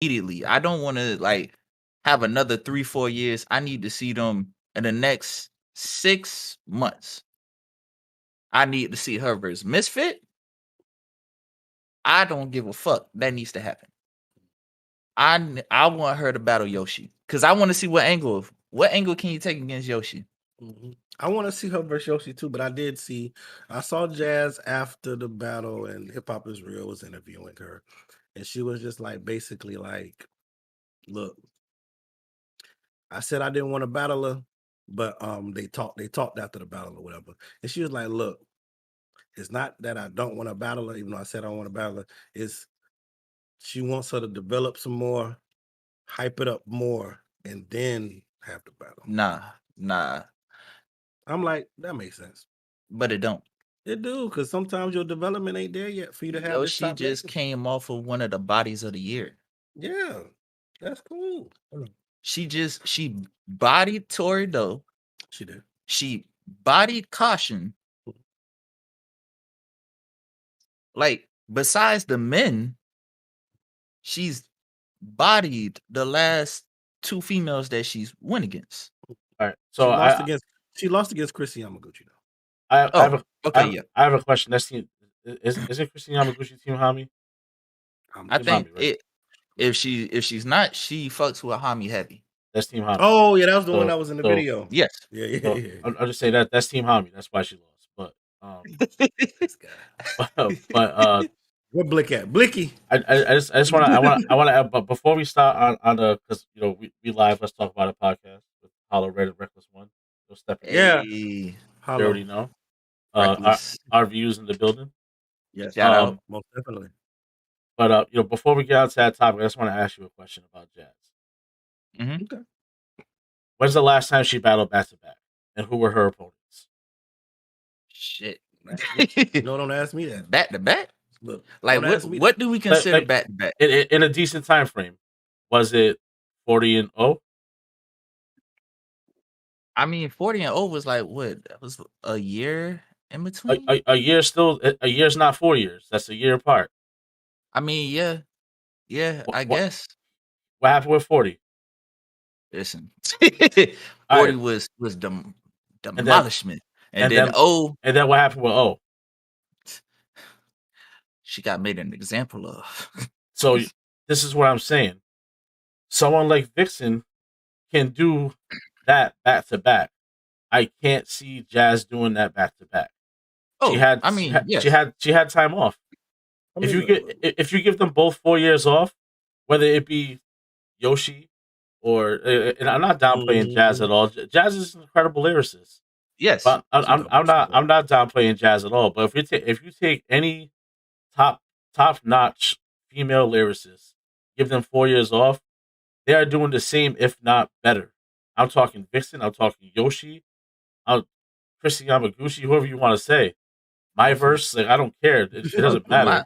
immediately. I don't want to like have another 3-4 years. I need to see them in the next 6 months. I need to see her versus Misfit. I don't give a fuck. That needs to happen. I want her to battle Yoshi because I want to see what angle can you take against Yoshi. I want to see her versus Yoshi too, but I saw Jazz after the battle, and Hip Hop Is Real was interviewing her, and she was just like basically like, "Look, I said I didn't want to battle her, but they talked after the battle or whatever," and she was like, "Look, it's not that I don't want to battle her, even though I said I want to battle her. It's she wants her to develop some more, hype it up more, and then have the battle." Nah, I'm like, that makes sense. but it don't. It do, because sometimes your development ain't there yet for you to have this Yoshi top just nigga. came off of one of the bodies of the year. Yeah, that's cool. She bodied Torido. She did. She bodied Caution. Like, besides the men, she's bodied the last 2 females that she's went against. All right. She So lost against Chrissy Yamaguchi though. I have a question. That's team. Isn't Christine Yamaguchi Team Hami? I Team think Hami, right? if she's not, she fucks with Hami heavy. That's Team Hami. Oh yeah, that was the one that was in the video. Yes. Yeah. I'll just say that's Team Hami. That's why she lost. But This guy. Where Blick at? Blicky. I just want to add, but before we start on the, because we live. Let's talk about a podcast with Hollow Red and Reckless One. So step in. Yeah. You already know. Reckless. Our views in the building. Yes. Shout out. Most definitely. But before we get out to that topic, I just want to ask you a question about Jazz. Okay. When's the last time she battled back to back, and who were her opponents? Shit. No, don't ask me that. Back to back. Look, like what do we consider back to back in a decent time frame? Was it 40-0? I mean, 40-0 was like what? That was a year in between. A year still. A year's not 4 years. That's a year apart. I mean, yeah. I guess. What happened with 40? Listen, 40 was demolishment, and then and then what happened with O? She got made an example of. So this is what I'm saying. Someone like Vixen can do that back to back. I can't see Jazz doing that back to back. Oh, she had time off. If you give them both 4 years off, whether it be Yoshi or, and I'm not downplaying Jazz at all. Jazz is an incredible lyricist. Yes, but I'm not downplaying Jazz at all. But if you take any top notch female lyricist, give them 4 years off, they are doing the same, if not better. I'm talking Vixen. I'm talking Yoshi. Chrissy Yamaguchi, whoever you want to say. My verse, like, I don't care. It doesn't matter.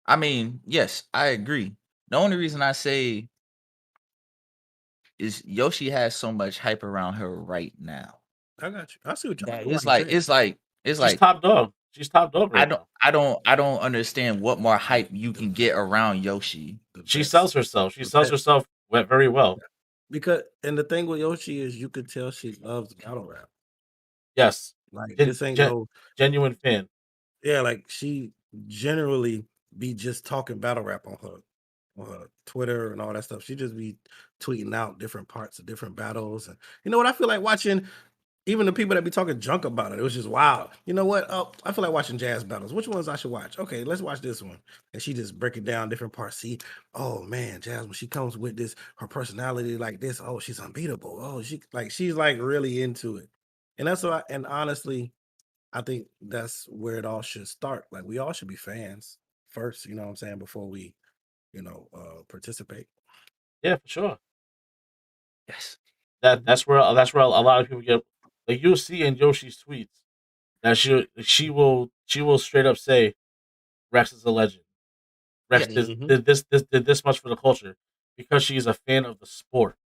I mean, yes, I agree. The only reason I say is Yoshi has so much hype around her right now. I got you. I see what you're saying. It's like she's top dog. She's top dog right now. I don't understand what more hype you can get around Yoshi. She sells herself. She sells herself very well. Because, and the thing with Yoshi is you could tell she loves battle rap. Yes. Like this ain't no genuine fan. Yeah, like she generally be just talking battle rap on her Twitter and all that stuff. She just be tweeting out different parts of different battles. And you know what? I feel like watching even the people that be talking junk about it. It was just wild. You know what? Oh, I feel like watching Jazz battles. Which ones I should watch? Okay, let's watch this one. And she just breaking down different parts. See, oh man, Jazz, when she comes with this, her personality like this, oh, she's unbeatable. Oh, she's like really into it. And that's why, and honestly, I think that's where it all should start. Like we all should be fans first, you know what I'm saying, before we, participate. Yeah, for sure. Yes. That's where a lot of people get, like, you'll see in Yoshi's tweets that she will straight up say Rex is a legend. Rex did this much for the culture because she's a fan of the sport.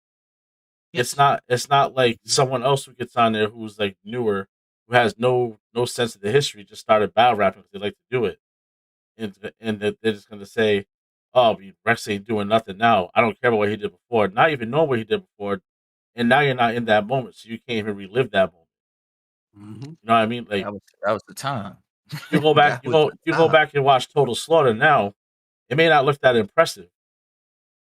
Yes. It's not like someone else who gets on there who's like newer, who has no sense of the history, just started battle rapping because they like to do it, and they're just gonna say, oh, Rex ain't doing nothing now. I don't care about what he did before. Not even know what he did before, and now you're not in that moment, so you can't even relive that moment. Mm-hmm. You know what I mean? Like That was the time. you go back, That was the you go time. back and watch Total Slaughter now. It may not look that impressive.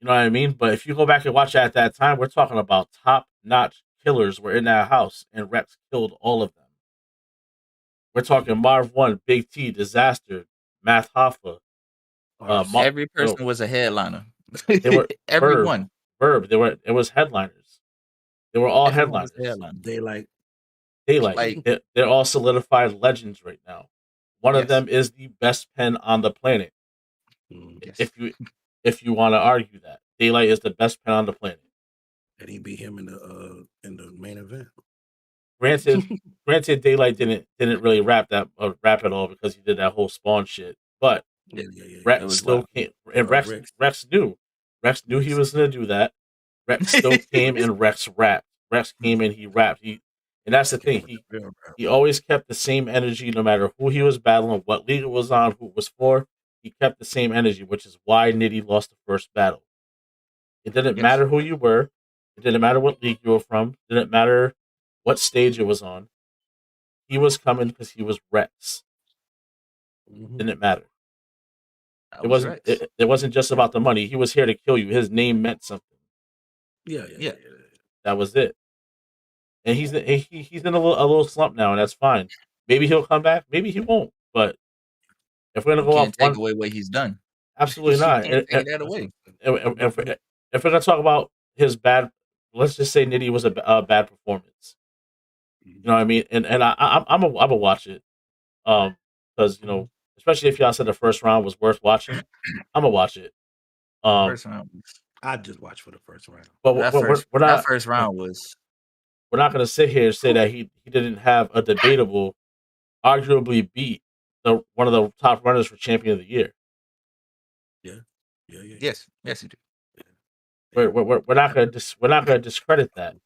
You know what I mean? But if you go back and watch it at that time, we're talking about top notch killers were in that house, and Rex killed all of them. We're talking Marv One, Big T, Disaster, Math Hoffa, Artists. Every person was a headliner. they were Verb, Everyone. Verb. It was headliners. They were all Everyone was a headliners. headliner. Daylight. Daylight. Like They're all solidified legends right now. One of yes. them is the best pen on the planet. Yes. If you want to argue that Daylight is the best pen on the planet, And he beat him in the main event. Granted, Daylight didn't really rap at all because he did that whole Spawn shit. But Yeah. Rex still came, and Rex knew he was gonna do that. Rex still came and Rex rapped. Rex came and he rapped. And that's the thing. He always kept the same energy no matter who he was battling, what league it was on, who it was for. He kept the same energy, which is why Nitty lost the first battle. It didn't matter who you were. It didn't matter what league you were from. It didn't matter what stage it was on. He was coming because he was Rex. Didn't matter. It wasn't just about the money. He was here to kill you. His name meant something. Yeah. That was it. And he's in a little slump now, and that's fine. Maybe he'll come back. Maybe he won't. But if we're gonna go off take away what he's done. Absolutely not. Can't take that away. If we're gonna talk about his bad, let's just say Nitty was a bad performance. You know what I mean? And I'm a watch it. Because especially if y'all said the first round was worth watching, I'm gonna watch it. First round. I'd just watch for the first round. But that first round was. We're not gonna sit here and say that he didn't have a debatable, arguably beat one of the top runners for champion of the year. Yeah. Yes, he did. We're not gonna discredit that.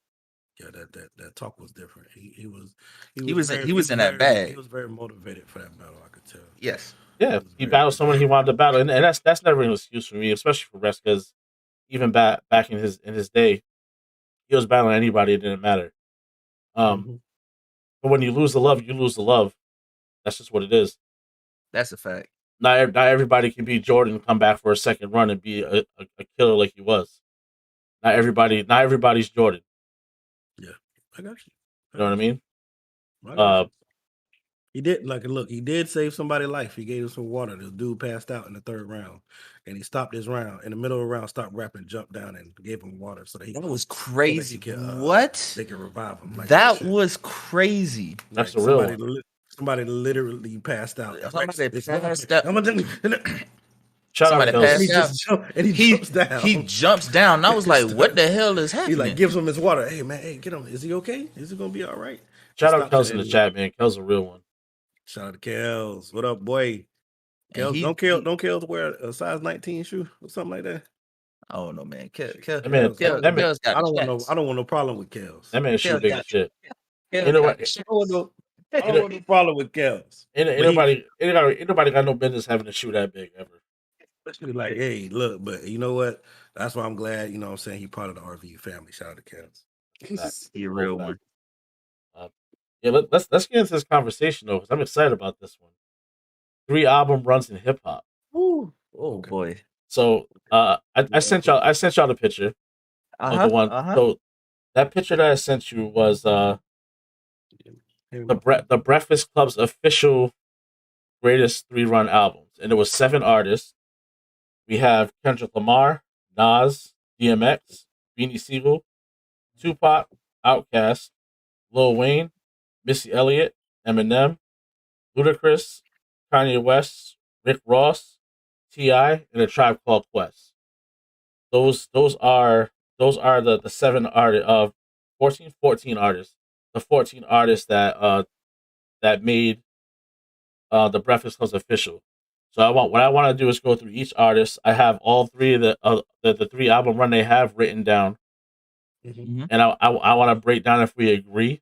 Yeah, that talk was different. He was in that bag. He was very motivated for that battle. I could tell. Yes. Yeah, he battled someone he wanted to battle, and that's never an excuse for me, especially for Rex, because even back in his day, he was battling anybody. It didn't matter. But when you lose the love, you lose the love. That's just what it is. That's a fact. Not everybody can be Jordan and come back for a second run and be a killer like he was. Not everybody's Jordan. Yeah, I got you. You know what I mean? He did he did save somebody's life. He gave him some water. The dude passed out in the third round, and he stopped his round in the middle of the round. Stopped rapping, jumped down, and gave him water so that that was crazy. What? They could revive him. That was crazy. That's the real one. Somebody literally passed out. Somebody passed out. Shout out and he jumps down. He jumps down. And I was like, "What the hell is happening?" He gives him his water. Hey man, hey, get him. Is he okay? Is it gonna be all right? Shout out Kels in the chat, man. Kels a real one. Shout out to Kels. What up, boy? Kels, don't Kels wear a size 19 shoe or something like that? Oh no, man. I don't want no problem with Kels. That man shoe big as shit. I don't want no problem with Kels. Anybody got no business having a shoe that big ever. Like, hey, look, but you know what? That's why I'm glad, you know what I'm saying, he part of the RVU family. Shout out to Kels. He a real one. Yeah, let's get into this conversation though, because I'm excited about this one. 3 album runs in hip hop. Oh boy. So I sent y'all the picture of the one. So that picture that I sent you was the Breakfast Club's official greatest 3-run albums, and it was 7 artists. We have Kendrick Lamar, Nas, DMX, Beanie Siegel, Tupac, Outkast, Lil Wayne, Missy Elliott, Eminem, Ludacris, Kanye West, Rick Ross, T.I., and A Tribe Called Quest. Those are the 7 artists of 14 artists. The 14 artists that made the Breakfast Club official. So what I want to do is go through each artist. I have all 3 of the 3 album run they have written down, and I want to break down if we agree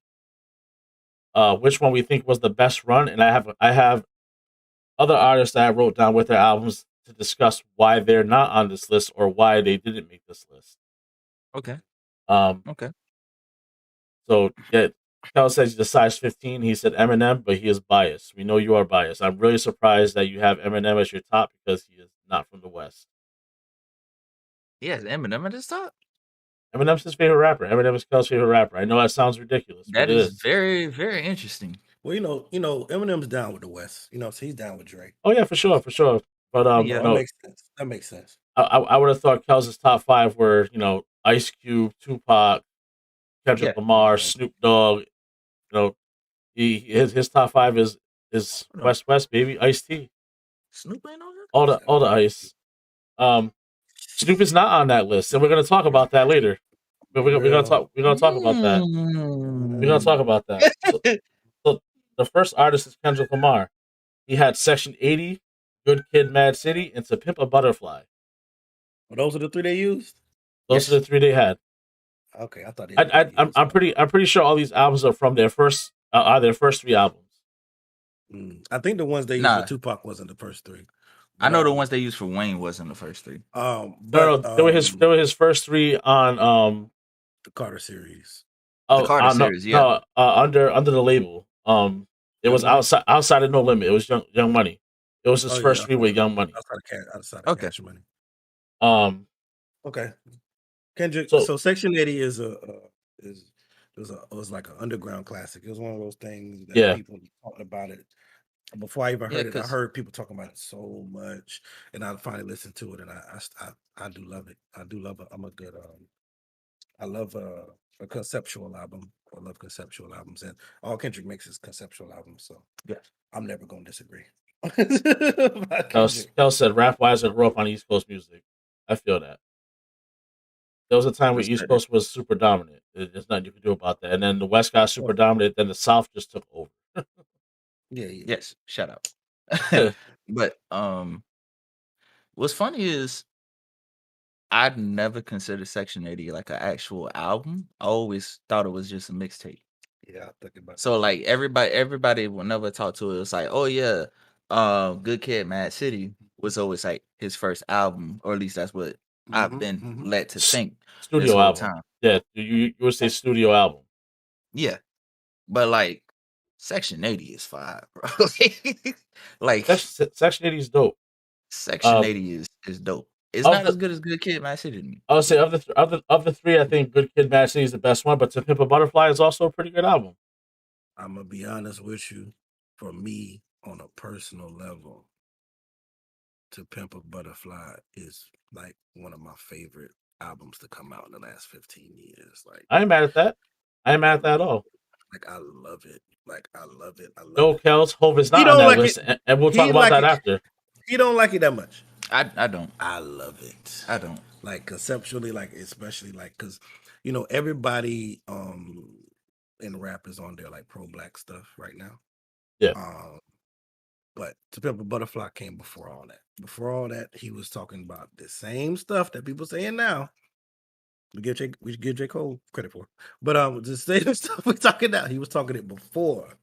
which one we think was the best run. And I have other artists that I wrote down with their albums to discuss why they're not on this list or why they didn't make this list. Okay. Um, Okay. So yeah, Kel says he's a size 15. He said Eminem, but he is biased. We know you are biased. I'm really surprised that you have Eminem as your top because he is not from the West. Yes, Eminem at his top. Eminem's his favorite rapper. Eminem is Kel's favorite rapper. I know that sounds ridiculous, but That it is is. very, very interesting. Well, Eminem's down with the West. So he's down with Drake. Oh yeah, for sure. But Yeah. that makes sense. That makes sense. I would have thought Kel's top 5 were Ice Cube, Tupac, Kendrick Yeah. Lamar, Snoop Dogg. His top 5 is Hold West baby, Ice-T. Snoop ain't on here? All the ice. Snoop is not on that list, and we're gonna talk about that later. We're gonna talk about that. We're gonna talk about that. So the first artist is Kendrick Lamar. He had Section 80, Good Kid, Mad City, and To Pimp a Butterfly. Well, those are the 3 they used. Those are the 3 they had. Okay, I thought. I'm pretty sure all these albums are from their first 3 albums. I think the ones they used for Tupac wasn't the first 3. I know the ones they used for Wayne wasn't the first 3. They were his first 3 on the Carter series. Oh, the Carter series, yeah. No, under the label. It was outside of No Limit. It was Young Money. It was his first 3 with Young Money. Outside of Cash Money. Okay. Kendrick. So Section 80 was like an underground classic. It was one of those things that people talking about it. Before I even heard it, I heard people talking about it so much, and I finally listened to it, and I do love it. I do love it. I'm a good. I love a conceptual album. I love conceptual albums, and all Kendrick makes is conceptual albums. So I'm never gonna disagree. Kel said, "Rap wise, I grew up on East Coast music. I feel that. There was a time when East Coast was super dominant. There's nothing you can do about that. And then the West got super dominant. Then the South just took over. Yes. Shut up. But what's funny is I'd never considered Section 80 like an actual album. I always thought it was just a mixtape. Yeah, I'm thinking about. So like everybody whenever talk to it, it's like, oh yeah, Good Kid, Mad City was always like his first album, or at least that's what I've been led to think. Studio album. Time. Yeah, you would say studio album. Yeah, but like Section 80 is fire, bro. Like Section 80 is dope. Section 80 is dope. It's not as good as Good Kid, Mad City to me. I would say of the 3, I think Good Kid, Mad City is the best one, but To Pimp a Butterfly is also a pretty good album. I'm gonna be honest with you. For me, on a personal level, To Pimp a Butterfly is like one of my favorite albums to come out in the last 15 years. Like, I ain't mad at that. I ain't mad at that at all. Like, I love it. I love it. No, Kels, Hov is not on that list, and we'll talk about that after. He don't like it that much. I don't. I love it. I don't. Like, conceptually, like, especially like, because everybody in rap is on their like pro-black stuff right now. Yeah. But To Pimp a Butterfly came before all that. Before all that, he was talking about the same stuff that people saying now. We should give J. Cole credit for. But the same stuff we're talking now, he was talking it before.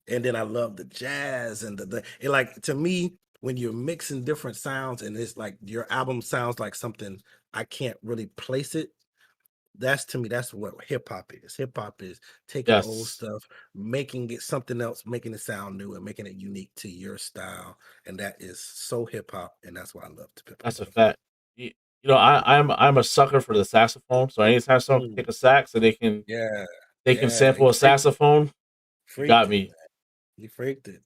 And then I love the jazz and and like, to me, when you're mixing different sounds and it's like your album sounds like something I can't really place it. To me, that's what hip hop is. Hip hop is taking old stuff, making it something else, making it sound new, and making it unique to your style. And that is so hip hop, and that's why I love To Pimp. That's a fact. I'm a sucker for the saxophone. So anytime someone can pick a sax and they can sample a saxophone, got me. You freaked it.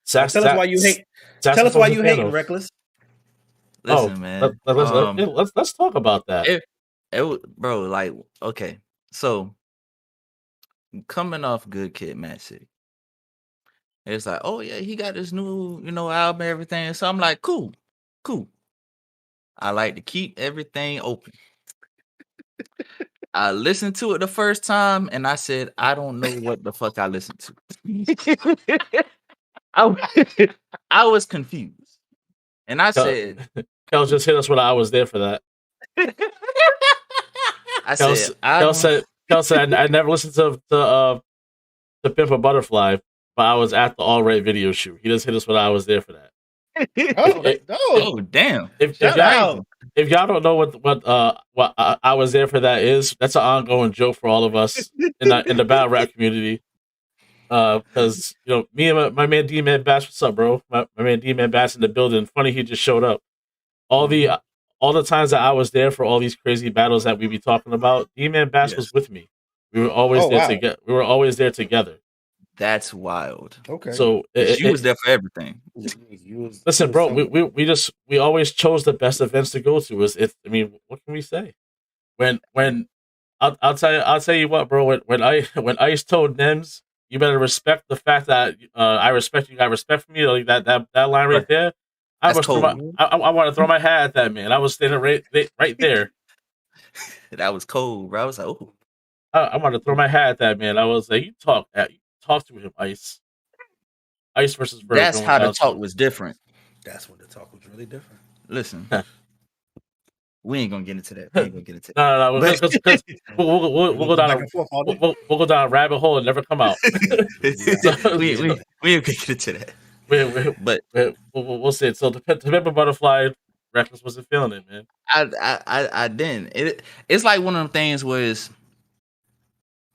Tell us why you hate. Tell us why you hate Reckless. Listen, man. Let's talk about that. Bro, like, okay, so coming off Good Kid, Mad City, it's like, oh yeah, he got this new, album, and everything. So I'm like, cool. I like to keep everything open. I listened to it the first time, and I said, I don't know what the fuck I listened to. I was confused, and I said, Kel just hit us when I was there for that. Kel said, I never listened to Pimp a Butterfly, but I was at the All Right video shoot. He just hit us when I was there for that. Oh, damn. If Shout y'all out. if y'all don't know what I was there for that is, that's an ongoing joke for all of us in the battle rap community. Because me and my man D Man Bass, what's up, bro? My man D Man Bass in the building. Funny, he just showed up. All the times that I was there for all these crazy battles that we be talking about, D Man Bass was with me. We were always there together. We were always there together. That's wild. Okay. So you was there for everything. Listen, bro, we always chose the best events to go to. I mean, what can we say? When I'll tell you what, bro. When Ice told Nems, you better respect the fact that I respect you. I respect me. Like that line right there. I That's was I want to throw my hat at that man. I was standing right there. That was cold, bro. I was like, oh. I want to throw my hat at that man. I was like, you talk to him, Ice. Ice versus Bird. That's how the talk was different. That's when the talk was really different. Listen, we ain't gonna get into that. We ain't gonna get into that. No, because we'll go down we'll go down a rabbit hole and never come out. we ain't gonna get into that. But we'll see. So the Pepper Butterfly Reckless wasn't feeling it, man. I didn't. It's like one of them things where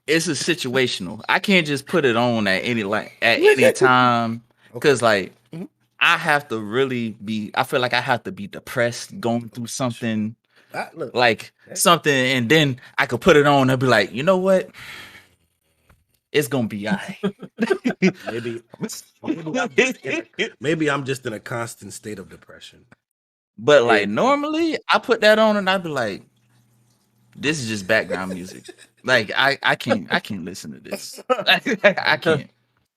it's a situational. I can't just put it on at any time because I have to really be. I feel like I have to be depressed, going through something something, and then I could put it on and be like, you know what? It's gonna be alright. Maybe I'm just in a constant state of depression. But normally I put that on and I'd be like, this is just background music. Like I can't listen to this. I can't.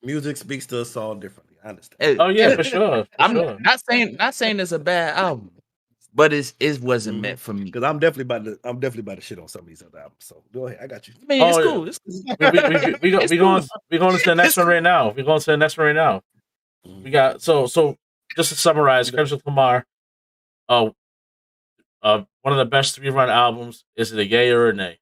Music speaks to us all differently. I understand. Oh yeah, for sure. I'm not saying it's a bad album, but it wasn't meant for me. Because I'm definitely about to shit on some of these other albums. So go ahead, I got you. I mean, it's cool. It's cool. We're going to the next one right now. We're going to the next one right now. We got so just to summarize, Kendrick Lamar, one of the best 3-run albums. Is it a yay or a nay?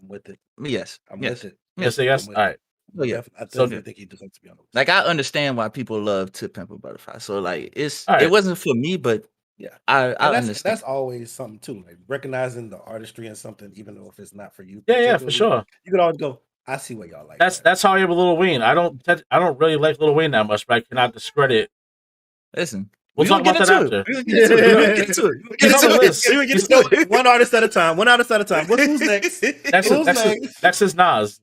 I'm with it. Yes. I'm with it. Yes. All right. Oh, yeah. I definitely think he deserves to be on the list. Like I understand why people love To Pimp a Butterfly. So like it wasn't for me, but yeah, I understand. That's always something too. Like recognizing the artistry in something, even though if it's not for you. Yeah, for sure. You could always go, I see what y'all like. That's how I am with Lil Wayne. I don't really like Lil Wayne that much, but I cannot discredit. Listen. We'll talk about that after. We'll get to it. One artist at a time. Who's next? Next is Nas.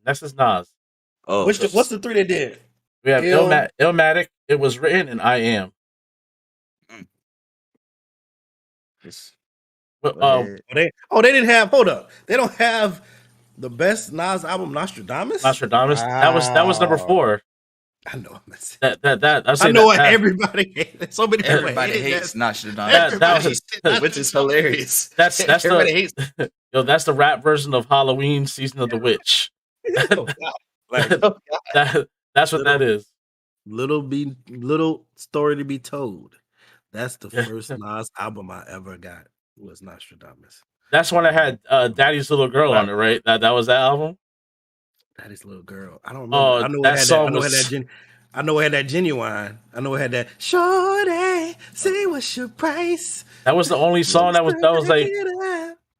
Oh, what's the 3 they did? We have Illmatic. It Was Written, and I Am. They didn't have. Hold up, they don't have the best Nas album, Nostradamus. Wow. That was number 4. I know. I know what everybody hates. So many people everybody hates Nostradamus, which is hilarious. That's that's the rap version of Halloween Season of the Witch. That's what that is. Little story to be told. That's the first Nas album I ever got was Nostradamus. That's when I had Daddy's Little Girl on it, right? That was that album. Daddy's Little Girl. I don't remember. I know it had that Genuine. I know it had that Shorty, say what's your price. That was the only song that was like,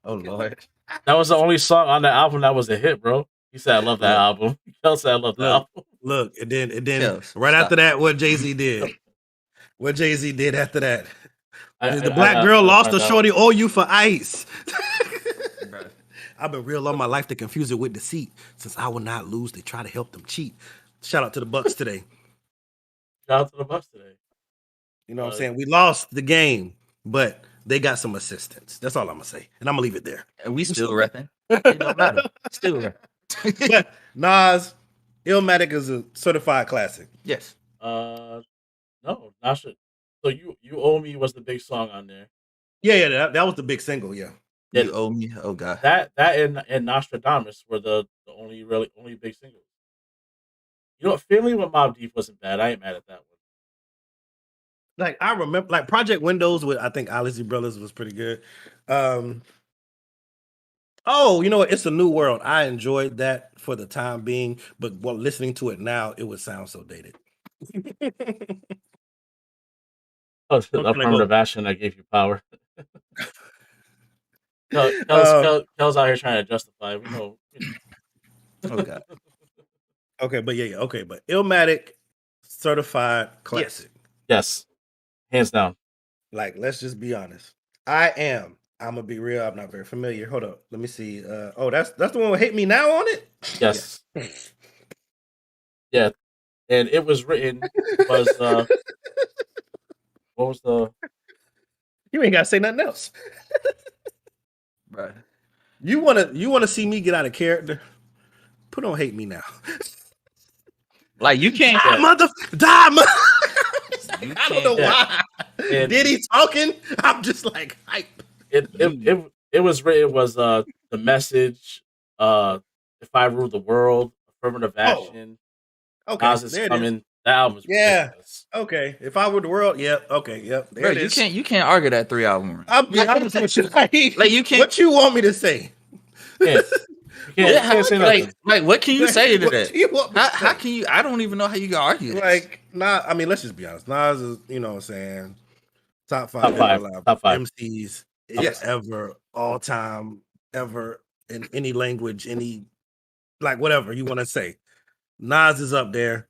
oh Lord. That was the only song on the album that was a hit, bro. He said I love that album. Kel said I love that album. Look, and then right after that, what Jay-Z did. What Jay-Z did after that. The black girl lost a shorty, owe you for ice. I've been real all my life to confuse it with deceit. Since I will not lose, they try to help them cheat. Shout out to the Bucks today. You know what I'm saying? We lost the game, but they got some assistance. That's all I'm gonna say. And I'm gonna leave it there. And we still repping. It don't matter. Still repping. But Nas, Illmatic is a certified classic. Yes. No, not sure. So you owe me was the big song on there. Yeah, that was the big single. Yeah. You owe me. Oh God. That and Nostradamus were the only big singles. You know, Family with Mobb Deep wasn't bad. I ain't mad at that one. Like I remember, like Project Windows with I think Alizé Brothers was pretty good. Oh, you know what? It's a New World. I enjoyed that for the time being, but while listening to it now, it would sound so dated. affirmative action that gave you power. Kel's out here trying to justify. We know. Oh God. Okay, but okay, but Illmatic certified classic. Yes, hands down. Like, let's just be honest. I'm gonna be real. I'm not very familiar. Hold up, let me see. That's the one with "Hate Me Now" on it. Yes. Yeah, and it was written was what was the? You ain't gotta say nothing else. Right. You wanna see me get out of character? Put on "Hate Me Now." Like you can't die, mother. I don't know why. And did he talking? I'm just like hype. It was written was the message. If I rule the world, affirmative action. Okay, Nas is coming. That album's ridiculous. Okay. If I were the world, yep. Okay, yep. There Bro, it is. you can't argue that 3 album run. I'll be honest with you. Like you can't. What you want me to say? Yeah. You can't say nothing. Like what can you say to that? How can you? I don't even know how you can argue. Like, I mean, let's just be honest. Nas is, you know what I'm saying, top five MCs ever, all time, ever, in any language, any, like, whatever you want to say. Nas is up there.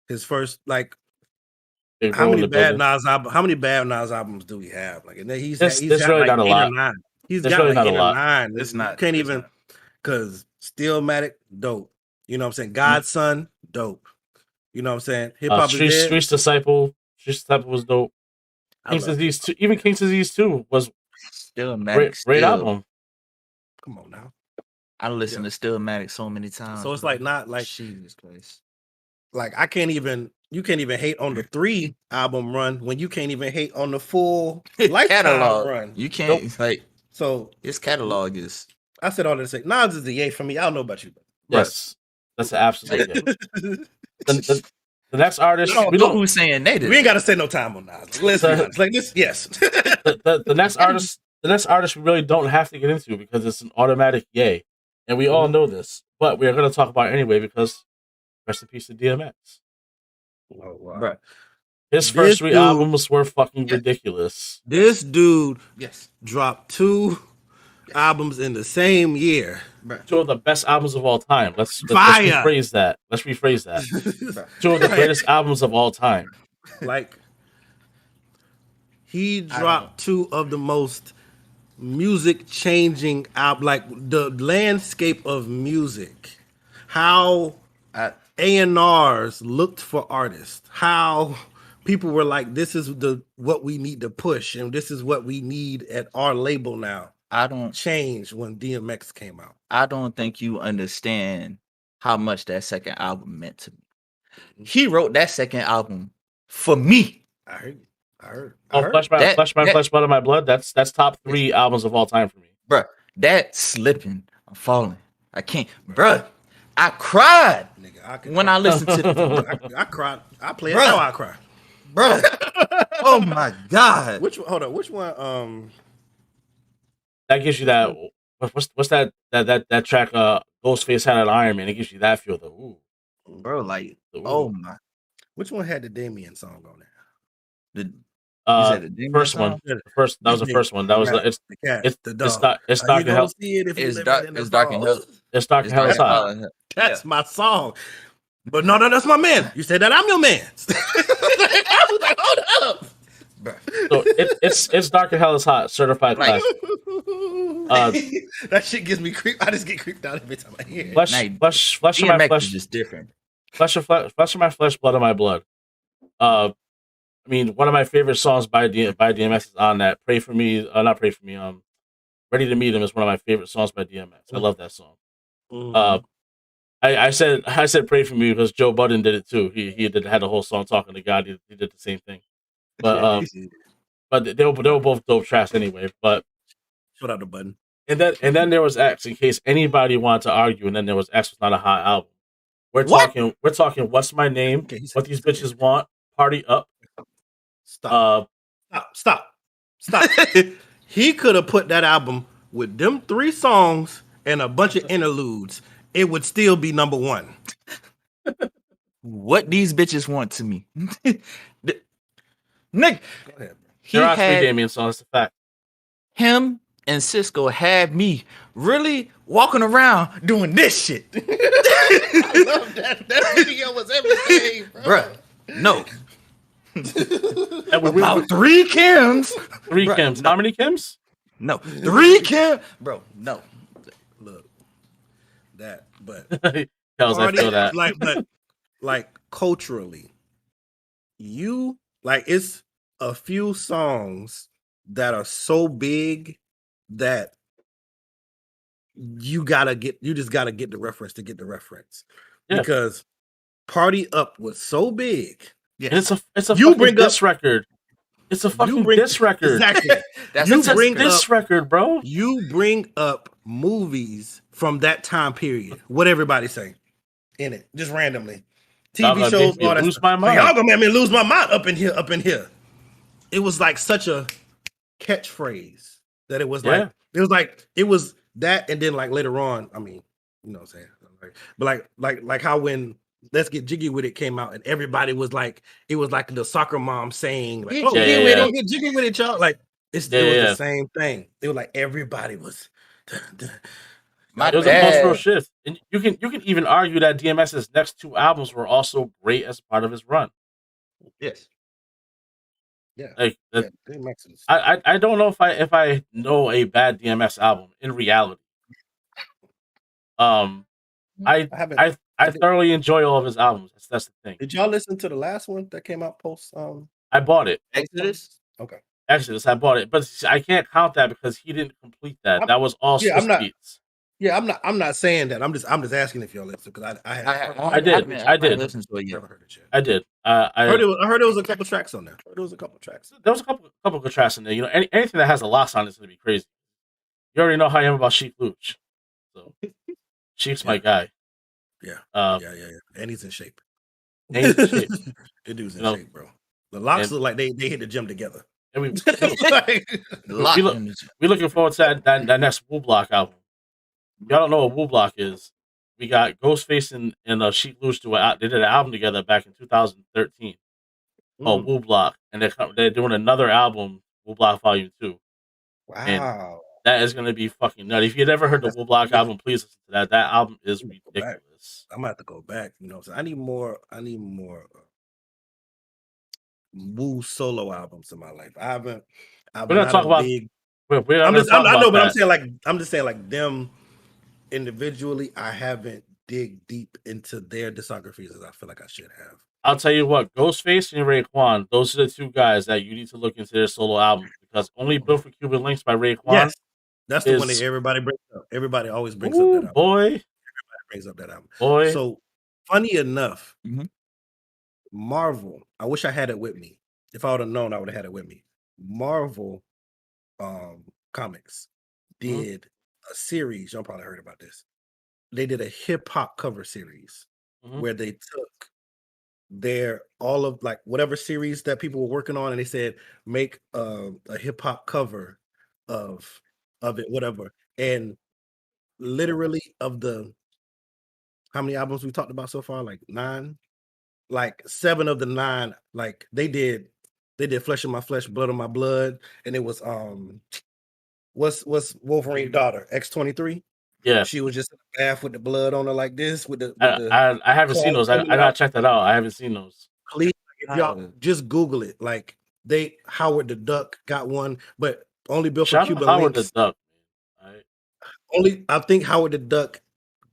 His first, like, how many bad Nas albums do we have? Like, and he's really like not a lot. 9. He's got really like not 8 or 9. It's not. You can't even, because Stillmatic, dope. You know what I'm saying? Godson, dope. You know what I'm saying? Hip Hop Street's Disciple was dope. King's Disease 2, even King's Disease 2 was Stillmatic. Great album. Come on now. I listened to Stillmatic so many times. So it's like not like Jesus Christ. Like you can't even hate on the 3 album run when you can't even hate on the full catalog run. You can't so his catalog is. I said all that to say Nas is the yay for me. I don't know about you. Yes, that's an absolute yay. The next artist we don't know who's saying native. We ain't got to say no time on Nas. Let's be honest. Like this, yes. the next artist we really don't have to get into because it's an automatic yay, and we all know this. But we are going to talk about it anyway because rest in peace to DMX. Oh wow. Right. His first 3 albums were fucking ridiculous. This dude dropped 2 albums in the same year. 2 of the best albums of all time. Let's rephrase that. 2 of the greatest albums of all time. Like, he dropped 2 of the most music-changing albums, like the landscape of music. How A&Rs looked for artists. How people were like, this is what we need to push, and this is what we need at our label now. I don't change when DMX came out. I don't think you understand how much that second album meant to me. He wrote that second album for me. I heard. Flesh, Blood of My Blood. That's top 3 albums of all time for me, bro. That Slipping, I'm Falling, I can't, bro. I cried when I listened to it. I cried. I play it now. I cry, bro. Oh my God. Which one? That gives you that. What's that track? Ghostface had an Iron Man. It gives you that feel. Bro, like, oh my. Which one had the Damien song on there? The first one. That was the first one. That was it's Dark in Hell. It's Dark in Hell. It's Dark in Hell's Hot. That's my song. But no, that's my man. You said that I'm your man. I was like, hold up. So it's Dark in Hell is Hot, certified classic. That shit gives me creep. I just get creeped out every time I hear it. Flesh of my flesh is just different. Flesh of my flesh, blood of my blood. I mean, one of my favorite songs by DMX is on that. Pray for me, not pray for me. Ready to Meet Him is one of my favorite songs by DMX. I love that song. I said pray for me because Joe Budden did it too. He had a whole song talking to God. He did the same thing. But they were both dope tracks anyway. But shout out to Budden. And then there was X in case anybody wanted to argue. And then there was X was not a hot album. We're talking. What's My Name? Okay, what these bitches want? Party Up. Stop. He could have put that album with them 3 songs and a bunch of interludes. It would still be number 1. What these bitches want to me. Nick, Go ahead, bro. he There are 3 had Damien songs. That's a fact. him and Cisco had me really walking around doing this shit. I love that. That video was everything, bro. Bruh, no. And About 3 Kims. 3 Bruh, Kims. no. How many Kims? No. 3 Kim. Bro, no. Look, that, but Tells I party, feel that. like culturally, you like it's a few songs that are so big that you just gotta get the reference to get the reference. Yeah. Because Party Up was so big. Yes. And it's a You fucking bring up- diss record. It's a fucking diss record. Exactly. That's You It's a bring diss up- record, bro. You bring up movies from that time period. What everybody say in it, just randomly. Y'all TV gonna shows, make me all that lose stuff. my Like, mind. y'all gonna make me lose my mind up in here. It was like such a catchphrase that it was Yeah. it was that, and then like later on, I mean, you know what I'm saying? But like how when Let's Get Jiggy With It came out, and everybody was like, it was like the soccer mom saying, like, Get oh, jiggy yeah, with don't get jiggy with it, y'all. Like it was Yeah. the same thing. It was like everybody was My It was a cultural dad. shift. And you can even argue that DMX's next 2 albums were also great as part of his run. Yes. yeah. Like Yeah, DMX is- I don't know if I know a bad DMX album in reality. I haven't. I thoroughly enjoy all of his albums. That's the thing. Did y'all listen to the last one that came out post? I bought it. Exodus. Okay. Exodus, I bought it, but I can't count that because he didn't complete that. That was all Yeah, Swiss I'm not- beats. Yeah, I'm not saying that. I'm just asking if y'all listen because I did. I did. Listen to it yet. never heard it yet. I did. I heard there was a couple tracks on there. There was a couple tracks. There was a couple good tracks in there. You know, anything that has a loss on it is gonna be crazy. You already know how I am about Sheik Luch. So Sheik's my guy. Yeah. Yeah. And he's in shape. And he's in shape. The dude's in You know, shape, bro. The locks and- look like they hit the gym together. And we Lock look- in. we looking forward to that next Woo Block album. Y'all don't know what Woo Block is. We got Ghostface and Sheik Luch they did an album together back in 2013 called Woo Block, and they're doing another album, Woo Block Volume 2. Wow. That is going to be fucking nutty. If you've never heard the Woo Block album, please listen to that. That album is I'm gonna go back. ridiculous. I'm gonna have to go back. You know, so I need more Woo solo albums in my life. I'm We're gonna not talk a about. big. We're I gonna talk know, about but that. I'm just saying like them individually. I haven't dig deep into their discographies as I feel like I should have. I'll tell you what, Ghostface and Raekwon, those are the 2 guys that you need to look into their solo albums because Only Built for Cuban Links by Raekwon. Yes, that's the one is- that everybody brings up. Everybody always brings up Ooh, that album. boy, Brings up that album. boy. So funny enough, Mhm. Marvel. I wish I had it with me. If I would have known, I would have had it with me. Marvel Comics did a series. Y'all probably heard about this. They did a hip hop cover series Mhm. where they took their all of like whatever series that people were working on, and they said make a hip hop cover of it, whatever. And literally of the how many albums we talked about so far? Like 9. Like 7 of the 9, like they did Flesh of My Flesh, Blood of My Blood, and it was what's Wolverine's daughter, X-23? Yeah, She was just in the bath with the blood on her like this with the I haven't seen those. I coming gotta out. check that out. I haven't seen those. Please, if y'all just Google it. Like Howard the Duck got one, but only built for Shout out Cuban Howard the Links. Duck. All right. I think Howard the Duck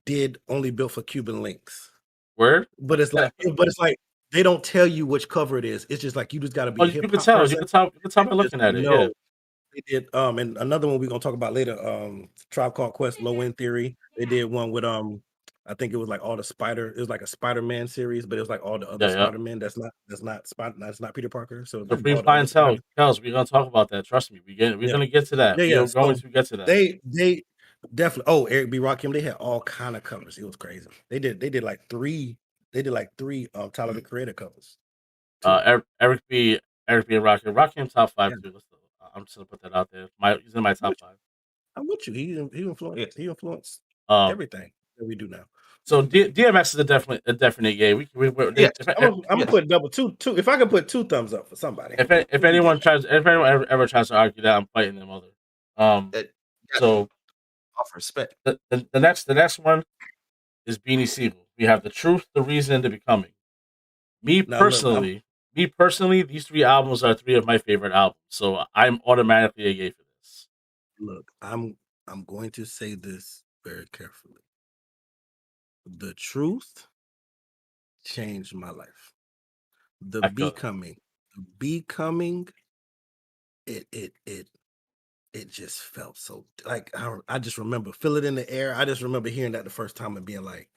did only built for Cuban Links. Word? But it's like they don't tell you which cover it is. It's just like you just got to be Oh, a you hip can hop tell. person. You can tell by and looking just at it. know Yeah. They did and another one we're gonna talk about later. Tribe Called Quest, Low End Theory. They did one with I think it was like all the it was like a Spider-Man series, but it was like all the other Yeah. Spider-Man that's not Peter Parker. So Supreme all the other Clientele. Spider-Man. Kells, we're gonna talk about that. Trust me. We're Yeah. gonna get to that. Yeah, We're going so to get to that. They definitely Eric B. Rakim, they had all kind of covers. It was crazy. They did like three Tyler the Creator covers. Eric B. and Rakim top 5 Yeah. too. I'm just gonna put that out there. He's in my top 5. I'm with you. He influenced Um, everything. we do now. So DMX is a definite yay. Yes. I'm gonna put double two. If I can put 2 thumbs up for somebody. If anyone ever tries to argue that, I'm fighting them other. So offer respect. The next one is Beanie Siegel. We have The Truth, The Reason, and The Becoming. Me personally, these 3 albums are 3 of my favorite albums. So I'm automatically a yay for this. Look, I'm going to say this very carefully. The Truth changed my life. The Becoming, it just felt so like I just remember Feel It in the Air. I just remember hearing that the first time and being like,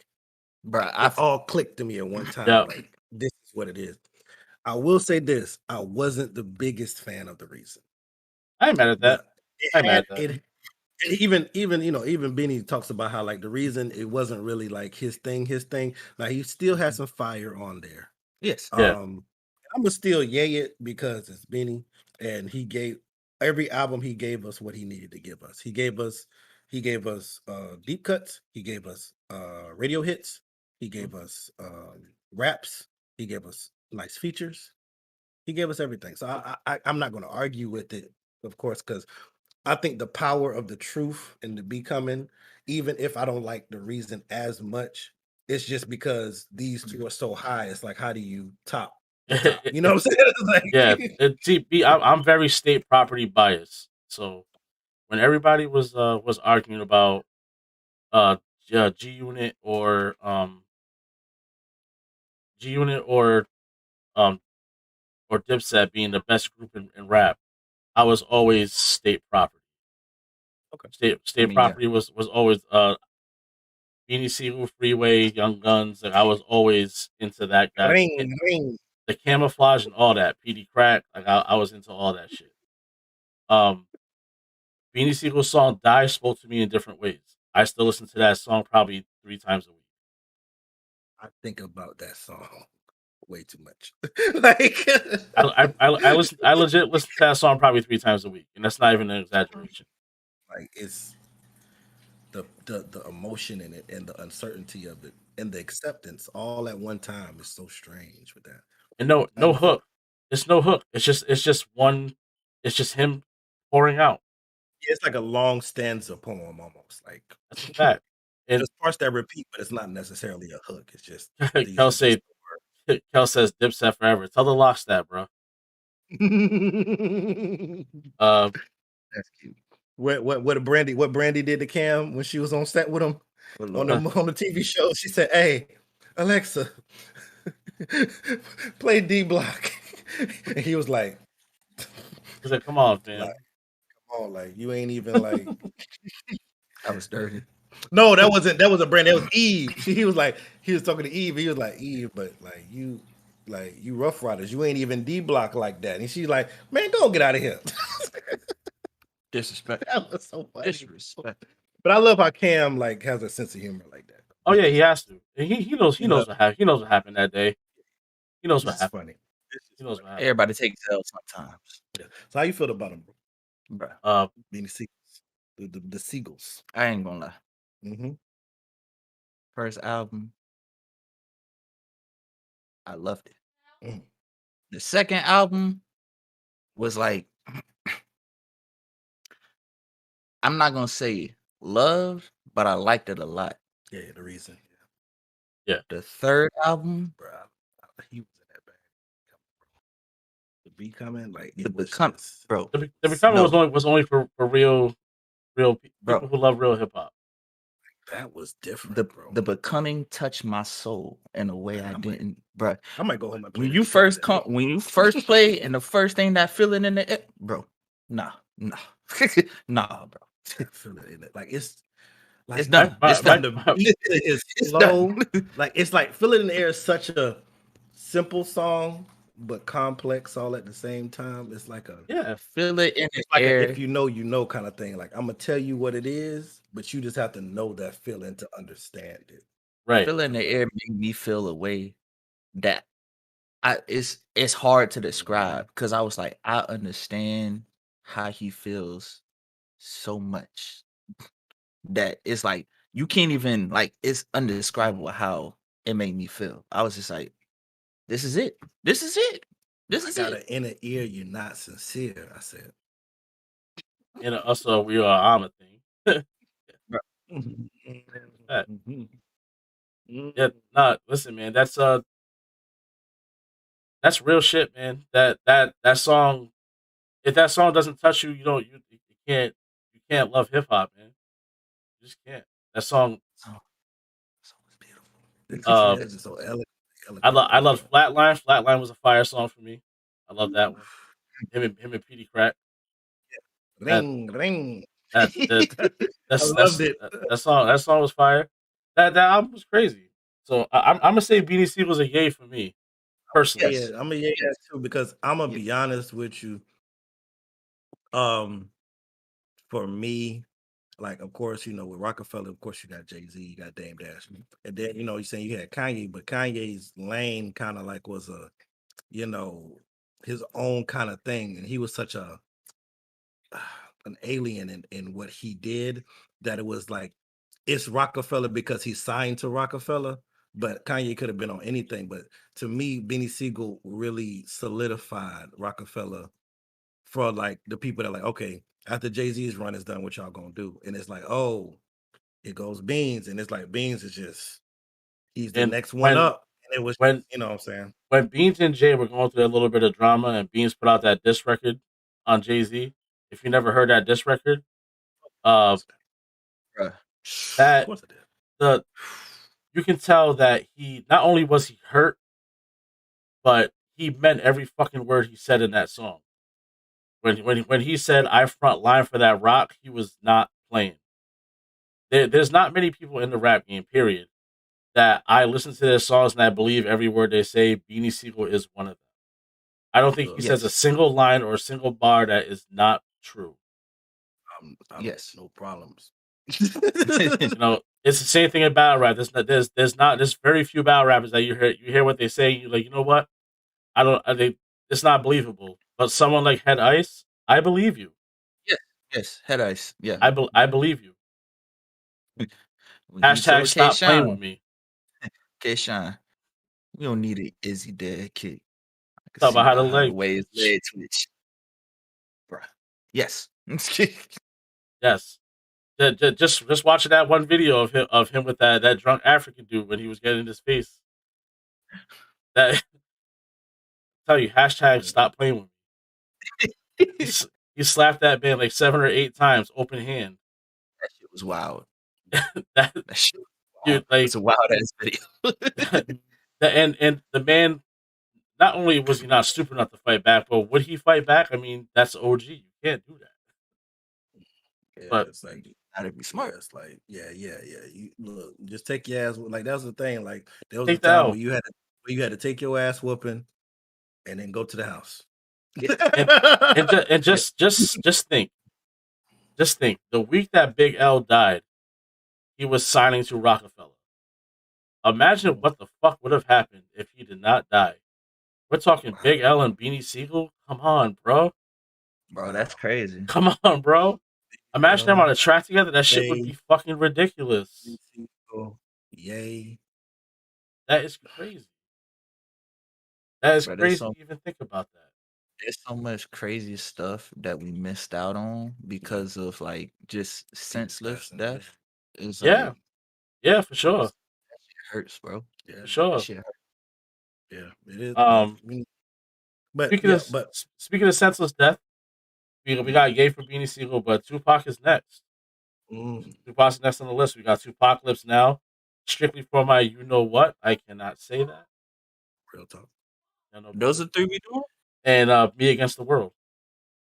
bro, it all clicked to me at one time. Yeah. Like, this is what it is. I will say this: I wasn't the biggest fan of The Reason. I ain't mad at that. Even Benny talks about how like The Reason, it wasn't really like his thing. Like, he still has some fire on there. Yes. Yeah. I'm gonna still yay it because it's Benny, and he gave every album he gave us what he needed to give us. He gave us deep cuts. He gave us radio hits. He gave us raps. He gave us nice features. He gave us everything. So I'm not going to argue with it, of course, because I think the power of The Truth and The Becoming, even if I don't like The Reason as much, it's just because these 2 are so high. It's like, how do you top the top? You know what I'm saying? Like, yeah. I'm very state property biased. So when everybody was arguing about G Unit or Dipset being the best group in rap, I was always state property. Okay. State property was always Beanie Siegel, Freeway, Young Guns. Like, I was always into that guy. Ring. The camouflage and all that. PD Crack. Like, I was into all that shit. Beanie Siegel's song "Die" spoke to me in different ways. I still listen to that song probably 3 times a week. I think about that song way too much. Like, I legit listen to that song probably 3 times a week, and that's not even an exaggeration. Like, it's the emotion in it and the uncertainty of it and the acceptance all at one time is so strange with that. And no hook. It's no hook. It's just one. It's just him pouring out. It's like a long stanza poem almost. Like, that's a fact. And there's parts that repeat, but it's not necessarily a hook. It's just Kel says Dipset forever. Tell the Locks that, bro. That's cute. What Brandy did to Cam when she was on set with him on the TV show? She said, "Hey, Alexa, play D Block," and he was like, "He's like, come on, man, come on, like, you ain't even like." I was dirty. No, that wasn't Brandy. That was Eve. He was talking to Eve. He was like, "Eve, but like you Rough Riders, you ain't even D Block like that." And she's like, "Man, go get out of here." Disrespect. That was so funny. Disrespect. But I love how Cam like has a sense of humor like that. Oh yeah, he has to. He knows what happened that day. He knows what happened. Funny. He knows what happened. Everybody takes L sometimes. Yeah. So how you feel about him, bro? Being the Seagulls, the Seagulls. I ain't gonna lie. Mm-hmm. First album, I loved it. Mm. The second album was like, I'm not gonna say loved, but I liked it a lot. Yeah, The Reason. Yeah. The third album, bro, he was in that band. The Becoming, like, The Becoming, bro. The Becoming was only for real people who love real hip hop. That was different, bro. The Becoming touched my soul in a way I didn't, bro. I might go home and play when you first play and the first thing that feeling in the air, bro. Nah, bro. I feel it in it. Like, it's done. It's done. It's slow. Like, it's like Feel It in the Air is such a simple song, but complex all at the same time. It's like Feel It in the air. If you know kind of thing. Like, I'm gonna tell you what it is, but you just have to know that feeling to understand it. Right. Feel It in the Air made me feel a way that it's hard to describe, because I was like, I understand how he feels so much that it's like you can't even like. It's undescribable how it made me feel. I was just like, this is it. This is it. This is got it. an inner ear. You're not sincere. I said. And also, we are on a thing. Yeah, nah. Listen, man. That's real shit, man. That song. If that song doesn't touch you, you can't love hip hop, man. You just can't. That song. So it's beautiful. Uh, It's just so elegant. I love Flatline. Flatline was a fire song for me. I love that one. Him and Petey Crack. Ring, ring. That I loved it. That song was fire. That album was crazy. So I'm gonna say Beanie Siegel's a yay for me personally. Yes. Yeah, I'm a yes too because I'm gonna be honest with you. For me, like of course, with Rockefeller, of course you got Jay-Z, you got Dame Dash, and then you're saying you had Kanye, but Kanye's lane kind of like was a, his own kind of thing, and he was such a an alien in what he did that it was like it's Rockefeller because he's signed to Rockefeller, but Kanye could have been on anything. But to me, Beanie Siegel really solidified Rockefeller for like the people that are like, okay, after Jay-Z's run is done, what y'all gonna do? And it's like, oh, it goes Beans, and it's like Beans is just he's the next one up. And it was when you know what I'm saying? When Beans and Jay were going through a little bit of drama, and Beans put out that diss record on Jay-Z. If you never heard that diss record, Bruh. that Of course I did. you can tell that he not only was he hurt, but he meant every fucking word he said in that song. When he said "I front line for that rock," he was not playing. There's not many people in the rap game, period, that I listen to their songs and I believe every word they say. Beanie Siegel is one of them. I don't think he says a single line or a single bar that is not true. Yes, no problems. It's the same thing in battle rap. There's very few battle rappers that you hear what they say. You're like, you know what? It's not believable. But someone like Head Ice, I believe you. Yes, Head Ice. Yeah, I believe you. Hashtag stop playing with me. K-Shine, we don't need an Izzy dead kick. I can Talk see about how the behind leg the way his leg twitch. Bruh. Yes. Yes. Just watching that one video of him with that drunk African dude when he was getting in his face. That tell you, hashtag stop playing with me. He slapped that man like 7 or 8 times, open hand. That shit was wild. that shit was wild. Dude, like, it's a wild ass video. and the man, not only was he not stupid enough to fight back, but would he fight back? I mean, that's OG. You can't do that. Yeah, but it's like gotta be smart. Yeah, it's like, yeah. You look, just take your ass. Like that was the thing. Like there was Take a the time L. where you had to take your ass whooping, and then go to the house. And just think. Just think. The week that Big L died, he was signing to Rockefeller. Imagine what the fuck would have happened if he did not die. We're talking Big L and Beanie Siegel. Come on, bro. Bro, that's crazy. Come on, bro. Imagine them on a track together. That shit would be fucking ridiculous. Yay. That is crazy. That is Bro, crazy to even think about that. There's so much crazy stuff that we missed out on because of like just senseless death. It's Yeah. like, Yeah, for sure. that shit hurts, bro. Yeah, For sure. That shit hurts. Yeah, it is. But speaking of senseless death, we got Ye for Beanie Siegel, but Tupac is next. Tupac's next on the list. We got Tupacalypse Now. Strictly for my you know what? I cannot say that. Real talk. Those are 3 we doing? And Me Against the World.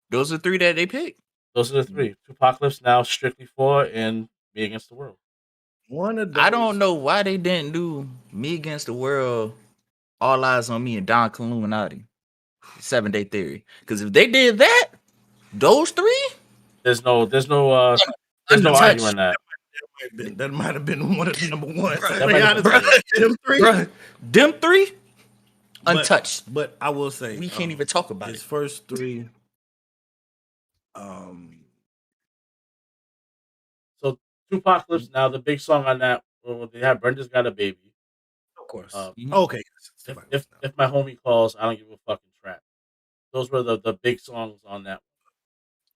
Those are 3 that they picked. Those are the 3. Tupacalypse Now, Strictly for, and Me Against the World. One of those. I don't know why they didn't do Me Against the World, All Eyes on Me, and Don Illuminati. 7 Day Theory. Because if they did that, those 3, there's no arguing that. That might have been one of the number ones. Them 3 untouched. But I will say we can't even talk about his first 3. So Tupacalypse Now, the big song on that, well, they have Brenda's Got a Baby. Of course. Mhm. Okay. If my homie calls, I don't give a fucking crap. Those were the big songs on that.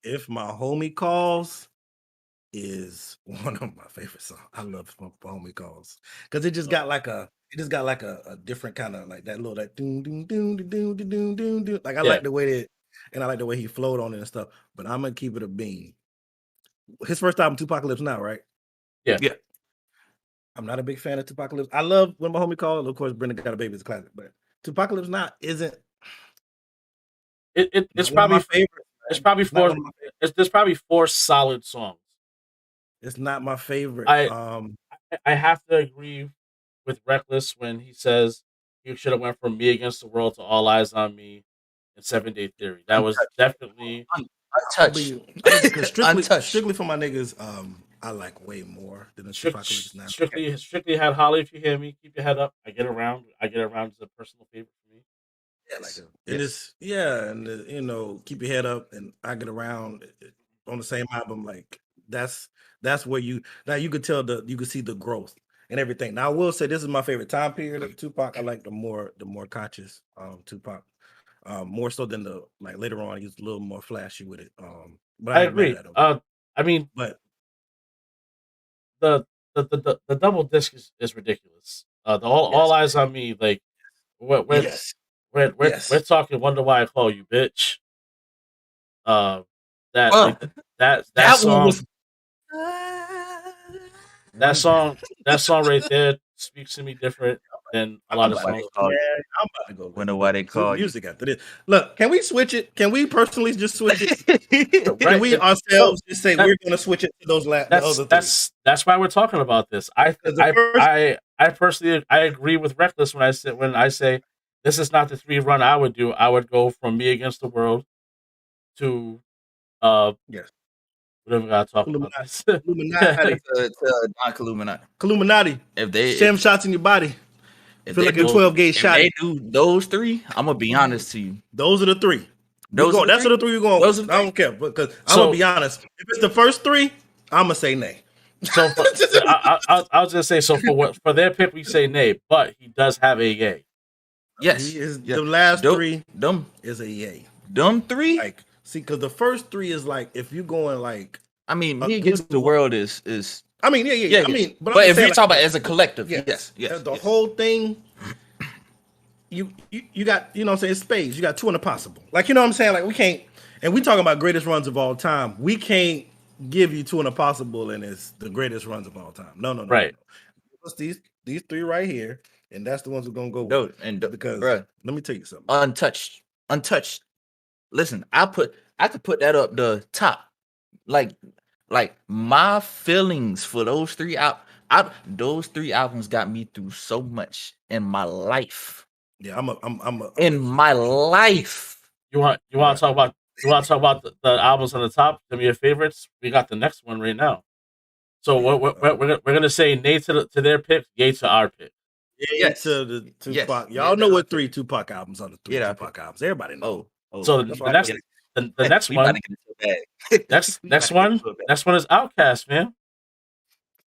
If My Homie Calls is one of my favorite songs. I love If My Homie Calls because it just got like a different kind of like that little that doom doom doom doom doom doom doom doom. Like I Yeah. like the way that, and I like the way he flowed on it and stuff. But I'm gonna keep it a bean. His first album, Tupacalypse Now, right? Yeah. Yeah. I'm not a big fan of Tupacalypse. I love When My Homie Called. Of course, Brenda Got a Baby is a classic, but Tupacalypse Now isn't. It's not one of probably my favorites. it's probably It's not four. one of my favorites. There's probably 4 solid songs. It's not my favorite. I have to agree with Reckless when he says you should have went from Me Against the World to All Eyes on Me and 7 Day Theory. That was definitely Untouched. Untouched. strictly for my niggas. I like way more than the Tupacalypse Now. Strictly had Holly. If you hear me, keep your head up. I get around. Is a personal favorite for me. Yeah, like it is. Yeah, and keep your head up, and I Get Around on the same album. Like that's where you could tell you could see the growth and everything. Now I will say this is my favorite time period of Tupac. I like the more conscious Tupac, more so than the like later on. He's a little more flashy with it. But I agree. I mean, but the double disc is ridiculous. All Eyes on Me, like we're talking Wonder Why I Call You Bitch. That song was that song right there speaks to me different than a lot of songs. I'm about to go. Wonder Why They Call You. Music after this. Look, can we switch it? Can we personally just switch it? Can we ourselves just say we're going to switch it to those the other three? That's why we're talking about this. I personally agree with Reckless when I say this is not the 3 run I would do. I would go from Me Against the World to yes. Whatever we gotta talk about. Illuminati. Illuminati. If they Sham shots in your body. if Feel they like a do, 12 gauge if shot. they do those 3, I'm gonna be honest to you. Those are the 3. Those are that's the 3 we're going. Those are I don't care because I'm gonna be honest. If it's the first 3, I'm gonna say nay. So I was gonna say for their pick we say nay, but he does have a yay. Yes, he is the last 3. Them is a yay. Them 3, like see, because the first 3 is like if you're going like. I mean, Me Against the World is. I mean, yeah. I mean, but if you're talking about as a collective, yes. The whole thing. You got, what I'm saying, spades. You got 2 in the possible. Like, what I'm saying? Like, we can't, and we talking about greatest runs of all time. We can't give you 2 in the possible and it's the greatest runs of all time. No. Right. No. These 3 right here, and that's the ones we're gonna go with. Because let me tell you something. Untouched. Listen, I could put that up the top. Like my feelings for those 3 those 3 albums got me through so much in my life. Yeah, I'm in my life. You want to talk about the albums on the top? Some of your favorites. We got the next one right now. So we're gonna say nay to their pick, yay to our pick. Yes, to the Tupac. Y'all know what 3 Tupac albums are the 3 Tupac albums. Everybody knows. So the next one. Next one is Outkast, man.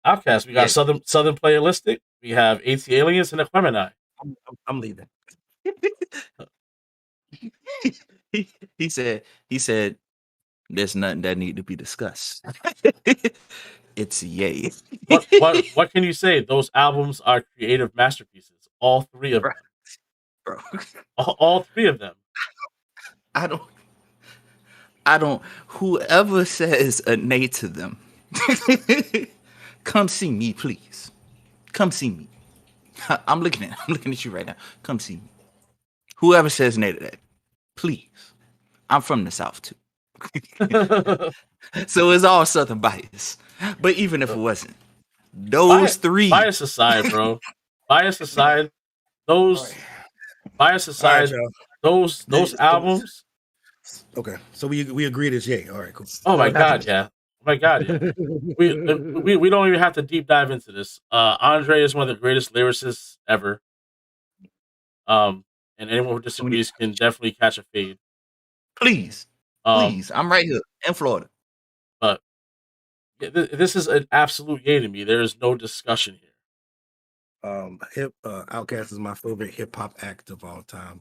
Outkast. We got Southern Playalistic. We have AT Aliens and Aquemini. I'm leaving. he said there's nothing that need to be discussed. It's yay. What can you say? Those albums are creative masterpieces. All 3 of them. Bro. All 3 of them. I don't. Whoever says a nay to them, come see me, please. Come see me. I'm looking at you right now. Come see me. Whoever says nay to that, please. I'm from the South too, so it's all Southern bias. But even if it wasn't, those 3 bias aside, bro. Bias aside, those albums. Okay, so we agreed it's yay. All right, cool. Oh my god, yeah. We don't even have to deep dive into this. Andre is one of the greatest lyricists ever. And anyone who disagrees can definitely catch a fade. Please, I'm right here in Florida. But This is an absolute yay to me. There is no discussion here. Outkast is my favorite hip hop act of all time.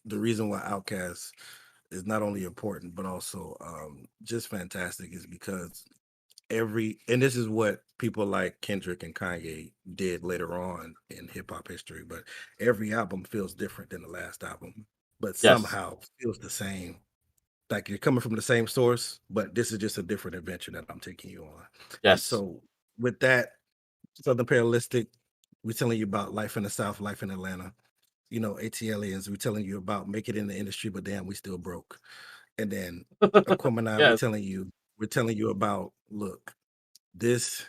The reason why Outkast is not only important but also just fantastic is because and this is what people like Kendrick and Kanye did later on in hip hop history, but every album feels different than the last album, but somehow feels the same. Like you're coming from the same source, but this is just a different adventure that I'm taking you on. Yes. And so with that, Southern Parallelistic, we're telling you about life in the South, life in Atlanta. ATLians, we're telling you about make it in the industry, but damn, we still broke. And then Aquemini, Yes. we're telling you about, look, this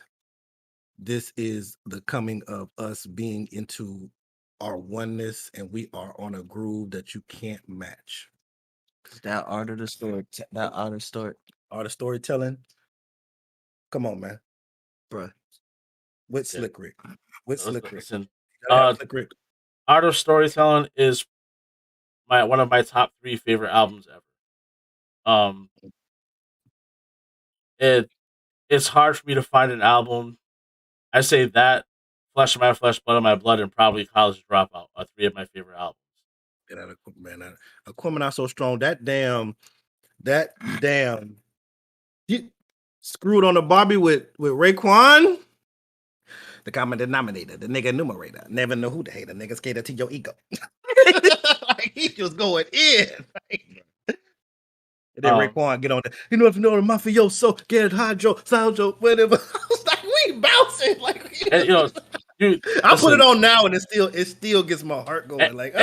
is the coming of us being into our oneness, and we are on a groove that you can't match. That art of the story, art of storytelling. Come on, man, bruh. With Slick Rick, Slick Rick. Listen, Slick Rick. Art of Storytelling is one of my top 3 favorite albums ever. It's hard for me to find an album. I say that Flesh of My Flesh, Blood of My Blood, and probably College Dropout are 3 of my favorite albums. Man, Aquemini so strong. That damn, you screwed on the Barbie with Raekwon. The common denominator, the nigga numerator. Never know who the hater. Niggas cater to your ego. Like he was going in. And then Raekwon get on the, if you know the mafioso, get hydro, saljo, whatever. I was like, we bouncing. Like, dude, I put it on now and it still gets my heart going. Like,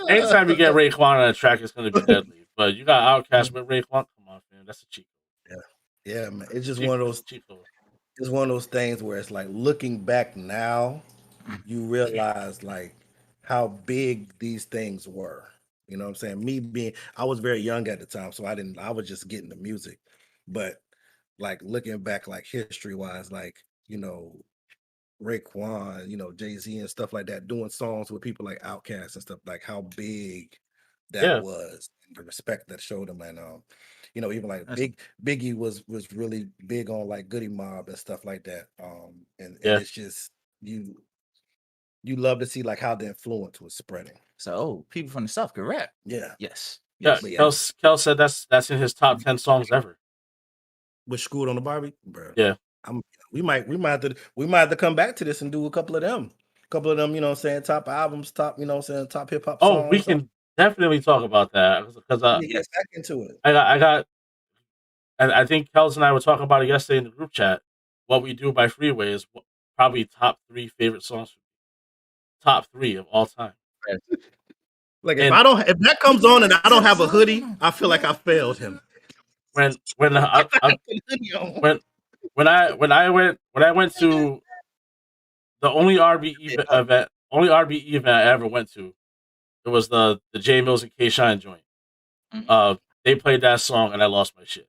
anytime you get Raekwon on a track, it's gonna be deadly. But you got Outkast with Raekwon. Come on, man, that's a cheat. Yeah, man. It's just one of those. It's one of those things where it's like looking back now, you realize like how big these things were. You know what I'm saying? I was very young at the time, so I was just getting the music. But like looking back, like history wise, like, Raekwon, Jay-Z and stuff like that, doing songs with people like Outkast and stuff, like how big that was, and the respect that showed them. And even like Biggie was really big on like Goody Mob and stuff like that. And it's just you love to see like how the influence was spreading. So people from the South can rap. Yeah. Yes. Yeah. Kel said that's in his top 10 songs ever. With Screwed on the Barbie, bro. Yeah. We might have to come back to this and do a couple of them. Top albums, top hip hop songs. Oh, we can definitely talk about that because get back into it. I think Kels and I were talking about it yesterday in the group chat. What We Do by Freeway is probably top 3 favorite songs for me. Top 3 of all time. Like if that comes on and I don't have a hoodie, I feel like I failed him. When I went to the only RBE event I ever went to, it was the J Mills and K Shine joint. They played that song and I lost my shit.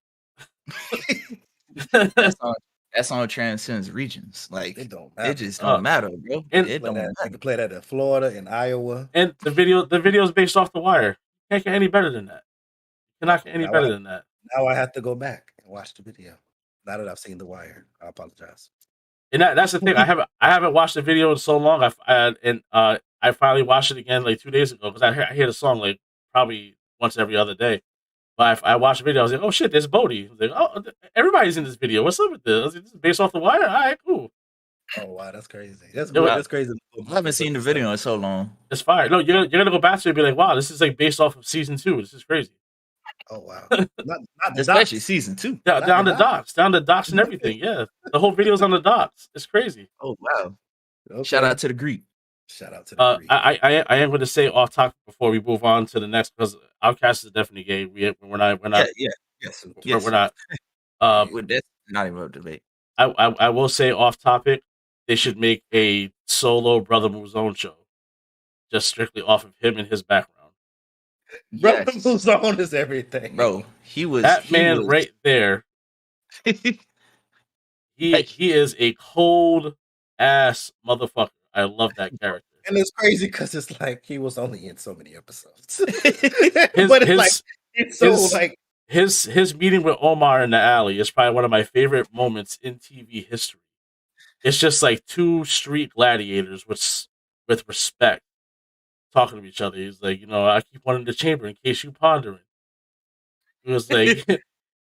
That song transcends regions. Like it just don't matter, bro. It don't matter. You can play that in Florida and Iowa. And the video is based off The Wire. Can't get any better than that. Cannot get any better than that. Now I have to go back and watch the video. Now that I've seen The Wire, I apologize. And that's the thing. I haven't watched the video in so long. I finally watched it again like 2 days ago because I hear the song like probably once every other day. But I watched the video. I was like, oh shit, there's Bodie. I was like, oh, everybody's in this video. What's up with this? I was like, this is based off The Wire. All right, cool. Oh wow, that's crazy. That's crazy. I haven't seen the video in so long. It's fire. No, you're gonna go back to it and be like, wow, this is like based off of season 2. This is crazy. Oh wow, not especially season 2. Down the docks and everything. Yeah, the whole video's on the docks. It's crazy. Oh wow! Okay. Shout out to the Greek. Shout out to the Greek. I am going to say off topic before we move on to the next because Outkast is definitely gay. We're not. Yes. We're not. That's not even a debate. I will say off topic. They should make a solo Brother Moves On show, just strictly off of him and his background. Brother Moves On is everything, bro. Man right there. He is a cold ass motherfucker. I love that character. And it's crazy because it's like he was only in so many episodes. But it's his meeting with Omar in the alley is probably one of my favorite moments in TV history. It's just like two street gladiators with respect talking to each other. He's like, I keep one in the chamber in case you pondering. He was like,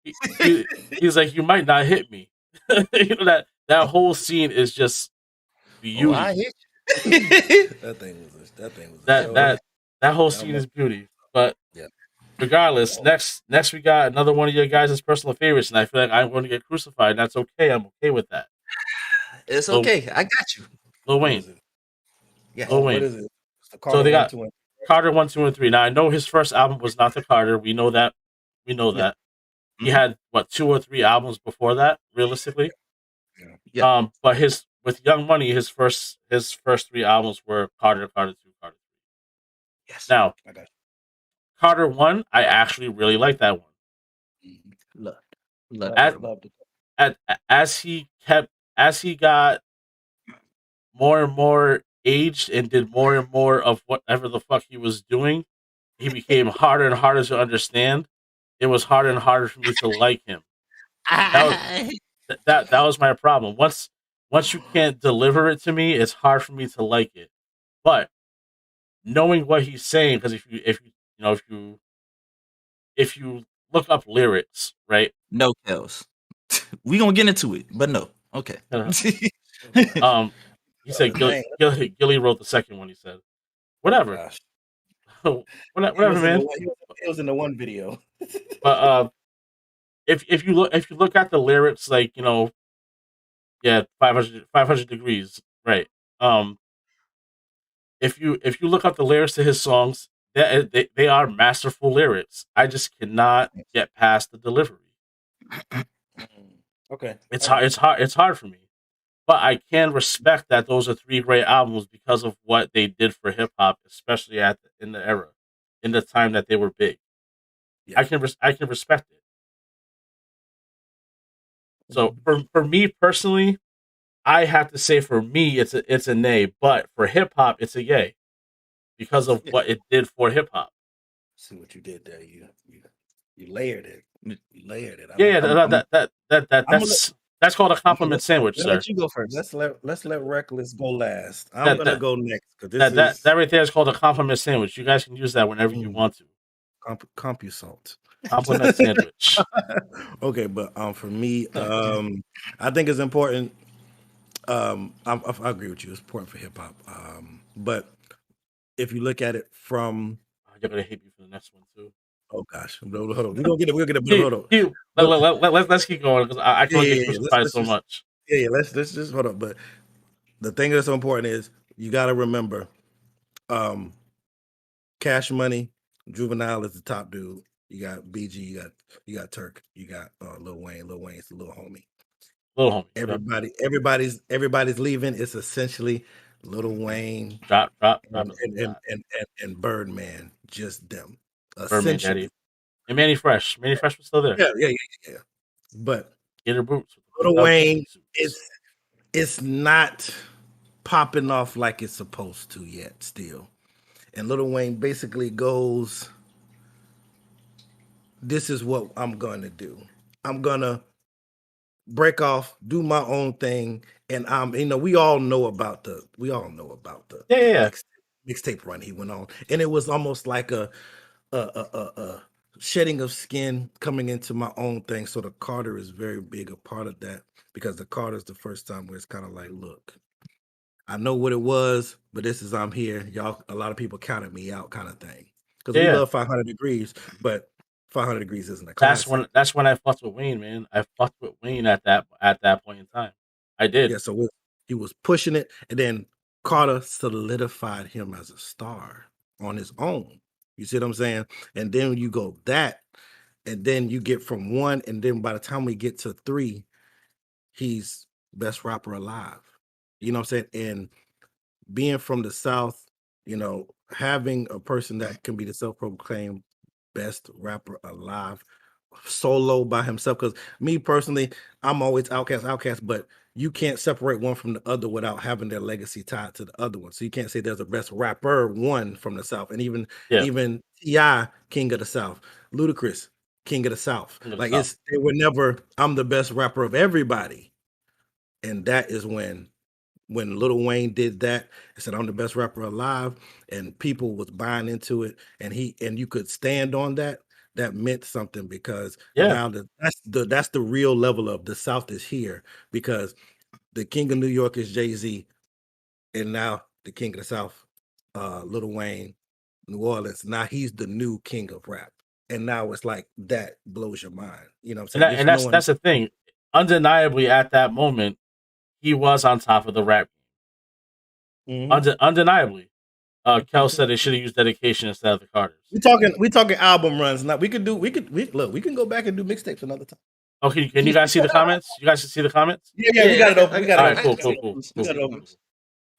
he's like, you might not hit me. That whole scene is just beauty. I hit you. that thing was that whole scene is beauty. But regardless, next we got another one of your guys' personal favorites, and I feel like I'm going to get crucified. And that's okay. I'm okay with that. It's okay. I got you. Lil Wayne. Yeah. Lil Wayne. What is it? So they got Carter 1, 2, and 3. Now I know his first album was not the Carter. We know that. That. He had 2 or 3 albums before that, realistically. Yeah. But with Young Money, his first 3 albums were Carter, Carter 2, Carter 3. Yes. Now, Carter 1, I actually really like that one. Loved it. As he got more and more aged and did more and more of whatever the fuck he was doing, he became harder and harder to understand. It was harder and harder for me to like him. That was my problem. Once you can't deliver it to me, it's hard for me to like it. But knowing what he's saying, because if you look up lyrics, right? No, Kels. We gonna get into it, but no. Okay. He said Gilly wrote the second one. He said, whatever. Whatever, man. It was in the one video. But if you look at the lyrics, like 500 degrees, right? If you look up the lyrics to his songs, they are masterful lyrics. I just cannot get past the delivery. Okay, it's hard for me, but I can respect that those are 3 great albums because of what they did for hip hop, especially in the era, in the time that they were big. Yeah. I can respect it. So for me personally, I have to say for me it's a nay, but for hip hop it's a yay because of what it did for hip hop. See what you did there. You layered it. You layered it. That's called a compliment sandwich, sir. Let you go first. Let's let Reckless go last. I'm gonna go next because that right there is called a compliment sandwich. You guys can use that whenever you want to. Compusalt. Compliment sandwich. Okay, but for me, I think it's important. I agree with you. It's important for hip hop. But if you look at it from, you're gonna hate me for the next one too. Oh gosh, hold on. We'll get it. Let's keep going because I can't get crucified so much. Yeah. Let's just hold on. But the thing that's so important is you got to remember, Cash Money, Juvenile is the top dude. You got BG, you got Turk, you got Lil Wayne. Lil Wayne's the little homie. Everybody's leaving. It's essentially Lil Wayne, drop, and Birdman, just them. Birdman, Daddy, and Manny Fresh. Manny Fresh was still there. Yeah. But Gator Boots. Lil Wayne it's not popping off like it's supposed to yet. Still, and Lil Wayne basically goes, "This is what I'm gonna do. I'm gonna break off, do my own thing, and we all know about the mixtape run he went on, and it was almost like a shedding of skin coming into my own thing. So the Carter is very big a part of that because the Carter is the first time where it's kind of like, look, I know what it was, but I'm here. Y'all, a lot of people counted me out, kind of thing. Because we love 500 Degrees, but 500 Degrees isn't a classic. That's when I fucked with Wayne, man. I fucked with Wayne at that point in time. I did. Yeah, so he was pushing it, and then Carter solidified him as a star on his own. You see what I'm saying? And then you go that, and then you get from 1, and then by the time we get to 3, he's best rapper alive. You know what I'm saying? And being from the South, having a person that can be the self-proclaimed best rapper alive solo by himself, because me personally, I'm always outcast, but you can't separate one from the other without having their legacy tied to the other one. So you can't say there's a best rapper one from the South, and even T.I. King of the South, Ludacris King of the South. King of the Like South. they were never, I'm the best rapper of everybody. And that is when Lil Wayne did that and said, I'm the best rapper alive, and people was buying into it, and you could stand on that. That meant something, because now that's the real level of the South is here, because the King of New York is Jay-Z, and now the King of the South, Lil Wayne, New Orleans. Now he's the new king of rap. And now it's like that blows your mind. You know what I'm saying? And that's the thing. Undeniably, at that moment, he was on top of the rap. Undeniably. Kel said they should have used Dedication instead of the Carters. We talking album runs. Now we can go back and do mixtapes another time. Okay, can you guys see the comments? You guys can see the comments? Yeah, we got it open. All right, cool. We got it open.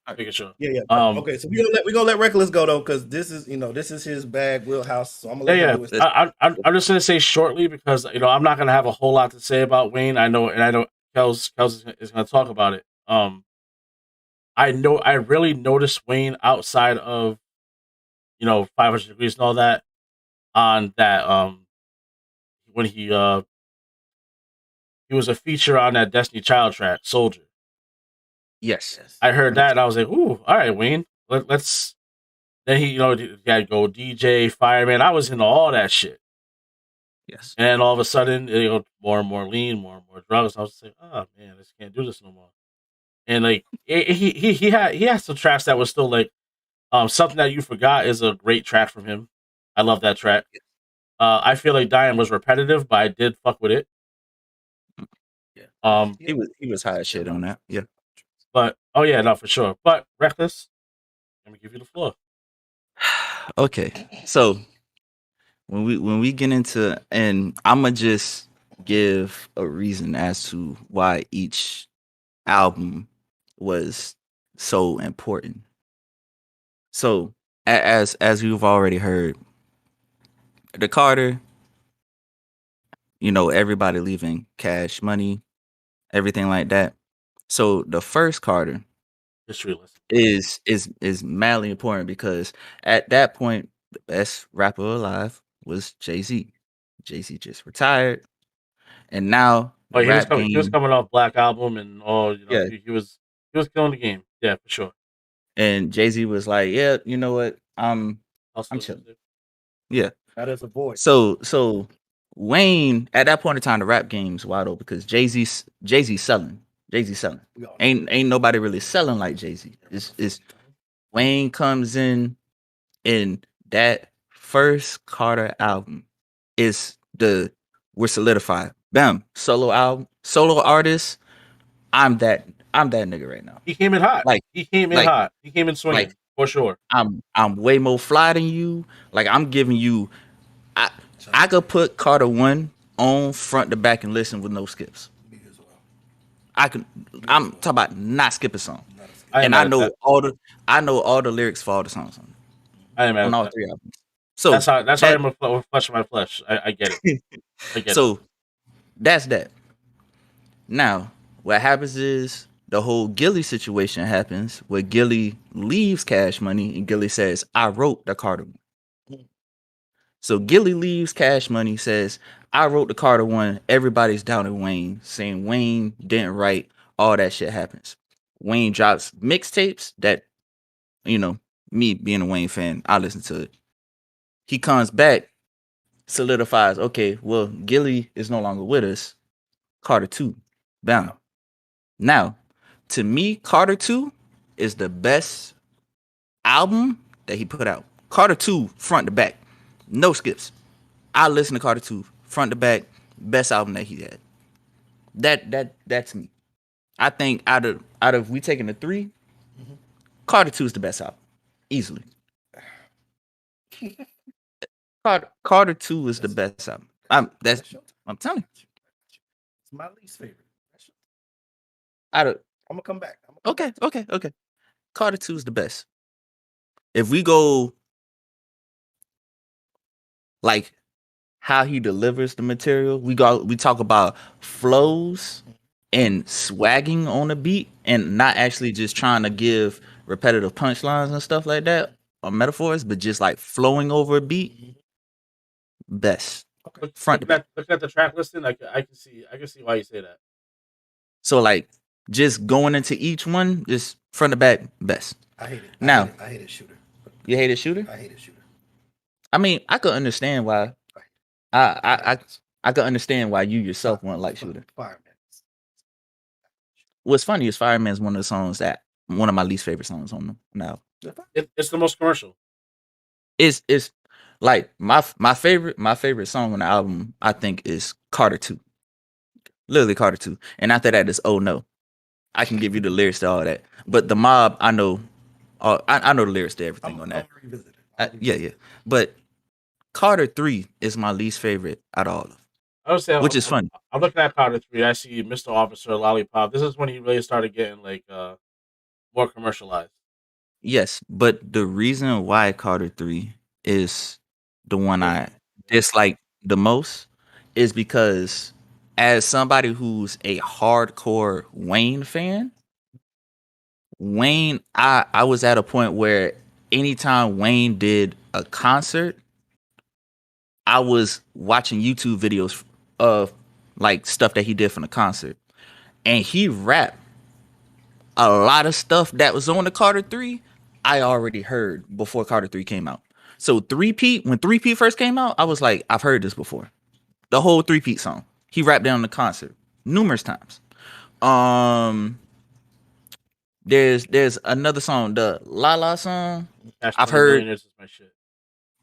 Making sure. Yeah. Okay, so we're gonna let Reckless go though, because this is his bag wheelhouse. So I'm gonna let him do his I'm just gonna say shortly, because I'm not gonna have a whole lot to say about Wayne. I know Kels is gonna talk about it. I really noticed Wayne outside of 500 Degrees and all that, on that when he was a feature on that Destiny Child track, Soldier. Yes. I heard that and I was like, ooh, all right, Wayne. Let's. Then he had to go DJ, Fireman. I was into all that shit. Yes. And all of a sudden, more and more lean, more and more drugs. I was like, oh man, I just can't do this no more. And like he had some tracks that was still like Something That You Forgot is a great track from him. I love that track. I feel like Dying was repetitive, but I did fuck with it. Yeah. He was high as shit on that. Yeah. But no, for sure. But Reckless, let me give you the floor. Okay, so when we get into, and I'm gonna just give a reason as to why each album was so important. So as you've already heard, the Carter, everybody leaving Cash Money, everything like that. So the first Carter is madly important, because at that point the best rapper alive was Jay-Z. Jay-Z just retired, and now he was coming off Black Album and all. He was killing the game. Yeah, for sure. And Jay-Z was like, yeah, you know what, I'm chilling. Yeah, that is a voice. So Wayne, at that point in time, the rap game's wide open, because Jay-Z's selling. Jay-Z selling. Ain't nobody really selling like Jay-Z. It's Wayne comes in that first Carter album we're solidified. Bam, solo album, solo artist. I'm that nigga right now. He came in hot. He came in swinging, for sure. I'm way more fly than you. Like, I'm giving you, I could put Carter 1 on front to back and listen with no skips. I'm talking about not skip a song. And I know all the lyrics for all the songs on all 3 albums. So that's how I'm a flesh of my flesh. I get it. So that's that. Now, what happens is the whole Gilly situation happens, where Gilly leaves Cash Money and Gilly says, I wrote the Carter 1. So Gilly leaves Cash Money, says, I wrote the Carter 1. Everybody's down at Wayne, saying Wayne didn't write. All that shit happens. Wayne drops mixtapes that, me being a Wayne fan, I listen to it. He comes back, solidifies, okay, well, Gilly is no longer with us. Carter 2. Bam. Now, to me, Carter 2 is the best album that he put out. Carter 2, front to back. No skips. I listen to Carter 2, front to back, best album that he had. That's me. I think out of we taking the 3, Carter 2 is the best album. Easily. Carter 2 is the best album. I'm telling you. It's my least favorite. I'm gonna come back. Okay. Carter 2 is the best. If we go like how he delivers the material, we talk about flows and swagging on the beat, and not actually just trying to give repetitive punchlines and stuff like that, or metaphors, but just like flowing over a beat. Best. Okay. front to back. Looking at the track listing, I can see why you say that. So like just going into each one, just front to back, best. I hate it. Now, I hate it, Shooter. you hate it, Shooter? I hate it, Shooter. I mean, I could understand why. I could understand why you yourself wouldn't like Shooter. Fireman. What's funny is Fireman is one of the songs that one of my least favorite songs on them. Now, it's the most commercial. It's like my favorite song on the album, I think, is Carter 2. Literally Carter 2. And after that is Oh No. I can give you the lyrics to all that. But the Mob, I know I know the lyrics to everything on that. Yeah. But Carter 3 is my least favorite out of all of them. I would say which is funny. I'm looking at Carter 3. I see Mr. Officer, Lollipop. This is when he really started getting like more commercialized. Yes, but the reason why Carter 3 is the one I dislike the most is because as somebody who's a hardcore Wayne fan, Wayne, I was at a point where anytime Wayne did a concert, I was watching YouTube videos of like stuff that he did from the concert. And he rapped a lot of stuff that was on the Carter 3, I already heard before Carter 3 came out. So when 3P first came out, I was like, I've heard this before. The whole 3P song. He rapped down the concert numerous times. There's another song, the La La song. I've heard. Is my shit.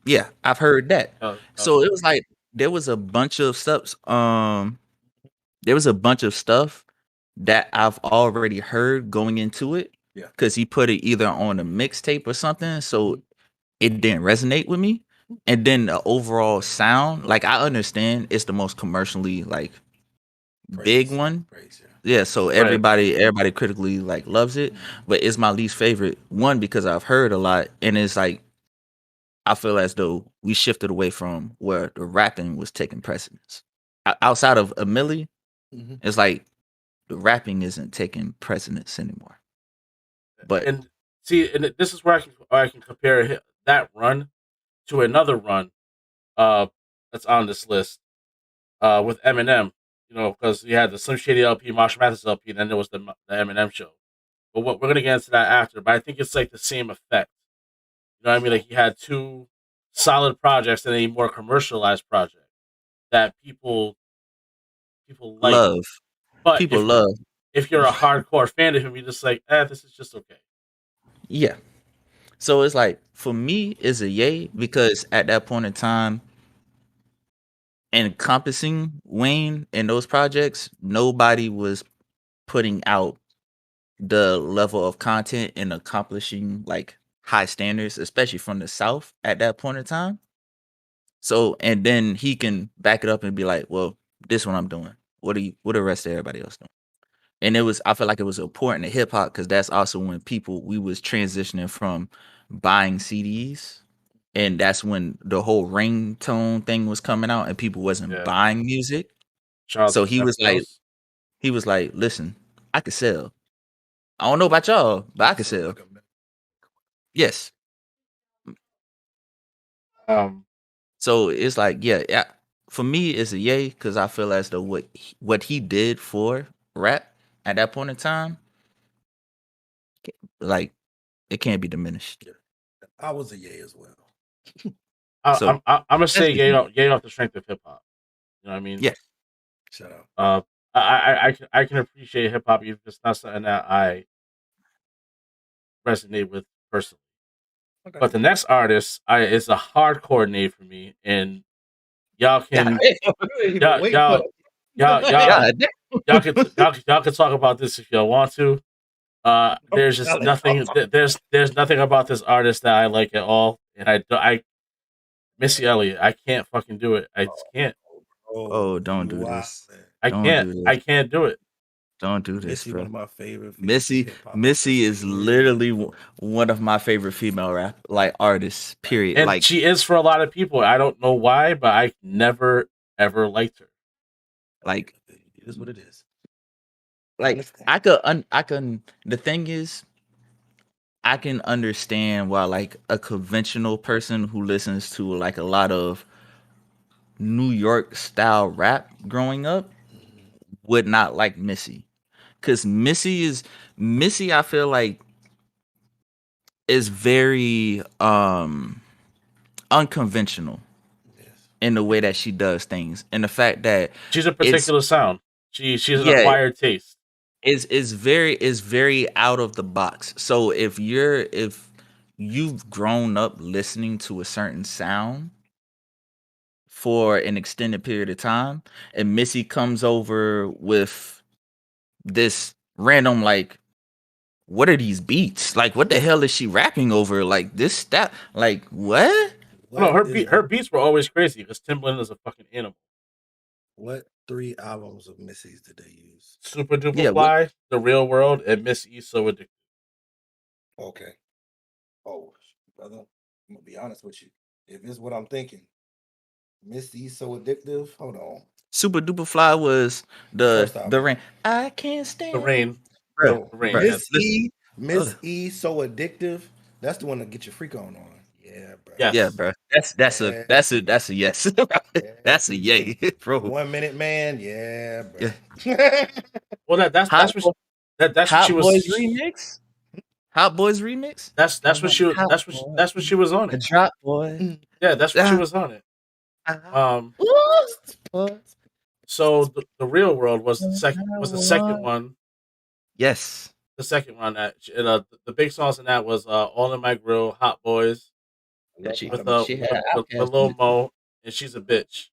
Yeah, I've heard that. So it was like there was a bunch of stuff. There was a bunch of stuff that I've already heard going into it. Yeah. Because he put it either on a mixtape or something, so it didn't resonate with me. And then the overall sound, like I understand it's the most commercially like big one. Yeah, so everybody critically like loves it, but it's my least favorite one because I've heard a lot, and it's like I feel as though we shifted away from where the rapping was taking precedence. Outside of a Millie, it's like the rapping isn't taking precedence anymore. But and this is where I can compare that run to another run that's on this list with Eminem. You know, because you had the Slim Shady LP, Marshall Mathers LP, and then there was the Eminem show. But we're gonna get into that after. But I think it's like the same effect. You know what I mean? Like he had two solid projects and a more commercialized project that people like. Love. But people love. If you're a hardcore fan of him, you're just like, this is just okay. Yeah. So it's like for me, it's a yay because at that point in time, encompassing Wayne and those projects, nobody was putting out the level of content and accomplishing like high standards, especially from the South at that point in time. So, and then he can back it up and be like, well, this is what I'm doing. What the rest of everybody else doing? And I feel like it was important to hip hop because that's also when we was transitioning from buying CDs. And that's when the whole ringtone thing was coming out and people wasn't buying music. So he was like, listen, I could sell. I don't know about y'all, but I could sell. Yes. So it's like, yeah. For me, it's a yay because I feel as though what he did for rap at that point in time, like, it can't be diminished. Yeah. I was a yay as well. I'm gonna say yay off the strength of hip hop. You know what I mean? Yeah. Shut up. I can appreciate hip hop if it's not something that I resonate with personally. Okay. But the next artist is a hardcore name for me, and y'all can y'all can talk about this if y'all want to. There's just nothing. There's nothing about this artist that I like at all, and I Missy Elliott. I can't fucking do it. I just can't. Oh, don't do this. I can't do it. Don't do this, Missy, bro. one of my favorite. Missy is literally one of my favorite female artists. Period. And she is for a lot of people. I don't know why, but I never ever liked her. Like it is what it is. Like I can. The thing is, I can understand why like a conventional person who listens to like a lot of New York style rap growing up would not like Missy. Cause Missy, I feel like is very unconventional Yes. in the way that she does things. And the fact that She's a it's particular sound. She's an yeah, acquired taste. is very out of the box. So if you've grown up listening to a certain sound for an extended period of time, and Missy comes over with this random like, what are these beats? Like, what the hell is she rapping over? Like this stuff? Like what? No, What is her beats were always crazy because Timbaland is a fucking animal. what 3 albums of Missy's did they use? Super Duper Yeah, what? Fly, The Real World, and Miss E So Addicted. Okay. Oh, brother, I'm gonna be honest with you. If it's what I'm thinking, Missy So Addictive. Hold on. Super Duper Fly was First the album. rain. I can't The stand Rain. bruh, No, The Rain. bruh. Yeah. Miss Ugh. E So Addictive. That's the one that get your freak on. Yeah, bro. Yes. Yeah, bro. That's a Yeah, that's a yes. yeah. That's a yay, bro. 1 Minute Man. Yeah, bro. Yeah. Well, that's Hot, what that's what she Hot Boys was. remix. Hot Boys remix. That's what she was. Hot That's what she was on the it. Drop Boy. Yeah, that's what she Ah, was on it. ah, What? So the Real World was the second one. yes. The second one that the big songs in that was All in My Grill, Hot Boys That she with she had with Outkast Lil in it too. Mo, and She's a Bitch.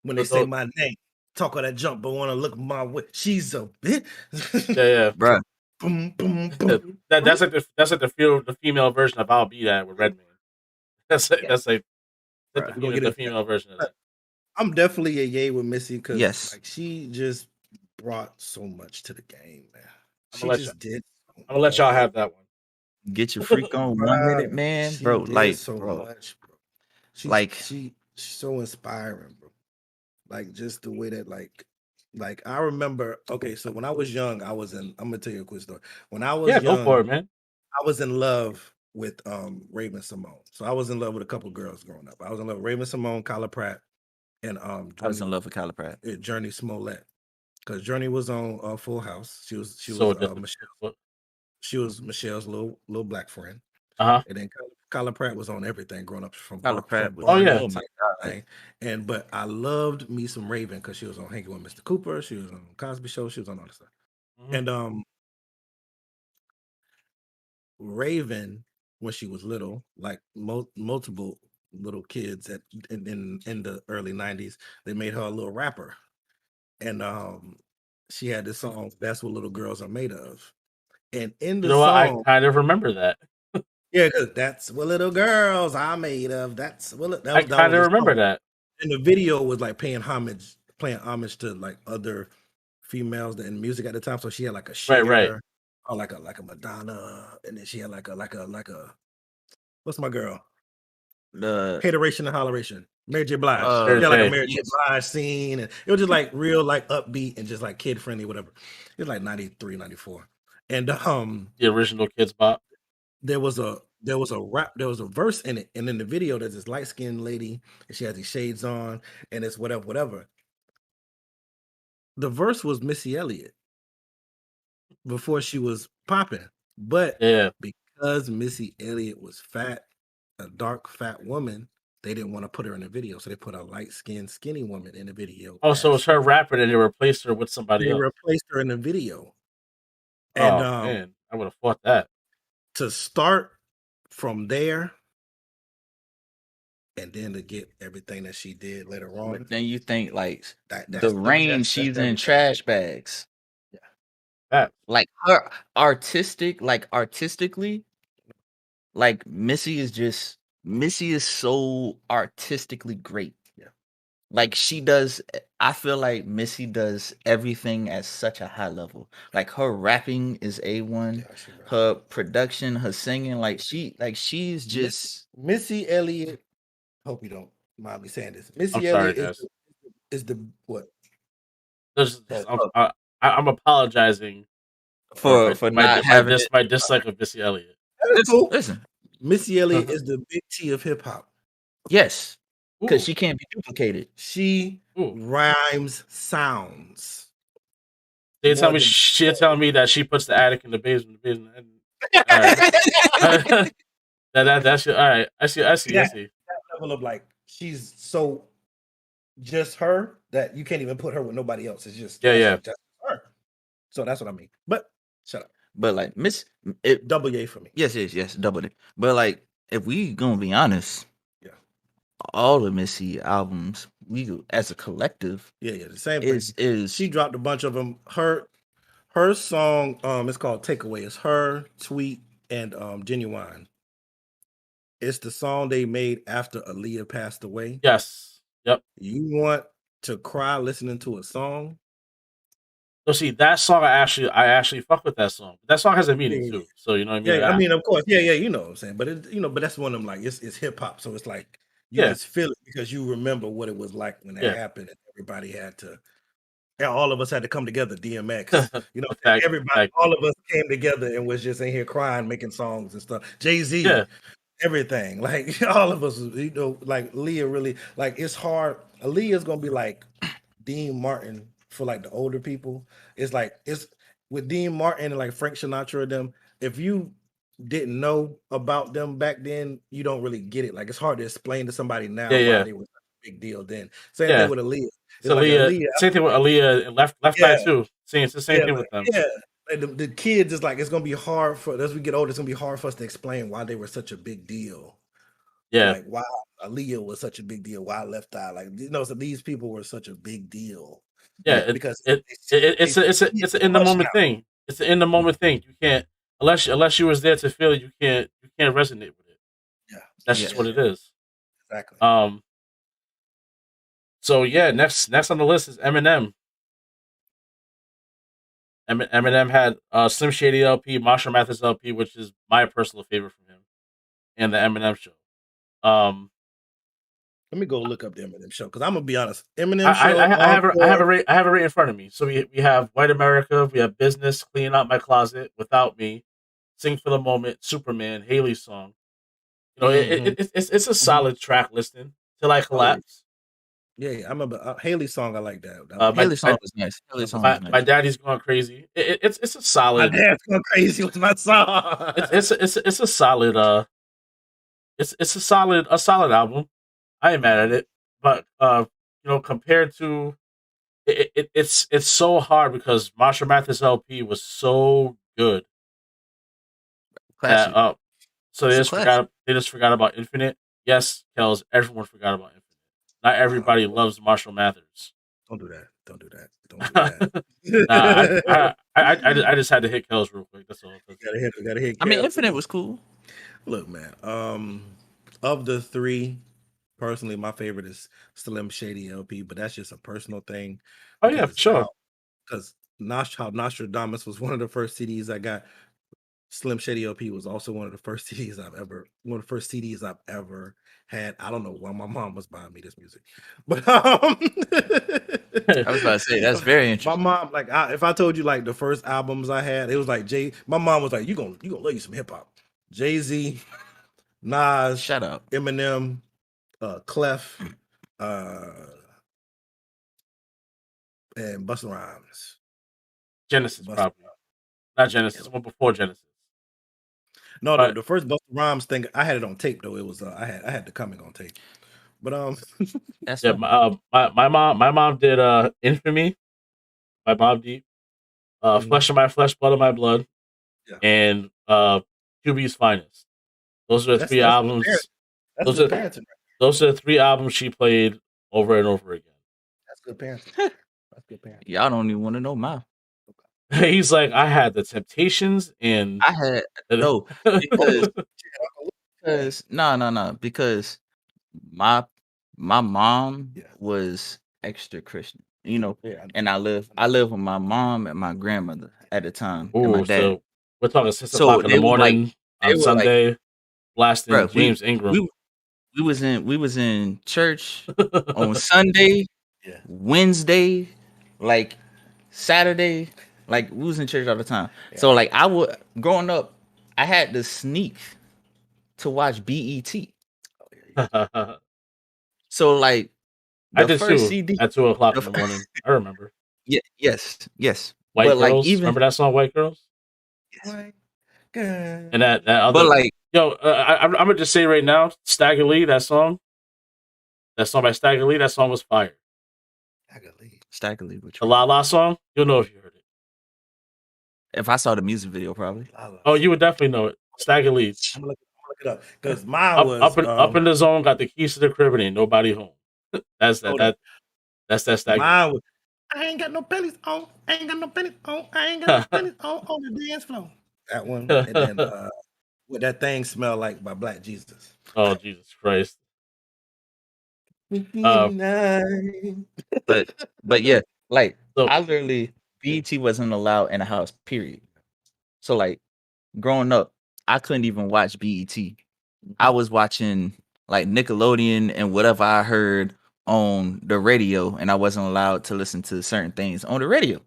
When they say my name, talk all that jump, but wanna look my way. She's a bitch. Yeah. Bruh. Boom, boom, boom. That's like the female version of I'll Be That with Redman. That's like Bruh. the female version of that. I'm definitely a yay with Missy because Yes. like she just brought so much to the game, man. I'm She gonna just did. I'm gonna let y'all have that one. Get your freak on 1 minute, man, She bro. did Like, so bro. much, bro. She's so inspiring, bro. Like just the way that like I remember. Okay, so when I was young, I'm gonna tell you a quick story. When I was Yeah, young, go for it, man. I was in love with Raven Simone. So I was in love with a couple girls growing up. I was in love with Raven Simone, Kyla Pratt, and I was in love with Kyla Pratt. Journey Smollett. Because Journey was on Full House. She was Michelle. She was Michelle's little black friend. Uh-huh. And then Kyla Pratt was on everything growing up from Kyla Pratt was oh my God. But I loved me some Raven because she was on Hanging with Mr. Cooper. She was on Cosby Show. She was on all this stuff. Mm-hmm. And Raven, when she was little, like multiple little kids in the early 90s, they made her a little rapper. And she had this song, That's What Little Girls Are Made Of. And in the song, I kind of remember that. Yeah, because that's what little girls are made of. That's what I kind of remember that. And the video was like playing homage to like other females in music at the time. So she had like a Cher, right. or like a Madonna, and then she had like a what's my girl? The Hateration and Holleration. Mary J. Blige. Mary Yeah, like a J. Mary J. Blige scene. And it was just like real like upbeat and just like kid friendly, whatever. It was like 93, 94. And the original Kids Bop. there was a verse in it, and in the video there's this light-skinned lady and she has these shades on and it's whatever. The verse was Missy Elliott before she was popping, but because Missy Elliott was fat, a dark fat woman, they didn't want to put her in the video, so they put a light-skinned skinny woman in the video. Oh, so it's her rapping and they replaced her with somebody else. They replaced her in the video. And man, I would have fought that. To start from there and then to get everything that she did later on. But then you think like the Rain, she's in trash bags. Yeah. Like her artistically, like Missy is so artistically great. Yeah. Like I feel like Missy does everything at such a high level. Like her rapping is A1, her production, her singing, she's just Missy Elliott. Hope you don't mind me saying this. Missy Elliott is the what? I'm apologizing for not having my dislike of Missy Elliott. Listen, Missy Elliott is the big T of hip hop. Yes. because she can't be duplicated. She rhymes sounds. They're telling me that she puts the attic in the basement. All right. That's all right. I see. That level of like she's so just her that you can't even put her with nobody else. It's just just her. So that's what I mean. But shut up. But like double A for me. Yes, double A. But like if we gonna be honest, all the Missy albums, we as a collective, the same thing. Is she dropped a bunch of them. Her song, it's called Takeaway. It's her, Tweet, and Genuine. It's the song they made after Aaliyah passed away. Yes. Yep. You want to cry listening to a song? So see, that song I actually fuck with that song. That song has a meaning too. So you know what I mean? Yeah, I mean, of course, you know what I'm saying. But but that's one of them. Like it's hip hop, so it's like you just feel it because you remember what it was like when that happened, and everybody had to. Yeah, all of us had to come together. DMX, you know, everybody, all of us came together and was just in here crying, making songs and stuff. Jay-Z, everything, like all of us, you know, like Leah really, like it's hard. Aaliyah's gonna be like Dean Martin for like the older people. It's like it's with Dean Martin and like Frank Sinatra them. If you didn't know about them back then, you don't really get it. Like it's hard to explain to somebody now why they were such a big deal then. Same thing with Aaliyah. So like Aaliyah, same thing with Aaliyah and Left Eye too. It's the same thing with them. Yeah, like the kids is like it's gonna be hard for as we get older. It's gonna be hard for us to explain why they were such a big deal. Yeah, like why Aaliyah was such a big deal. Why Left Eye, like you know, so these people were such a big deal. Yeah, because it's an in the moment thing. It's an in the moment thing. You can't unless you was there to feel it. You can't resonate with it. Yeah, that's just what it is. Exactly. So yeah, next on the list is Eminem. Eminem had Slim Shady LP, Marshall Mathers LP, which is my personal favorite from him, and the Eminem Show. Let me go look up the Eminem Show because I'm gonna be honest. Eminem Show. I have it right in front of me. So we have White America, we have Business, Clean Out My Closet, Without Me, Sing for the Moment, Superman, Haley's Song. You know, it's a solid track listing. Till I Collapse. Yeah, I remember Haley's song. I like that. Haley's song was nice. My Daddy's Going Crazy. It's a solid. My Dad's Going Crazy was my song. It's a solid. It's a solid album. I ain't mad at it, but you know, compared to it's so hard because Marshall Mathers LP was so good. Classic. So they just forgot about Infinite. Yes, Kels, everyone forgot about Infinite. Not everybody loves Marshall Mathers. Don't do that. Don't do that. I just had to hit Kels real quick. That's all. Gotta hit. I mean, Infinite was cool. Look, man. Of the three, personally, my favorite is Slim Shady LP, but that's just a personal thing. Oh yeah, for sure. Because Nostradamus was one of the first CDs I got. Slim Shady LP was also one of the first CDs I've ever had. I don't know why my mom was buying me this music, but I was about to say that's very interesting. My mom, like, if I told you like the first albums I had, it was like my mom was like, you gonna love you some hip hop, Jay-Z, Nas, shut up, Eminem, Clef, and Busta Rhymes. Genesis, probably not Genesis. One before Genesis. No, the first Busta Rhymes thing, I had it on tape though. It was I had the coming on tape. But that's my mom did Infamy by Bob Deep, Flesh of My Flesh, Blood of My Blood, and QB's Finest. Those are the three albums. Those are the three albums she played over and over again. That's good parenting. That's good parenting. Y'all don't even want to know mine. He's like, I had the Temptations, and I had because my mom was extra Christian, you know, and I live with my mom and my grandmother at the time. Ooh, and my dad. So we're talking 6 o'clock in the morning on Sunday, blasting James Ingram. We was in church on Sunday, Wednesday, like Saturday. Like we was in church all the time. Yeah. So like growing up, I had to sneak to watch BET. So like I the did first too CD, at 2 o'clock the in the f- morning. I remember. yes. White But like Girls. even Remember that song, White Girls? White girl. And that but other. like Yo, I'm gonna just say right now, Stagger Lee, that song by Stagger Lee, that song was fire. I could leave. Staggerly, which The one? La La song, you'll know if you heard it. If I saw the music video, probably. Oh, you would definitely know it. Stagger Lee. I'm gonna look it up because mine Up, was up in the zone, got the keys to the crib and ain't nobody home. That's hold up. that's that Stagger Lee. Mine was I ain't got no pennies on. I ain't got no pennies on. I ain't got no pennies on the dance floor. That one, and then what that thing smell like by Black Jesus. Oh, Jesus Christ. But yeah, like So I literally BET wasn't allowed in the house, period. So like growing up, I couldn't even watch BET. I was watching like Nickelodeon and whatever I heard on the radio, and I wasn't allowed to listen to certain things on the radio.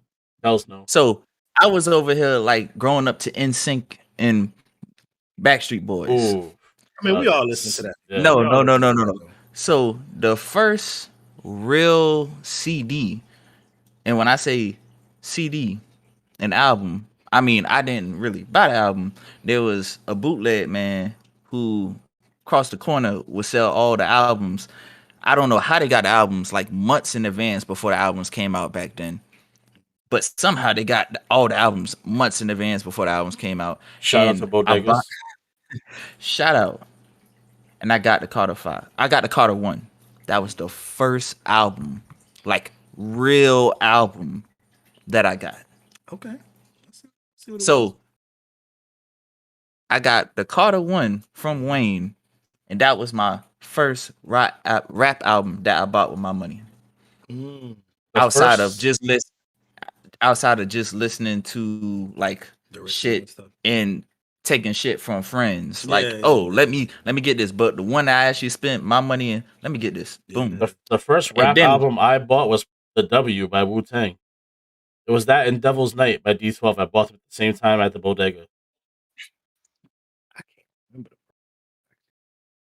hells no. So I was over here like growing up to NSYNC and Backstreet Boys. Ooh. I mean, we all listen to that. Yeah. No, We all no. listen to that, though. So the first real CD, and when I say CD, an album, I mean I didn't really buy the album. There was a bootleg man who across the corner would sell all the albums. I don't know how they got the albums like months in advance before the albums came out back then. But somehow they got all the albums months in advance before the albums came out. Shout out to Bodegas. Shout out. And I got the Carter 5. I got the Carter 1. That was the first album, like real album that I got. Okay. Let's see what it was. So I got the Carter 1 from Wayne, and that was my first rap album that I bought with my money. Mm, Outside of just listening to like the original shit stuff. and taking shit from friends. Yeah, Like, yeah, oh, yeah. let me get this. But the one I actually spent my money in, let me get this. Yeah. Boom. The first rap then- album I bought was The W by Wu-Tang. It was that and Devil's Night by D12. I bought them at the same time at the bodega. I can't remember.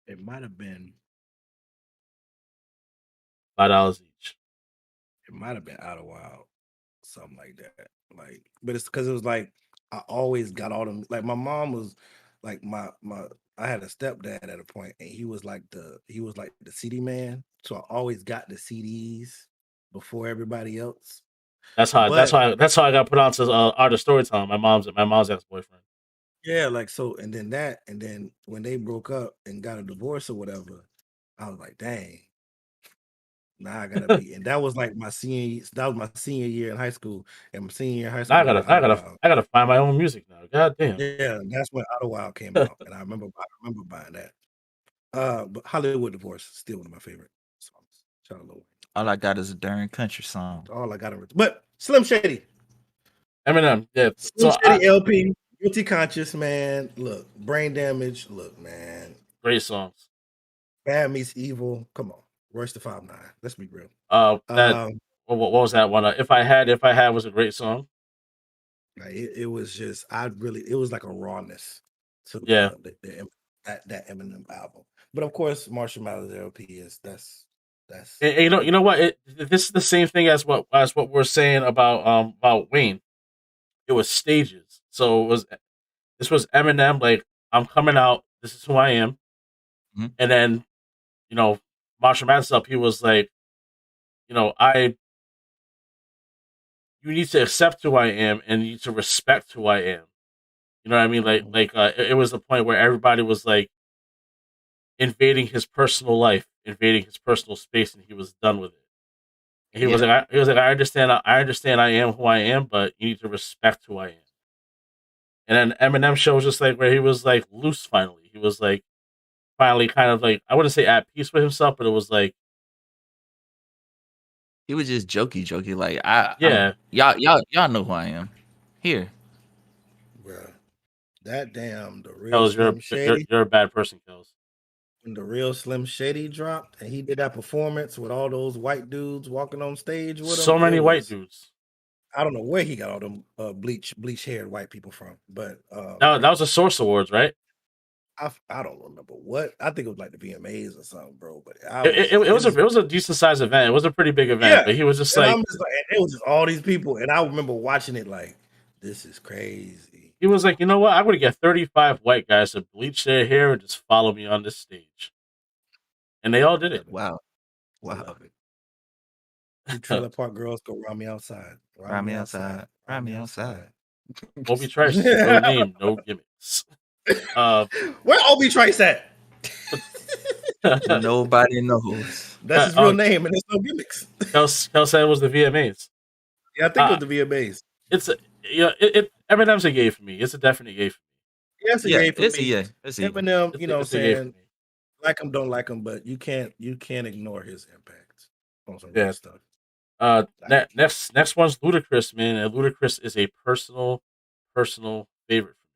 It might have been $5 each. It might have been Out of Wild, something like that. Like, but it's because it was like I always got all them. Like my mom was like my I had a stepdad at a point, and he was like the CD man. So I always got the CDs before everybody else. That's how I got put on to Art of Storytelling. My mom's ex-boyfriend. Yeah, like so, and then when they broke up and got a divorce or whatever, I was like, dang. Now I gotta be, and that was like my senior. That was my senior year in high school, and my senior year in high school. I gotta find my own music now. God damn. Yeah, that's when Out of Wild came out, and I remember buying that. But Hollywood Divorce still one of my favorite songs. Shout out Lil Wayne. All I got is a darn country song. All I got it. But Slim Shady, Eminem, yeah. Slim Shady LP, Guilty Conscious, man. Look, Brain Damage. Look, man. Great songs. Bad Meets Evil. Come on, Royce the 5'9". Let's be real. What was that one? If I had was a great song. It was just it was like a rawness to that Eminem album. But of course, Marshall Mathers LP is that's and you know what? This is the same thing as what we're saying about Wayne. It was stages. So this was Eminem, like, I'm coming out, this is who I am. Mm-hmm. And then, you know, Marshall Mathers up, he was like, you know, you need to accept who I am and you need to respect who I am. You know what I mean? It was a point where everybody was like invading his personal life, invading his personal space, and he was done with it. And he was like, I understand I am who I am, but you need to respect who I am. And then Eminem show was just like where he was like loose finally. He was like finally kind of like, I wouldn't say at peace with himself, but it was like he was just jokey. Like y'all know who I am. Here. Bruh. That damn the real Kells, Slim Shady. You're a bad person, Kells. When the real Slim Shady dropped and he did that performance with all those white dudes walking on stage with him. So many white dudes. I don't know where he got all them bleach haired white people from, but that was the Source Awards, right? I don't remember what. I think it was like the VMAs or something, bro. But It was a decent sized event. It was a pretty big event, but he was just and like, I'm just like, it was just all these people, and I remember watching it like, this is crazy. he was like, you know what? I'm gonna get 35 white guys to bleach their hair and just follow me on this stage, and they all did it. Wow. I love it. The Trailer Park Girls go round me outside. Round me outside. Round me outside. Obi Trice, no name, no gimmicks. Where Obi Trice at? Nobody knows. That's his real name, and there's no gimmicks. Kel said it was the VMAs. Yeah, I think it was the VMAs. It's Eminem's a gay for me. It's a definite gay for me. Yeah, it's a gay for me. It's a yay. Eminem, you know what I'm saying? Like him, don't like him, but you can't ignore his impact on some real stuff. Next one's Ludacris, man, and Ludacris is a personal favorite for me.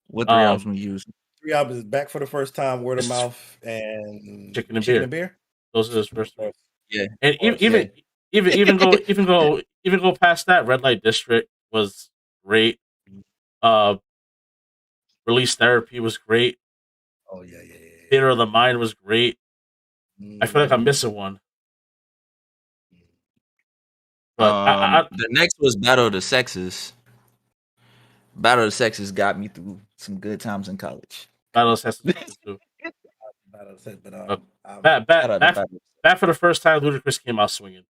What 3 albums we use? 3 albums is Back for the First Time, Word of Mouth, and Chicken and Beer. Those are his first 3. Yeah, and even go past that. Red Light District was great. Release Therapy was great. Oh yeah. Theater of the Mind was great. I feel like I'm missing one. But the next was Battle of the Sexes. Battle of the Sexes got me through some good times in college. Battle of the Sexes too. Back for the First Time, Ludacris came out swinging.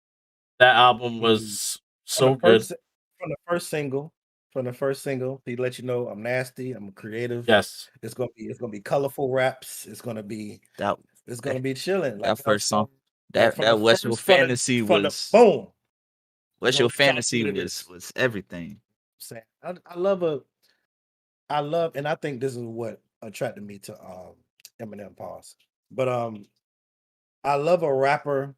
That album was so good. From the first single, he let you know I'm nasty, I'm creative. Yes, it's gonna be colorful raps. It's gonna be chilling. That first song, that What's Your Fantasy was boom. What's Your Fantasy was everything. I love, and I think this is what attracted me to Eminem. Pause. But I love a rapper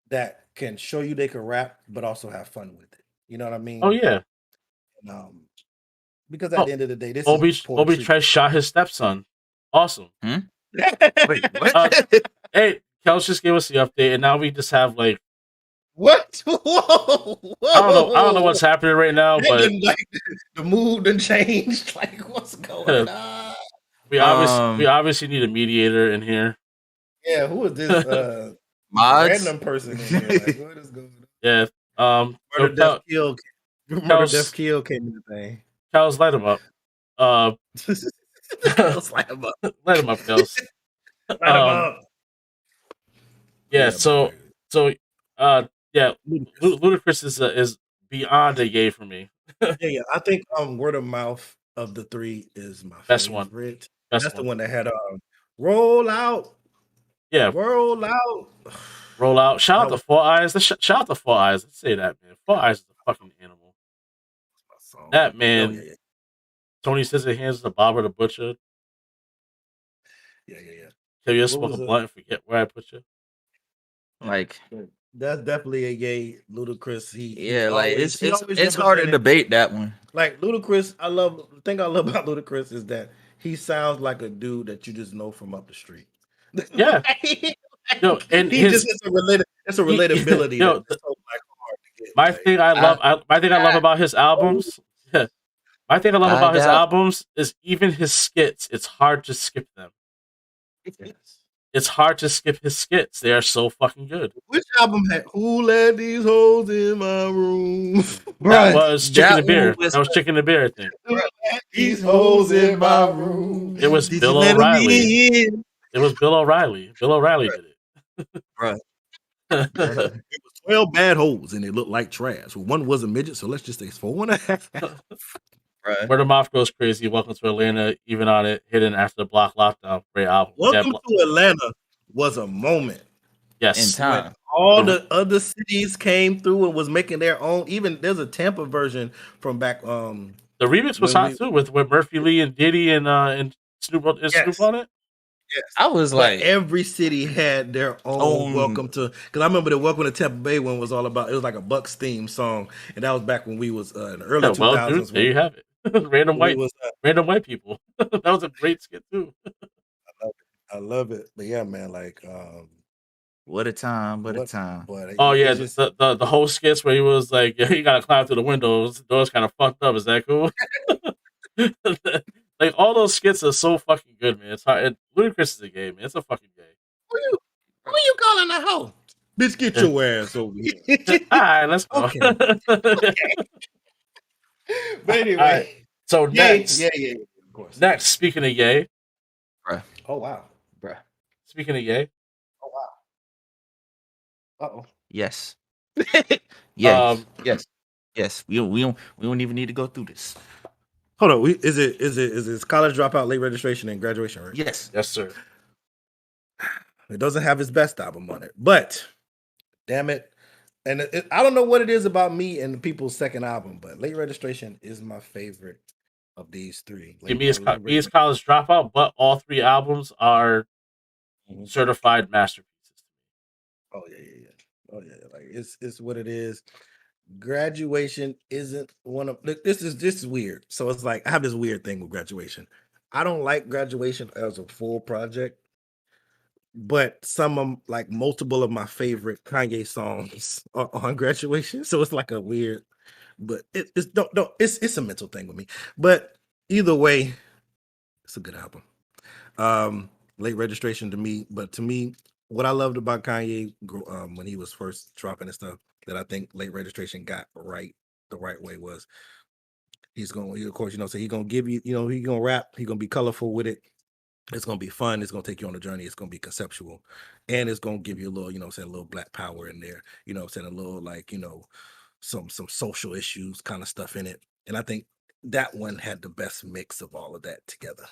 that can show you they can rap, but also have fun with it. You know what I mean? Oh yeah. And, because at the end of the day, this Obi Trice shot his stepson. Awesome. Wait, what? Hey, Kels just gave us the update, and now we just have like what? Whoa. I don't know what's happening right now, but the mood done changed. Like, what's going on? We obviously need a mediator in here. Yeah, who is this random person in here? Like, what is going on? Yeah. Murder, Death, Kill came in the thing. Kels, light him up. Kels, light him up. Light him up, Kels. Light him up. Yeah. So Ludacris is beyond a yay for me. yeah. I think Word of Mouth of the 3 is my best favorite. one. That's the one that had Roll Out. Yeah, Roll Out. Roll Out. Shout out to 4 Eyes. Shout out to 4 Eyes. Let's say that, man. 4 Eyes is a fucking animal. That man. Yeah. Tony Scissorhands is the Bobber the Butcher. Yeah. Tell you to smoke a blunt and forget where I put you. Like, that's definitely a yay Ludacris. It's hard to debate that one. Like Ludacris, the thing I love about Ludacris is that he sounds like a dude that you just know from up the street. Yeah. And it's a relatability. My thing I love about his albums. My thing I love about his albums is even his skits. It's hard to skip them. It's hard to skip his skits. They are so fucking good. Which album had Who Let These Hoes in My Room? That was Chicken and Beer. That was Chicken and Beer, I think. Who let these hoes in my room? It was Bill O'Reilly. It was Bill O'Reilly. Bill O'Reilly did it. Right. It was 12 bad hoes and they looked like trash. Well, one was a midget, so let's just say it's 4.5. Right. Word of Mouth goes crazy. Welcome to Atlanta. Even on it, hidden after the block lockdown. Great album. Welcome to Atlanta was a moment. Yes. In time. All the other cities came through and was making their own. Even there's a Tampa version from back. The remix was hot too with Murphy Lee and Diddy and Snoop on it. Yes. I was like, every city had their own welcome to. Because I remember the Welcome to Tampa Bay one was all about. It was like a Bucks theme song, and that was back when we was in the early 2000s. Dude, there you have it. random white people. That was a great skit too. I love it. But yeah, man, like what a time, what a time. Oh yeah, the whole skits where he was like, yeah, you gotta climb through the windows. The door's kind of fucked up. Is that cool? Like all those skits are so fucking good, man. It's hard. Ludacris is a gay, man. It's a fucking gay. Who you calling a hoe? Bitch, get your ass over here. All right, let's go. Okay. But anyway. All right. So next, Yeah, of course. next, speaking of gay. Bruh. Oh, wow. Bruh. Speaking of gay. Oh, wow. Uh-oh. Yes. yes. Yes. Yes. We don't even need to go through this. Hold on. Is it college dropout, late registration, and graduation, right? Yes. Yes, sir. It doesn't have his best album on it, but damn it. And I don't know what it is about me and people's second album, but late registration is my favorite of these three. Give me his college dropout, but all three albums are certified masterpieces. Oh yeah. Oh yeah. Like it's what it is. Graduation isn't one of this is weird. So it's like I have this weird thing with graduation. I don't like graduation as a full project, but some of like multiple of my favorite Kanye songs are on graduation. So it's like a weird, but it's don't it's a mental thing with me. But either way, it's a good album. Late registration to me, but to me, what I loved about Kanye when he was first dropping and stuff that I think late registration got right the right way was of course, so he's gonna give you, he's gonna rap, he's gonna be colorful with it. It's gonna be fun, it's gonna take you on a journey, it's gonna be conceptual, and it's gonna give you a little, a little black power in there, a little like, some social issues kind of stuff in it. And I think that one had the best mix of all of that together.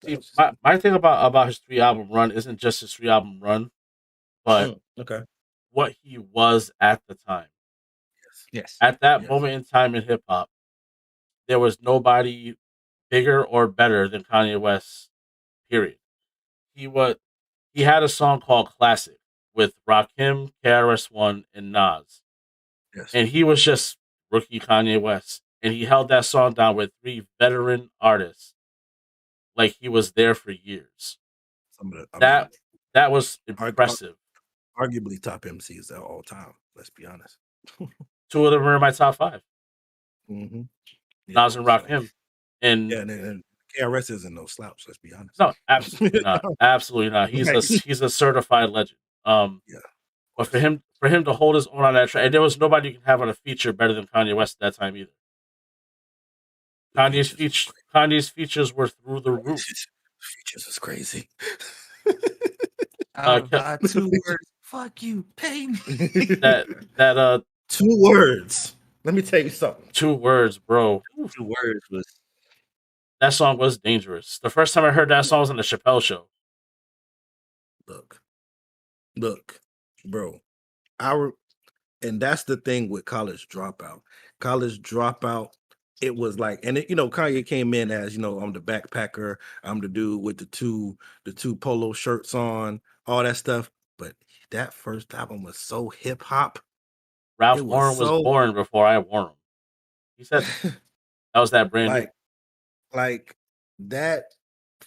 See, my thing about his 3-album run isn't just his 3-album run, but okay, what he was at the time. Yes. At that moment in time in hip hop, there was nobody bigger or better than Kanye West. Period. He had a song called Classic with Rakim, KRS-One, and Nas. Yes. And he was just rookie Kanye West. And he held that song down with 3 veteran artists. Like he was there for years. That was impressive. Arguably top MCs of all time. Let's be honest. 2 of them are in my top 5. Mm-hmm. Nas and Rakim. And KRS isn't no slouch. Let's be honest. No, absolutely not. Absolutely not. He's a certified legend. But for him to hold his own on that track, and there was nobody you can have on a feature better than Kanye West at that time either. Kanye's features were through the roof. Features is crazy. Got 2 words. Fuck you, pay me. That 2 words. Let me tell you something. 2 words, bro. 2 words was. That song was dangerous. The first time I heard that song was on the Chappelle Show. Look, bro. And that's the thing with College Dropout. College Dropout, it was like, and Kanye came in as, I'm the backpacker, I'm the dude with the two polo shirts on, all that stuff. But that first album was so hip hop. Ralph Lauren was born before I wore him. He said that was that brand new. Like that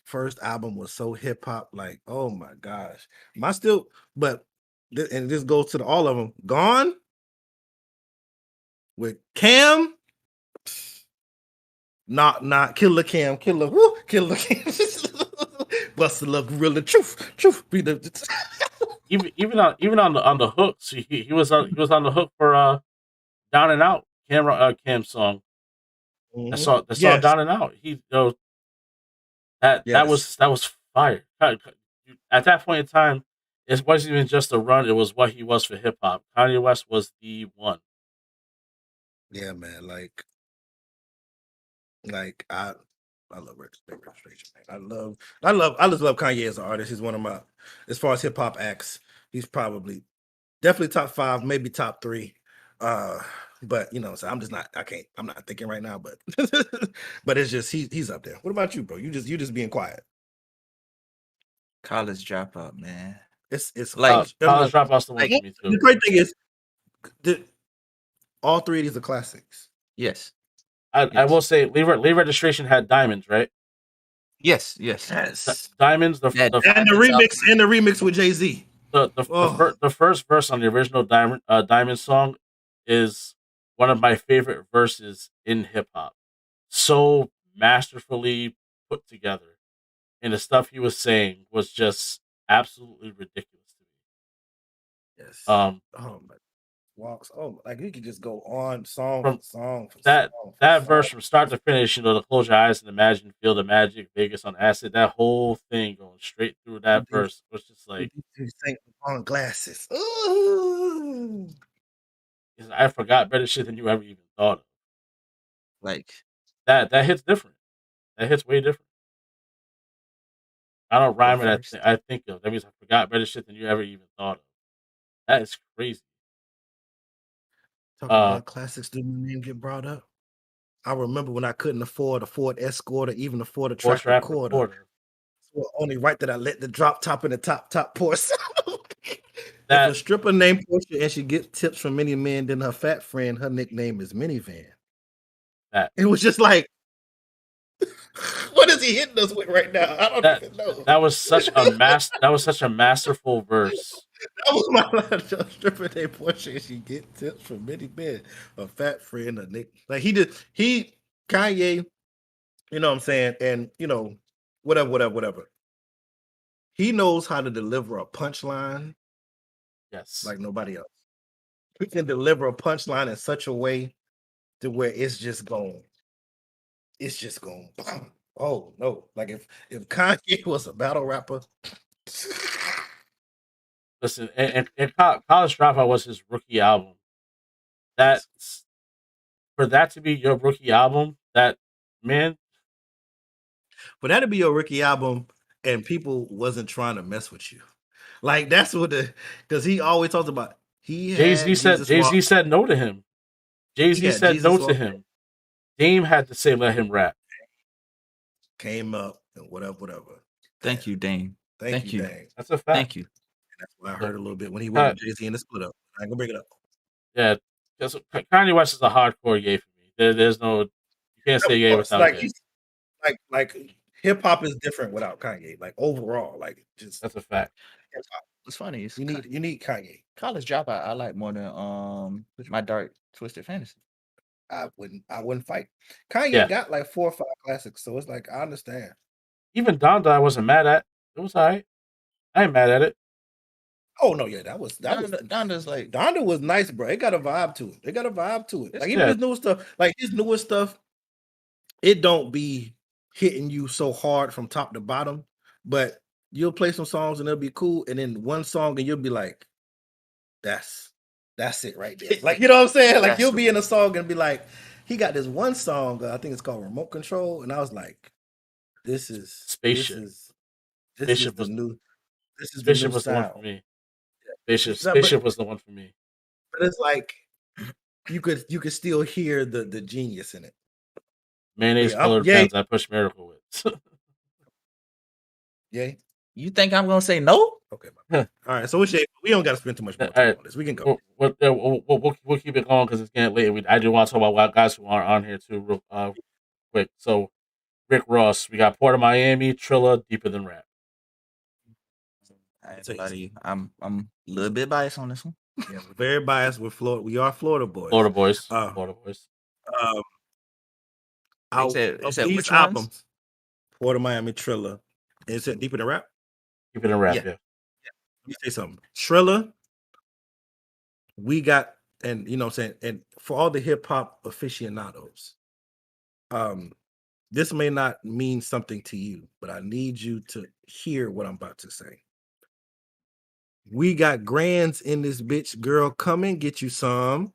first album was so hip hop, like, oh my gosh. And this goes to all of them. Gone with Cam, not Killer Cam, Killer Cam. Bust the gorilla, truth. Be the even on the hooks, he was on the hook for Down and Out, Cam's song. That song Down and Out. That was fire. At that point in time, it wasn't even just a run; it was what he was for hip hop. Kanye West was the one. Yeah, man. Like I love registration, man. I just love Kanye as an artist. He's one of my, as far as hip hop acts, he's definitely top 5, maybe top 3. But so I'm not thinking right now, but but it's just he's up there. What about you, bro? You just being quiet. College Dropout, man. It's like College Dropout's the one for me too. The great thing is all 3 of these are classics. Yes. I will say Late Registration had Diamonds, right? Yes. Diamonds, and the remix with Jay-Z. The first verse on the original Diamond song is one of my favorite verses in hip hop. So masterfully put together. and the stuff he was saying was just absolutely ridiculous to me. Yes. Um, Oh my walks. Oh, like you could just go on song from for song for that song for that song. verse from start to finish, the close your eyes and imagine, feel the magic, Vegas on acid. That whole thing going straight through that verse was just like You think on glasses. Ooh. I forgot better shit than you ever even thought of. Like That hits different. That hits way different. I don't rhyme it. first. I think of. That means I forgot better shit than you ever even thought of. That is crazy. Talking about classics, did my name get brought up? I remember when I couldn't afford a Ford Escort or even afford a track recorder. So only right that I let the drop top in the top pour. If a stripper named Portia and she gets tips from many men, then her fat friend, her nickname is Minivan. It was just like, what is he hitting us with right now? I don't even know. That was such a masterful verse. That was my line. Stripper named Portia and she get tips from many men. A fat friend, a nick. Like Kanye, you know what I'm saying? And whatever. He knows how to deliver a punchline. Yes. Like nobody else. He can deliver a punchline in such a way to where it's just going. Oh no. Like if Kanye was a battle rapper. Listen, and College Dropout was his rookie album. That's for that to be your rookie album, that man. For that to be your rookie album and people wasn't trying to mess with you. Like that's what because he always talks about Jay-Z said no to him. Jay-Z said no to him. Dame had to say let him rap. Came up and whatever. Thank you, Dame. Thank you. Dame. That's a fact. Thank you. And that's what I heard a little bit when he went with Jay-Z in the split up. I ain't gonna bring it up. Yeah, because Kanye West is a hardcore gay for me. There's no, you can't say gay without like gay. Like hip hop is different without Kanye. Like overall, like just that's a fact. It's funny. You need Kanye. College Dropout I like more than My Dark Twisted Fantasy. I wouldn't fight. Kanye got like 4 or 5 classics, so it's like I understand. Even Donda I wasn't mad at. It was alright. I ain't mad at it. Oh no, yeah, that was Donda's like Donda was nice, bro. It got a vibe to it. Like even his new stuff, like his newest stuff, it don't be hitting you so hard from top to bottom, but you'll play some songs and it'll be cool, and then one song and you'll be like, that's it right there. Like, you know what I'm saying? Like you'll be in a song and be like, he got this one song, I think it's called Remote Control, and I was like, this is Spaceship. Spaceship was the one for me. Spaceship was the one for me. But it's like you could still hear the genius in it. Mayonnaise colored pens I push Miracle with. Yay. You think I'm gonna say no? Okay. All right. So we don't got to spend too much more time on this. We can go. We'll keep it going because it's getting late. I do want to talk about guys who aren't on here too, real quick. So Rick Ross, we got Port of Miami, Trilla, Deeper Than Rap. I'm a little bit biased on this one. Yeah, we're very biased. We're Florida. We are Florida boys. Florida boys. Florida boys. These albums, Port of Miami, Trilla. Is it Deeper Than Rap? Deeper Than Rap, yeah. Let me say something. Trilla, we got, and you know what I'm saying, and for all the hip hop aficionados, this may not mean something to you, but I need you to hear what I'm about to say. We got grands in this bitch, girl. Come and get you some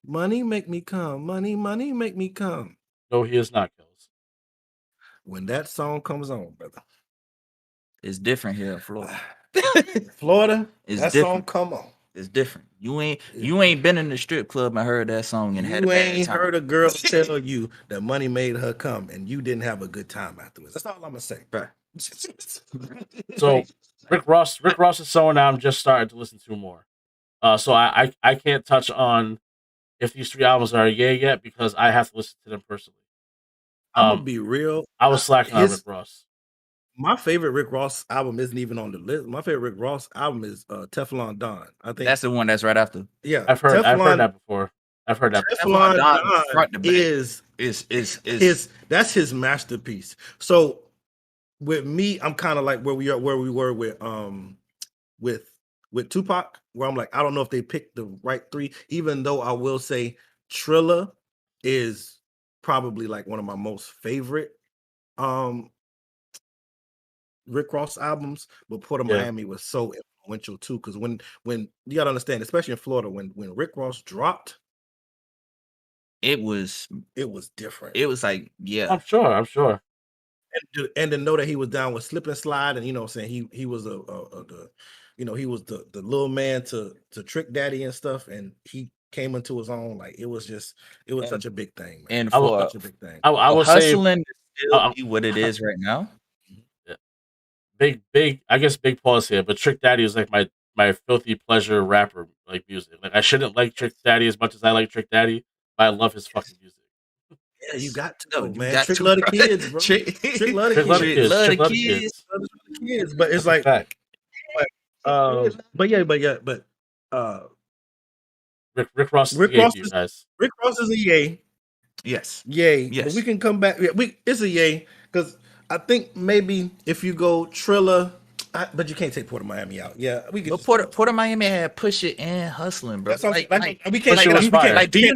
money. Make me come. Money, make me come. No, he is not, Kills. When that song comes on, brother, it's different here in Florida. Florida, it's that different. Song come on. It's different. You ain't been in the strip club and heard that song and had a bad time. You ain't heard a girl tell you that money made her come and you didn't have a good time afterwards. That's all I'm gonna say, bro. So Rick Ross is someone I'm just starting to listen to more. So I can't touch on if these 3 albums are yet because I have to listen to them personally. I'm gonna be real. I was slacking on Rick Ross. My favorite Rick Ross album isn't even on the list. My favorite Rick Ross album is Teflon Don. I think that's the one that's right after. Yeah, I've heard that before. Teflon Don is that's his masterpiece. So with me, I'm kind of like where we were with Tupac, where I'm like, I don't know if they picked the right three, even though I will say Trilla is probably like one of my most favorite Rick Ross albums, but Port of Miami was so influential too. Because when you gotta understand, especially in Florida, when Rick Ross dropped, it was different. It was like, yeah. I'm sure. And to know that he was down with Slip and Slide, and I'm saying he was he was the little man to Trick Daddy and stuff, and he came into his own. Like it was such a big thing, man. And for such a big thing. I will say hustling to still be what it is right now. Big I guess big pause here, but Trick Daddy is like my filthy pleasure rapper like music. Like I shouldn't like Trick Daddy as much as I like Trick Daddy, but I love his fucking music. Yeah, you got to, No, man. Trick love the kids, bro. Trick love the kids. But it's like, but Rick Ross is Rick Ross is a yay. Yes. Yay. Yes. But we can come back. It's a yay because I think maybe if you go Trilla, but you can't take Port of Miami out. Yeah, we can. But Port of Miami had Push It and Hustling, bro. That's like we can't. Push It was fire. Like, you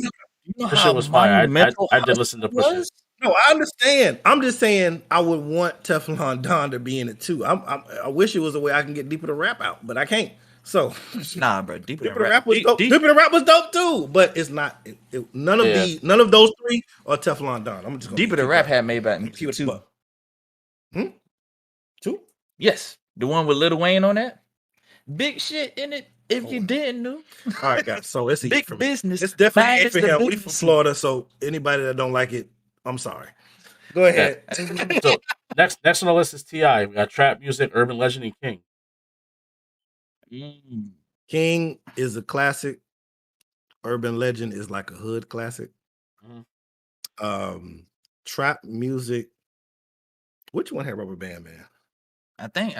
know how was fire. I did listen to Push It. No, I understand. I'm just saying I would want Teflon Don to be in it too. I wish it was a way I can get Deeper to Rap out, but I can't. So nah, bro. Deeper to Rap was dope. Deeper to Rap was dope too, but it's not. None of those three are Teflon Don. I'm just gonna Deeper to Rap had Maybach too. Two? Yes, the one with Lil Wayne on that. Big shit in it. If you didn't know. All right, guys. So it's a big for business. It's definitely for him. We from Florida, so anybody that don't like it, I'm sorry. Go ahead. So next on the list is T.I. We got Trap Music, Urban Legend, and King. King is a classic. Urban Legend is like a hood classic. Trap Music. Which one had Rubber Band Man? I think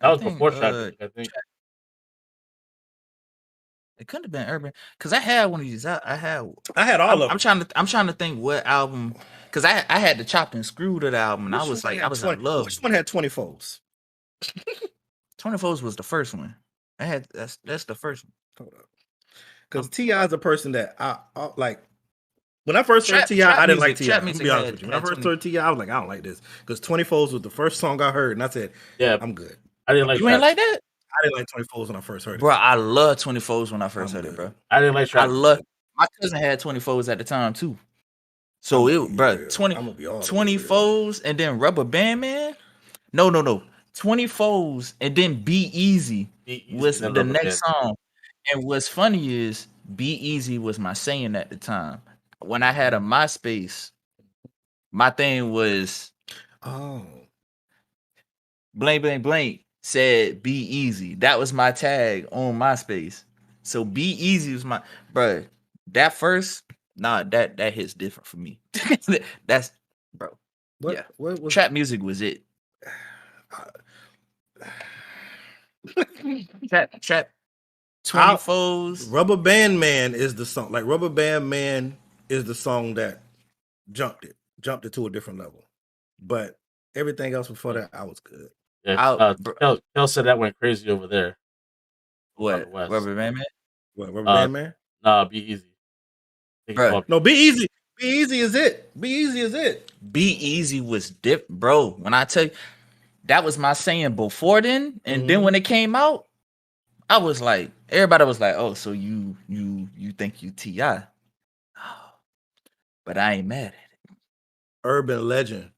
that was before Trap Music, I think. It couldn't have been Urban because I had one of these. I had all of them. I'm trying to think what album because I had the Chopped and Screwed of the album and I was in love. Which one had 24s? 24s was the first one. That's the first one. Hold up, because T.I. is a person that I like. When I first heard T.I., I didn't like T.I. I'm gonna be honest with you. When I first heard T.I., I was like, I don't like this because 24s was the first song I heard, and I said, yeah, I'm good. I didn't like. You ain't like that? I didn't like 24s when I first heard it. Bro, I love 24s when I first heard it, bro. I didn't like Trap. My cousin had 24s at the time too. So 24s and then Rubber Band Man? No. 24s and then Be Easy was the next song. And what's funny is Be Easy was my saying at the time. When I had a MySpace, my thing was blank, blank, blank. Said Be Easy. That was my tag on MySpace. So Be Easy was my bro. That first, that hits different for me. That's bro. What was Trap Music was it? Trap 24s. Rubber Band Man is the song. Like Rubber Band Man is the song that jumped it to a different level. But everything else before that, I was good. Yeah, Kel said that went crazy over there. What? Rubber Band Man? What? Rubber Band Man? Nah, Be Easy. No, Be Easy. Be Easy is it. Be Easy is it. Be Easy was different, bro. When I tell you, that was my saying before then, and then when it came out, I was like, everybody was like, "Oh, so you think you T.I.?" But I ain't mad at it. Urban Legend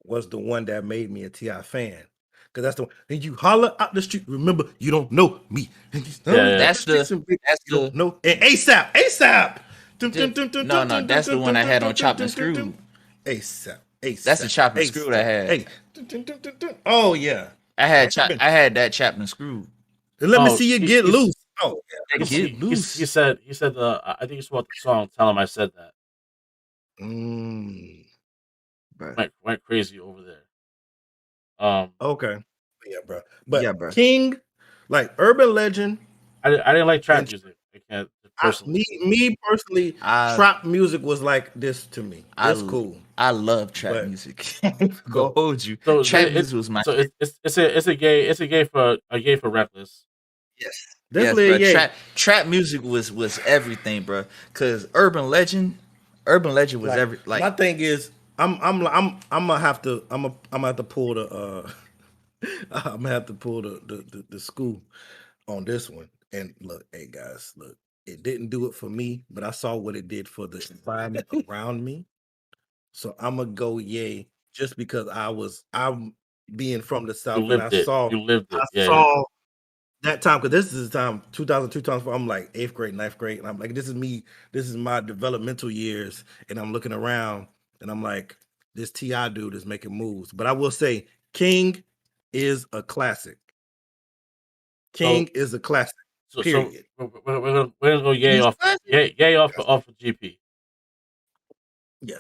was the one that made me a T.I. fan. Because that's the one. And you holler out the street. Remember, you don't know me. That's the no. And ASAP. No, that's the one I had on Chopped and Screwed. ASAP. That's the Chopped and Screwed I had. Hey. Oh yeah. I had that Chopped and Screwed. And let me see you get loose. Oh, yeah. Get loose. He said I think it's about the song. Tell him I said that. Went crazy over there. Okay. Yeah, bro. But King, like Urban Legend. I didn't like Trap Music. I can't personally. Me personally, trap music was like this to me. It's cool. I love trap music. Go hold you. So trap music was my. So it's a gay for Reckless. Yes, definitely. Yes, trap music was everything, bro. Cause Urban Legend was like, like. My thing is, I'm gonna have to pull the I'm gonna have to pull the school on this one. And look, hey guys, look, it didn't do it for me, but I saw what it did for the environment around me. So I'm gonna go yay just because I'm being from the South and I saw that time, because this is the time 2002, 2004. I'm like 8th grade, 9th grade, and I'm like, this is me. This is my developmental years, and I'm looking around, and I'm like, this Ti dude is making moves. But I will say, King is a classic. King is a classic. Period. So we're gonna go yay off of GP. Yeah.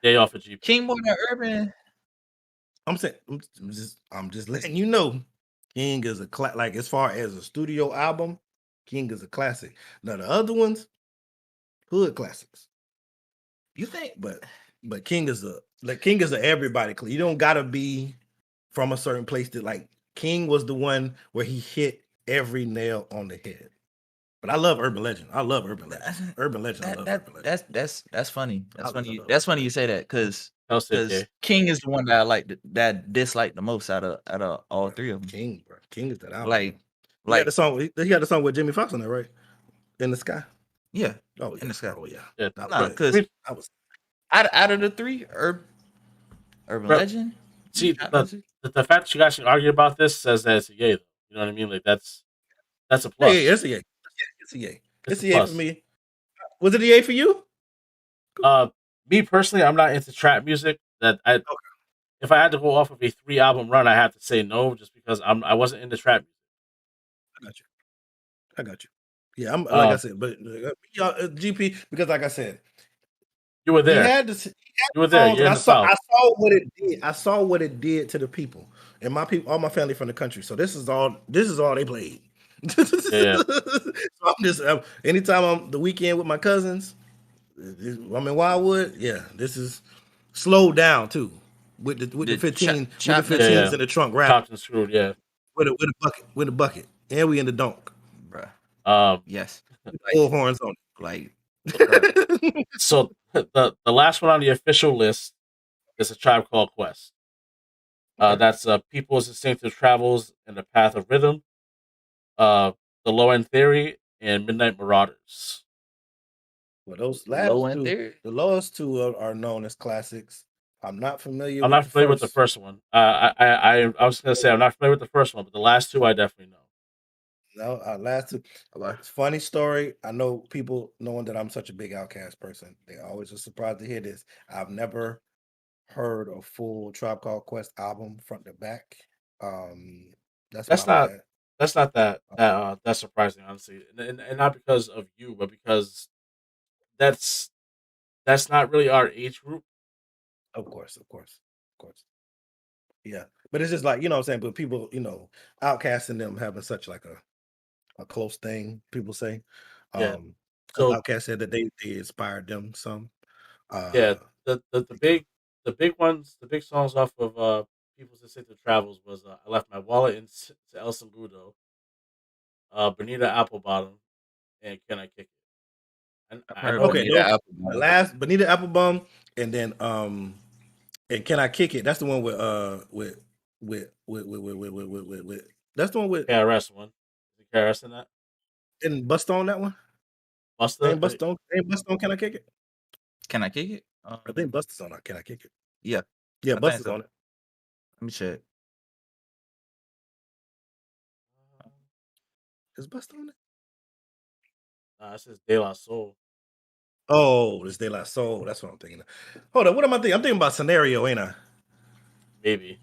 Yay off of GP. King more than Urban. I'm saying, I'm just letting you know. King is a like, as far as a studio album, King is a classic. Now the other ones, hood classics. You think? But King is a everybody. You don't gotta be from a certain place to like. King was the one where he hit every nail on the head. But I love Urban Legend. I love Urban Legend. Urban Legend. I love Urban Legend. That's funny. That's funny. That's funny you say that because King is the one that I like that dislike the most out of all three of them. King, bro. King is that album. Like he had the song with Jimmy Foxx on there, right? In the Sky. Yeah. Oh, yeah. In the Sky. Oh, yeah. Because out of the three, Urban Legend. See, the fact that you guys should argue about this says that it's a yay, though. You know what I mean? Like that's a plus. Yeah, it's a yay. It's a yay. It's a yay for me. Was it a yay for you? Me personally, I'm not into trap music. If I had to go off of a 3-album run, I have to say no, just because I wasn't into trap music. I got you. Yeah, I'm like I said, but GP, because like I said, you were there. You were there. You're in the South. I saw what it did. I saw what it did to the people, and my people, all my family from the country. So this is all they played. Yeah. So I'm just anytime I'm the weekend with my cousins, I'm in Wildwood. Yeah, this is slowed down too with the 15 15s in the trunk, right? Chopped and screwed, yeah. With a bucket, and we in the donk, bruh. Yes, full horns on it. Like, so the last one on the official list is A Tribe Called Quest. That's People's Instinctive Travels in the Path of Rhythm, The Low End Theory, and Midnight Marauders. Well, those the lowest two are known as classics. I'm not familiar. I'm not familiar with the first one. I was gonna say I'm not familiar with the first one, but the last two I definitely know. No, last two. Funny story. I know people knowing that I'm such a big Outkast person. They always are surprised to hear this. I've never heard a full Tribe Called Quest album front to back. That's not that's surprising, honestly, and not because of you, but because that's not really our age group. Of course. Yeah, but it's just like, you know what I'm saying. But people, Outkast and them having such like a close thing. People say, yeah. So Outkast said that they inspired them some. Yeah, the big ones, the big songs off of People's Instinctive Travels was I Left My Wallet in El Segundo, Bonita Applebottom, and Can I Kick It? And Bonita Applebottom, and then and Can I Kick It? That's the one with that's the one with KRS one. Is KRS in that? Didn't Bust on that one? Ain't Bust on Can I Kick It? Can I Kick It? I think Busta's on it. Can I Kick It? Yeah. Yeah, Busta's on it. Let me check. Is Busta on it? It says De La Soul. Oh, it's De La Soul. That's what I'm thinking of. Hold on, what am I thinking? I'm thinking about Scenario, ain't I? Maybe.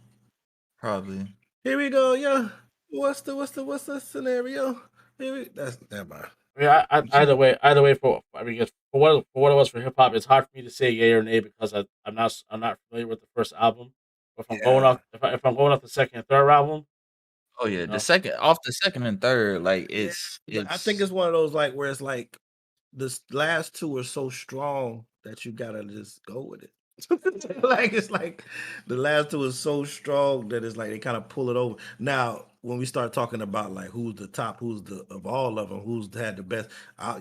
Probably. Here we go, yeah. What's the scenario? That's that man. I mean, either way, for what it was for hip hop, it's hard for me to say yay or nay because I'm not familiar with the first album. If I'm going off the second and third album. Oh yeah, the second and third, like it's I think it's one of those like where it's like last two are so strong that you gotta just go with it. Like it's like the last two is so strong that it's like they kind of pull it over. Now, when we start talking about like who's the top, who's the of all of them, who's had the best,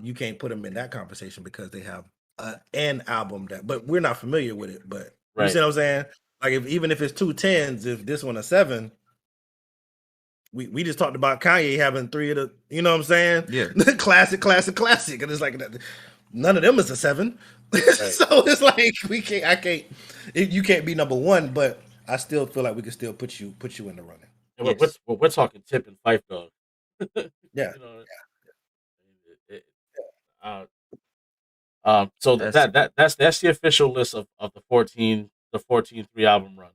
you can't put them in that conversation because they have an album that, but we're not familiar with it. But you see what I'm saying? Like even if it's 2 10s, if this one a 7, we just talked about Kanye having 3 of the, you know what I'm saying? Yeah. classic. And it's like none of them is a 7. Right. So it's like I can't, you can't be number 1, but I still feel like we can still put you in the running. Yeah, yes. we're talking Tip and Phife, dog. Yeah. So that's the official list of the 14 3-album run.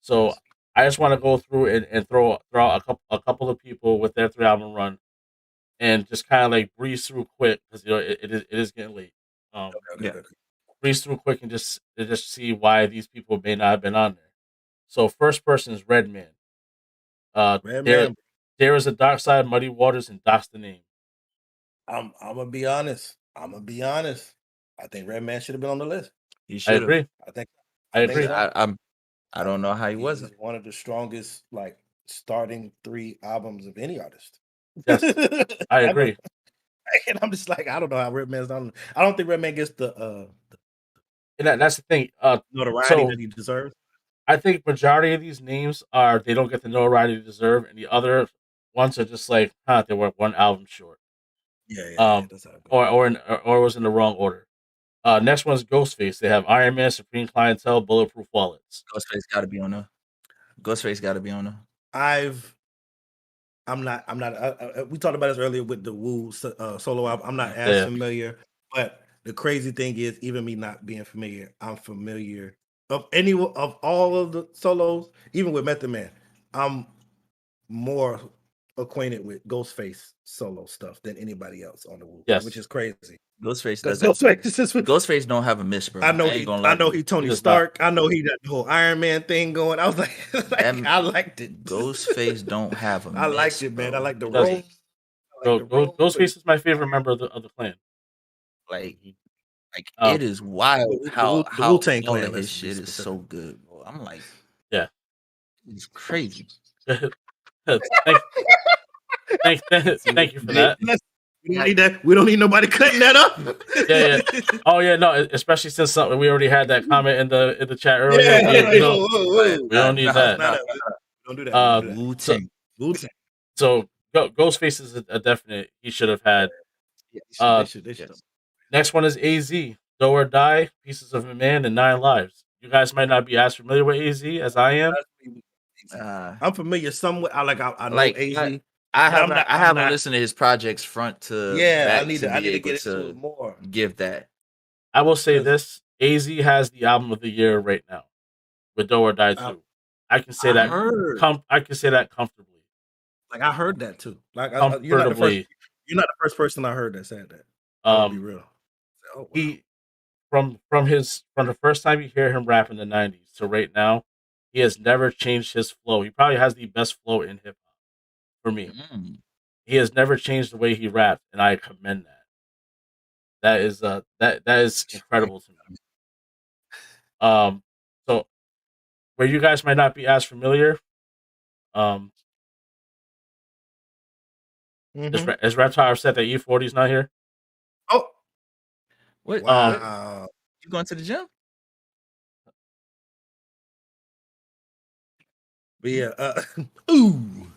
So I just want to go through and throw out a couple of people with their 3-album run, and just kind of like breeze through quick because it is getting late. Breeze through quick and just see why these people may not have been on there. So first person is Redman. Redman. There is a Dark Side, Muddy Waters, and Doc's the Name. I'm gonna be honest. I think Redman should have been on the list. He should have. I agree. I don't know how he wasn't. He's one of the strongest, like, starting 3 albums of any artist. Yes, I agree. And I'm just like, I don't know how Redman's on. I don't think Redman gets the and that's the thing. Notoriety that he deserves. I think majority of these names they don't get the notoriety they deserve, and the other ones are just like, they were 1 album short. Yeah. That's or it was in the wrong order. Next one is Ghostface. They have Iron Man, Supreme Clientele, Bulletproof Wallets. Ghostface got to be on there. I'm not. We talked about this earlier with the Wu solo album. I'm not as familiar, but the crazy thing is, even me not being familiar, I'm familiar of all of the solos. Even with Method Man, I'm more acquainted with Ghostface solo stuff than anybody else on the Wu, which is crazy. Ghostface don't have a miss, bro. I know he Tony Stark. I know he got the whole Iron Man thing going. I was like, I liked it. Ghostface don't have a miss. I liked it, man. I like the role. Ghostface is my favorite member of the clan. Like it is wild how all of his shit is so good, bro. I'm like, yeah, it's crazy. Thank you for that. We don't need that. We don't need nobody cutting that up. Yeah. Oh yeah, no. Especially since we already had that comment in the chat earlier. We don't need that. Don't do that. Wu-Tang. So Ghostface is a definite. He should have had. They should. Next one is AZ. Do or Die, Pieces of a Man, and 9 Lives. You guys might not be as familiar with AZ as I am. I'm familiar somewhat. I know AZ. I haven't listened to his projects front to back. I need to get into it more. Give that. I will say this: AZ has the album of the year right now with Do or Die 2. I can say that. I can say that comfortably. Like I heard that too. Like comfortably. You're not the first person I heard that said that. I'll be real. Wow. He from the first time you hear him rap in the 90s to right now, he has never changed his flow. He probably has the best flow in hip hop. For me, he has never changed the way he raps, and I commend that. That is incredible to me. So where you guys might not be as familiar, is Reptile upset that E40 is not here? Oh, what? Wow. You going to the gym? But yeah, ooh.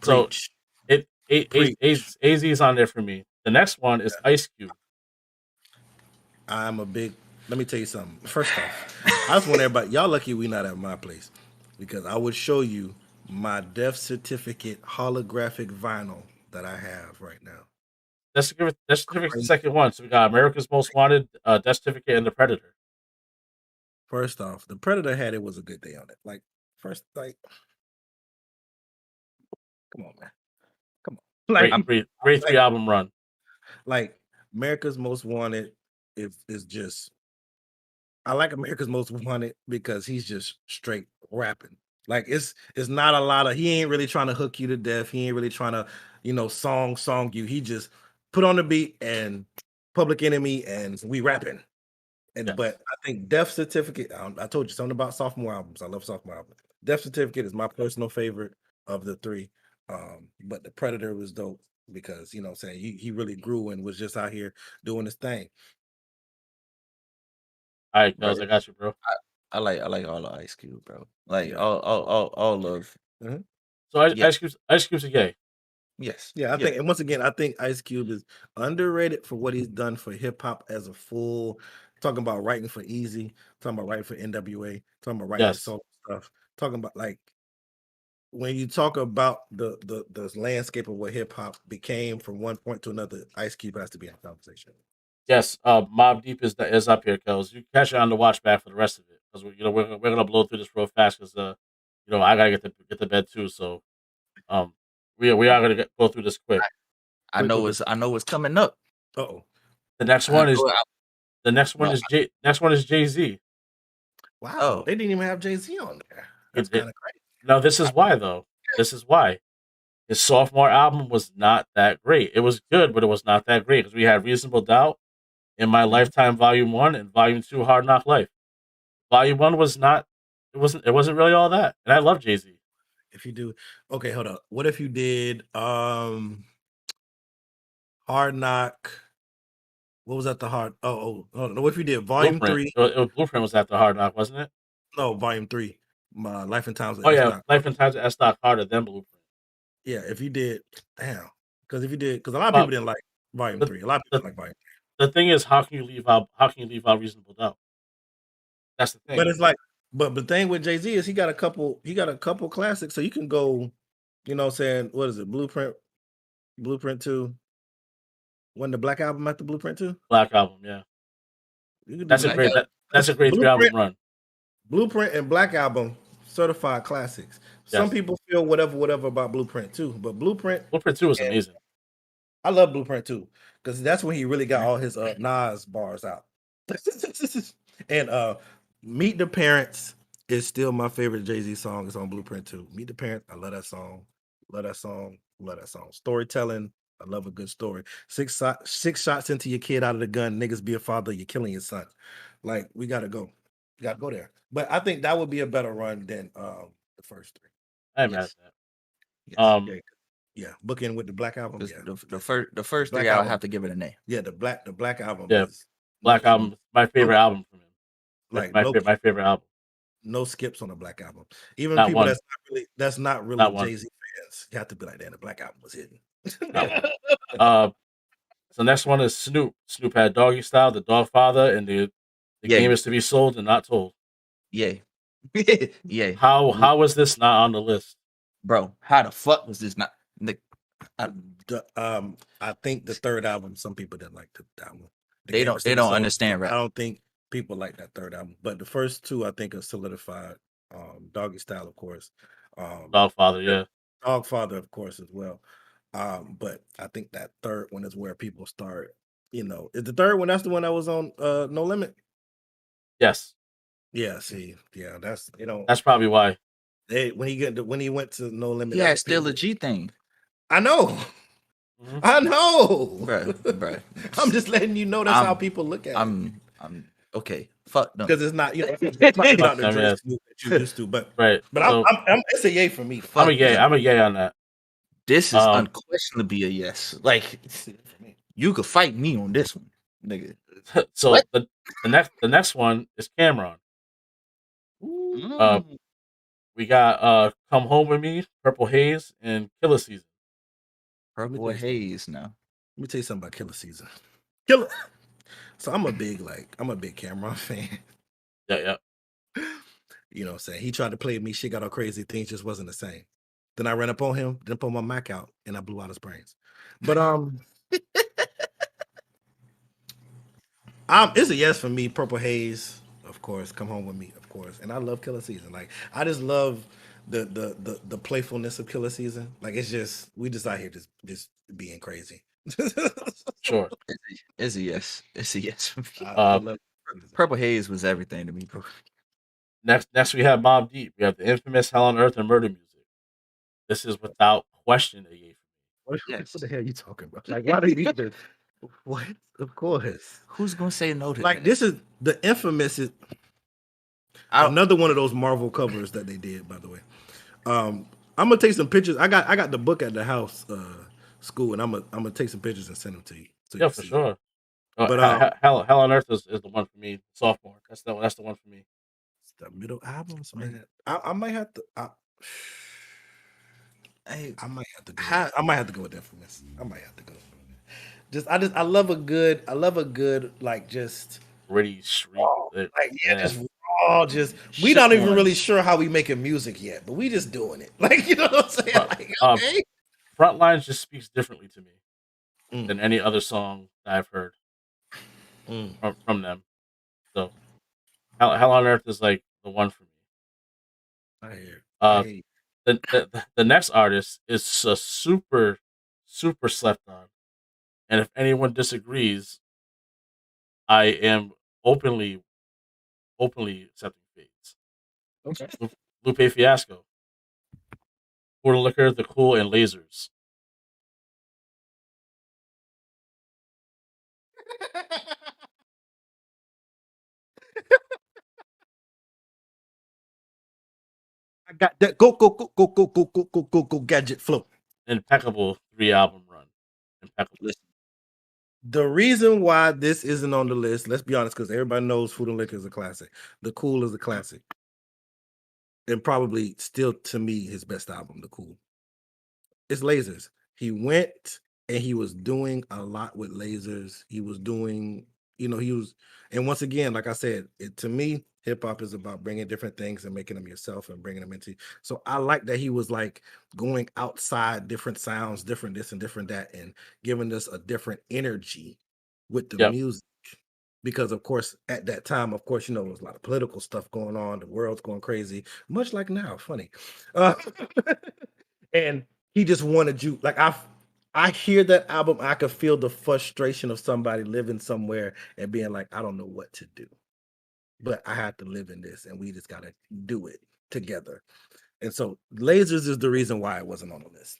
So AZ is on there for me. The next one is Ice Cube. Let me tell you something. First off, I just want everybody, y'all lucky we not at my place, because I would show you my death certificate holographic vinyl that I have right now. Death certificate's the second one. So we got America's Most Wanted, Death Certificate, and The Predator. First off, The Predator had It Was a Good Day on it. Come on, man. Come on. Great 3-album run. Like, America's Most Wanted is just... I like America's Most Wanted because he's just straight rapping. Like, it's not a lot of... He ain't really trying to hook you to death. He ain't really trying to, song you. He just put on the beat and Public Enemy and We Rapping. And Yes. but I think Death Certificate. I told you something about sophomore albums. I love sophomore albums. Death Certificate is my personal favorite of the three. But the Predator was dope because what I'm saying he really grew and was just out here doing his thing. All right, Bro, Kels, I got you, bro. I like all of Ice Cube, bro. Like Yeah. all of So Yeah. Ice Cube's a gay. yes. Yeah, I think, and once again, I think Ice Cube is underrated for what he's done for hip hop as a full. Talking about writing for Easy, talking about writing for NWA, talking about writing his Yes. solo stuff, talking about like when you talk about the landscape of what hip hop became from one point to another, Ice Cube has to be in the conversation. Yes, Mob Deep is up here, Kels. You catch it on the watch back for the rest of it because we're gonna blow through this real fast because I gotta get to bed too. So we are gonna go through this quick. I know it's coming up. Oh, The next one is Jay-Z. wow! Oh. They didn't even have Jay-Z on there. That's kind of crazy. Now this is why though. This is why his sophomore album was not that great. It was good, but it was not that great because we had Reasonable Doubt, In My Lifetime Volume 1, and Volume 2, Hard Knock Life. Volume 1 was not. It wasn't really all that, and I love Jay-Z. If you do, okay, hold up. What if you did Hard Knock? What was that? The hard? Oh, no. What if you did Volume Blueprint. 3? Blueprint was after Hard Knock, wasn't it? No, Volume 3. My Life and Times of Oh yeah, S-Knock. Life and Times of S-Knock harder than Blueprint. Yeah, if you did, damn. Because a lot of people didn't like Volume 3. A lot of people didn't like Volume 3. The thing is, how can you leave out Reasonable Doubt? That's the thing. But it's like, but the thing with Jay-Z is he got a couple classics, so you can go, saying, what is it, Blueprint 2? Wasn't the Black Album at the Blueprint 2? Black Album, yeah. That's a great 3-album run. Blueprint and Black Album, certified classics. Yes. Some people feel whatever about Blueprint 2, but Blueprint 2 is amazing. I love Blueprint 2 because that's when he really got all his Nas bars out. And Meet the Parents is still my favorite Jay-Z song. It's on Blueprint 2. Meet the Parents, I love that song. Love that song. Storytelling, I love a good story. Six shots into your kid out of the gun. Niggas be a father, you're killing your son. Like, we gotta go. We gotta go there. But I think that would be a better run than the first three. I'm mad at that. Yeah, bookend with the Black Album. Yeah. The first Black three, I'll Album. have to give it a name. Yeah, the Black Album. Yeah, Black Album, my favorite album from him. Like my favorite album. No skips on the Black Album. Even Not people one. that's not really Jay-Z fans. You have to be like, damn, the Black Album was hidden. So next one is Snoop. Snoop had Doggy Style, The Dog Father, and the game is to be sold and not told. Yeah. Yeah. How was this not on the list? Bro, how the fuck was this not? I think the third album, some people didn't like that one. They don't understand rap. I don't think people like that third album, but the first two I think are solidified. Doggy Style, of course. Dogfather, yeah. Dogfather, of course, as well. But I think that third one is where people start. Is the third one? That's the one that was on No Limit. Yes. Yeah. See. Yeah. That's That's probably why. When he went to No Limit. Yeah, it's still a G thing. I know. Mm-hmm. I know, bro. I'm just letting you know that's how people look at it. I'm okay. Fuck them because it's not it's not the Drake Snoop that you used to, but right. But so, I'm it's a yay for me. I'm a yay on that. This is unquestionably a yes. Like you could fight me on this one, nigga. So what? the next one is Cameron. We got Come Home With Me, Purple Haze, and Killer Season. Purple Haze now. Let me tell you something about Killer Season. So I'm a big Cameron fan. Yeah. You know what I'm saying? He tried to play me, shit got all crazy, things just wasn't the same. Then I ran up on him, then pulled my Mac out, and I blew out his brains. But it's a yes for me. Purple Haze, of course. Come Home With Me, of course. And I love Killer Season. Like I just love the playfulness of Killer Season. Like it's just we just out here just being crazy. Sure. It's a yes. It's a yes for me. Purple Haze was everything to me, bro. Next we have Mobb Deep. We have the infamous Hell on Earth and Murder Music. This is without question a yay for me. What the hell are you talking about? Like, why do you What? Of course. Who's gonna say no to Like that? this is the infamous another one of those Marvel covers that they did, by the way. I'm gonna take some pictures. I got the book at the house, school, and I'm gonna take some pictures and send them to you. So Yeah, you for see. sure. But Hell on Earth is the one for me. Sophomore. That's the one for me. the middle albums, man. I might have to. I might have to go. I might have to go with Infamous. I might have to go. I love a good like just Gritty shriek. just raw. Just we Shit not even going. really sure how we making music yet, but we just doing it. Like you know what I'm saying? Like okay. Frontlines just speaks differently to me than any other song that I've heard from them. So Hell on Earth is like the one for me. I hear. The next artist is a super slept on, and if anyone disagrees, I am openly accepting fates. Okay. Lupe Fiasco, For the Liquor, The Cool, and Lasers. I got that. Go, gadget flow. Impeccable 3-album run. Impeccable. Listen, The reason why this isn't on the list, let's be honest, because everybody knows Food and Liquor is a classic. The Cool is a classic. And probably still to me his best album, The Cool. It's Lasers. He went and he was doing a lot with Lasers. He was doing, and once again, like I said, to me, hip hop is about bringing different things and making them yourself and bringing them into. So I like that he was like going outside different sounds, different this and different that, and giving us a different energy with the music. Because of course, at that time, of course, there was a lot of political stuff going on. The world's going crazy, much like now. Funny, and he just wanted you. Like I hear that album, I could feel the frustration of somebody living somewhere and being like, I don't know what to do, but I have to live in this, and we just got to do it together. And so, Lasers is the reason why it wasn't on the list.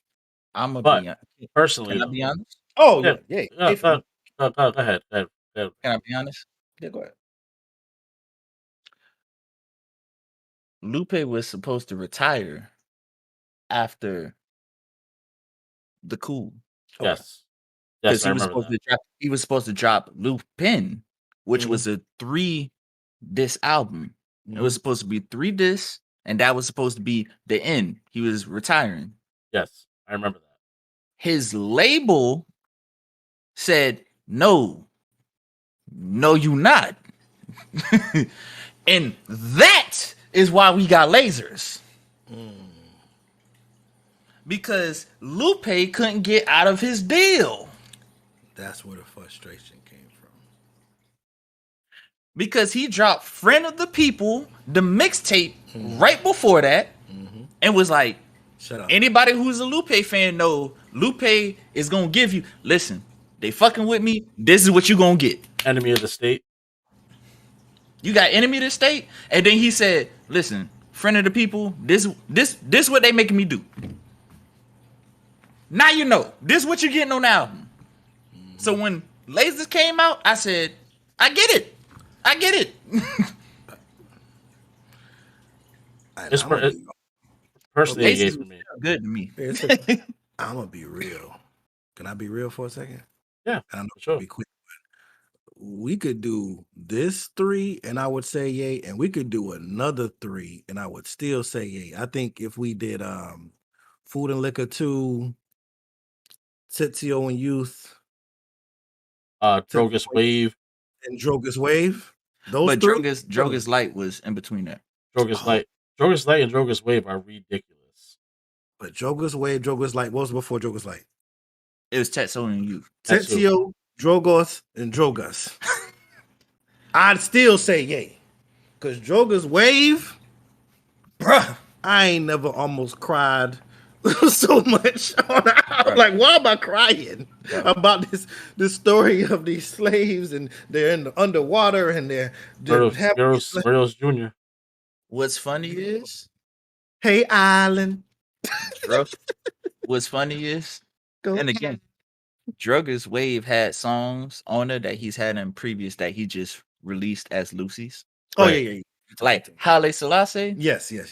I'm gonna be personally. Can I be honest? Oh yeah. Go ahead. Can I be honest? Yeah, go ahead. Lupe was supposed to retire after The Cool. Yes. Because he was supposed to drop Lupin, which was a 3-disc album. It was supposed to be 3 discs, and that was supposed to be the end. He was retiring. Yes, I remember that. His label said, no, you not. And that is why we got Lasers. Because Lupe couldn't get out of his deal. That's where the frustration came from. Because he dropped Friend of the People, the mixtape, right before that, and was like, shut up. Anybody who's a Lupe fan know Lupe is gonna give you, listen, they fucking with me, this is what you gonna get. Enemy of the State. You got Enemy of the State? And then he said, listen, Friend of the People, this what they making me do. Now you know. This what you're getting on the album. So when Lasers came out, I said, I get it. Personally, Lasers was good to me. I'm gonna be real. Can I be real for a second? Yeah, I don't know. Sure. Be quick. We could do this 3, and I would say yay, and we could do another 3, and I would still say yay. I think if we did Food and Liquor 2, Tetsio and Youth, Drogas Wave, and Drogas Wave. Those but 3? Drogas Light was in between that. Drogas Light, and Drogas Wave are ridiculous. But Drogas Wave, Drogas Light, what was before Drogas Light? It was Tetsuo and Youth. Tetsio, Drogos, and Drogas. I'd still say yay. Because Drogas Wave, bruh, I ain't never almost cried so much. Like, why am I crying about this story of these slaves and they're in the underwater and they're Murdos Jr. What's funny is, hey Island. what's funny is, and again, Drugger's Wave had songs on it that he's had in previous that he just released as Lucy's. Oh Right. yeah. Like Haile Selassie. Yes. Yeah.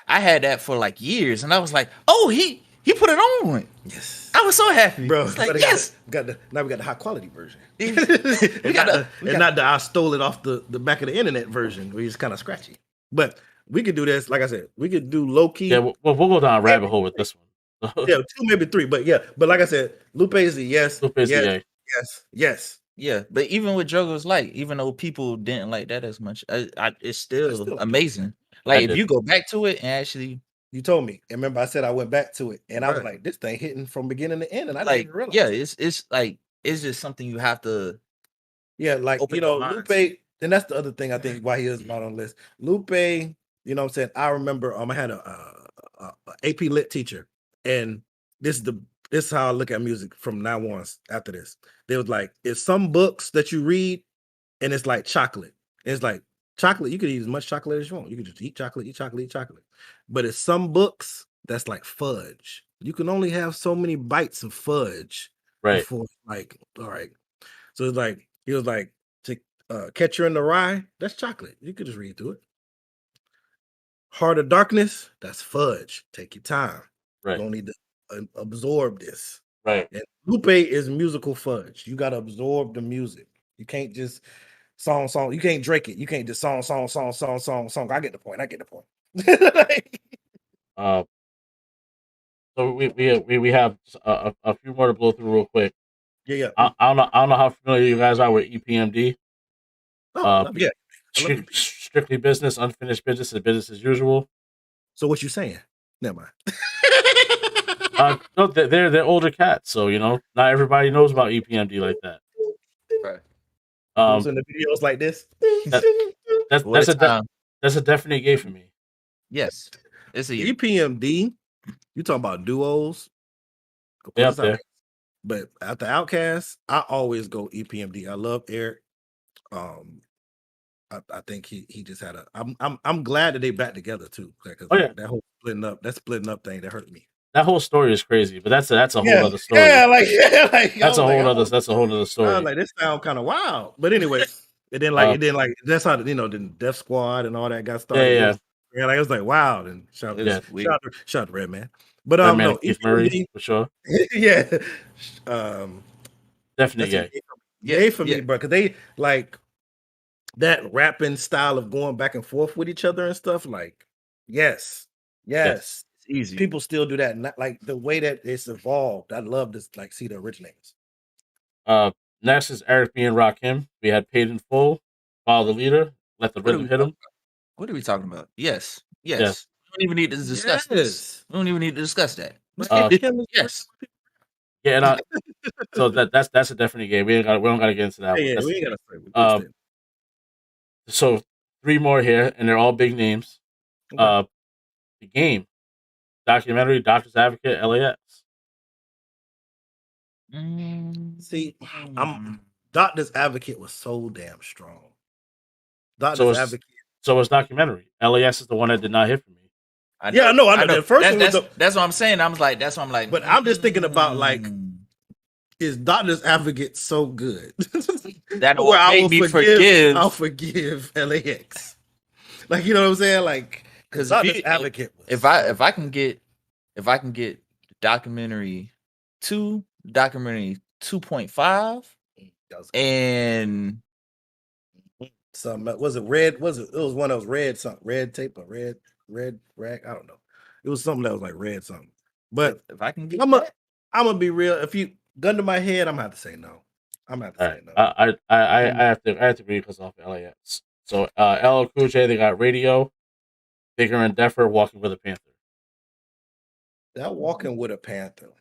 I had that for like years, and I was like, oh, he put it on. Yes. I was so happy, Bro. It's like, but yes. now we got the high quality version. We and got not the I stole it off the back of the internet version where it's kind of scratchy. But we could do this, like I said, we could do low key. Yeah, we'll go down a rabbit hole with this one. Yeah, 2, maybe 3, but like I said, Lupe is a yes. Lupe is a yay. Yes. Yeah, but even with Drugger's Light, even though people didn't like that as much, it's still amazing. Like if you go back to it and actually, you told me, and remember I said I went back to it, and I was Right. like, this thing hitting from beginning to end, and I like, didn't even realize. yeah, it's like it's just something you have to. Yeah, like Open your minds. Lupe, and that's the other thing I think why he is not on the list. Lupe, you know what I'm saying? I remember I had a AP Lit teacher, and this is how I look at music from now on after this. They was like, it's some books that you read, and it's like chocolate. It's like chocolate, you could eat as much chocolate as you want. You could just eat chocolate. But it's some books that's like fudge. You can only have so many bites of fudge Right. before, like, all right. So it's like, he was like, to Catcher in the Rye, that's chocolate. You could just read through it. Heart of Darkness, that's fudge. Take your time. Right. You don't need to absorb this. Right. And Lupe is musical fudge. You got to absorb the music. You can't just song. You can't Drake it. You can't just song. I get the point. So we have a few more to blow through real quick. Yeah. I don't know how familiar you guys are with EPMD. Yeah. Strictly business, unfinished business, and business as usual. So what you saying? Never mind. No, they're older cats, so not everybody knows about EPMD like that. Right. In the videos like this. That's a definite yay for me. Yes, it's a EPMD. You talking about duos? Yeah, there. But at the Outcast, I always go EPMD. I love Eric. I think he just had I'm glad that they back together too. That whole splitting up thing that hurt me. That whole story is crazy, but that's a whole other story. That's a whole other story. I was like, this sound kind of wild, but anyway, it didn't like that's how the Death Squad and all that got started. Yeah, like it was like wow, and shout out to Red Man. But no, Keith Murray for sure. Yeah, definitely yay for me, bro, because they like that rapping style of going back and forth with each other and stuff. Like, yes. It's easy. People still do that, not like the way that it's evolved. I love this, like, see the originators. Next is Eric B and Rakim. We had Paid in Full, Follow the Leader, Let the Rhythm Hit Him. What are we talking about? Yes. We don't even need to discuss this. We don't even need to discuss that. Yes. Yeah, and so that's a definite game. We don't gotta get into that one. Yeah, we ain't gotta say. So 3 more here, and they're all big names. Okay. The Game, documentary, Doctor's Advocate, LAX. See, Doctor's Advocate was so damn strong. Doctor's Advocate. So was documentary. LAX is the one that did not hit for me. I know. The first one was that's what I'm saying. That's what I'm like. But I'm just thinking about like, is Doctor's Advocate so good that where I'll forgive LAX. Like, you know what I'm saying? Like, because Doctor's Advocate. If I can get documentary 2, documentary 2.5, and some was it red? It was one of those red something, red tape or red rack. I don't know. It was something that was like red something. But if I can get, I'm gonna be real. If you gun to my head, I'm gonna have to say no. I have to agree because of LAX. So LL Cool J, they got Radio, Bigger and Deffer, Walking with a Panther. That Walking with a Panther.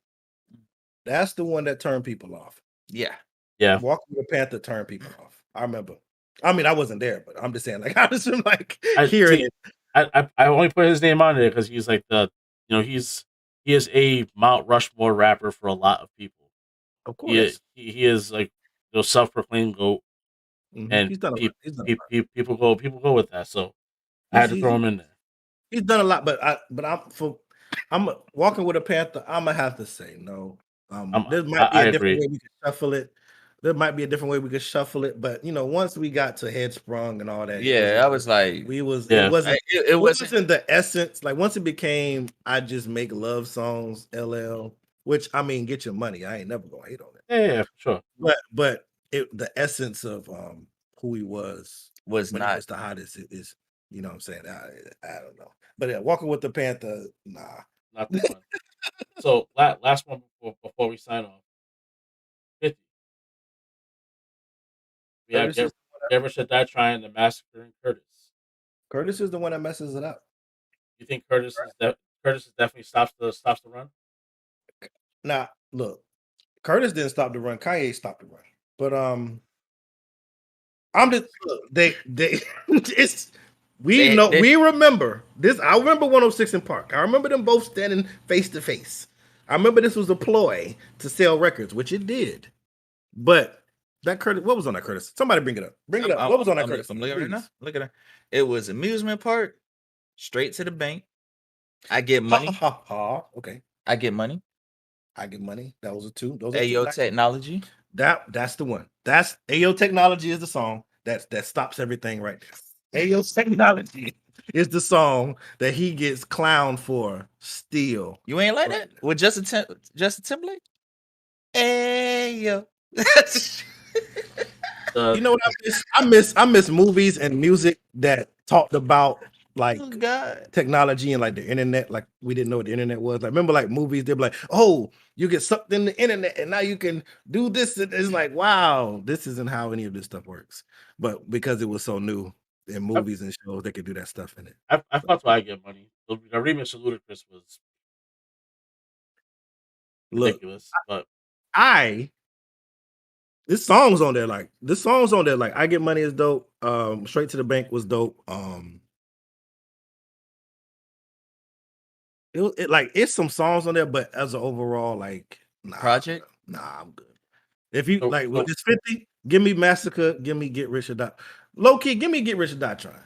That's the one that turned people off. Yeah. Walking with a Panther turned people off. I remember. I mean, I wasn't there, but I'm just saying, like, I was like hearing it. I only put his name on there because he's like he is a Mount Rushmore rapper for a lot of people. Of course, he is like self-proclaimed GOAT, and people go with that. So I had to throw him in there. He's done a lot, but I'm Walking with a Panther. I'm gonna have to say no. There might be I a different agree. way we could shuffle it. There might be a different way we could shuffle it, but once we got to Headsprung and all that, Yeah, I was like, it wasn't it wasn't. the essence. Like once it became, I just make love songs, LL. Which I mean, get your money. I ain't never gonna hate on it. Yeah, for sure. But the essence of who he was when not. he was the hottest is, you know what I'm saying? I don't know. But yeah, Walking with the Panther, nah. Not the one. So last one before we sign off. 50. We have Never Should Die Trying, The Massacre, and Curtis. Curtis is the one that messes it up. You think Curtis definitely stops the run? Now, look, Curtis didn't stop the run. Kanye stopped the run. But I'm just we remember this. I remember 106 in Park. I remember them both standing face to face. I remember this was a ploy to sell records, which it did. But that Curtis, what was on that Curtis? Somebody bring it up. What was on that Curtis? I'm looking right now. Look at it. It was Amusement Park, Straight to the Bank. I Get Money. Okay. I Get Money. I Get Money. That was a two. Those Ayo Technology. That's the one. That's Ayo Technology is the song that stops everything right there. Ayo Technology is the song that he gets clowned for still. You ain't like that with Justin Timberlake? Ayo. You know what I miss? I miss movies and music that talked about like technology and like the internet. Like we didn't know what the internet was. Like remember like movies, they'd be like, oh, you get sucked in the internet and now you can do this. It's like, wow, this isn't how any of this stuff works. But because it was so new in movies and shows, they could do that stuff in it. I thought I Get Money. The remix of Ludacris was ridiculous. But this song's on there. Like I Get Money is dope. Straight to the Bank was dope. It's some songs on there, but as an overall project, I'm good. If you with this 50, give me Massacre, give me Get Rich or Die. Low key, give me Get Rich or Die Trying.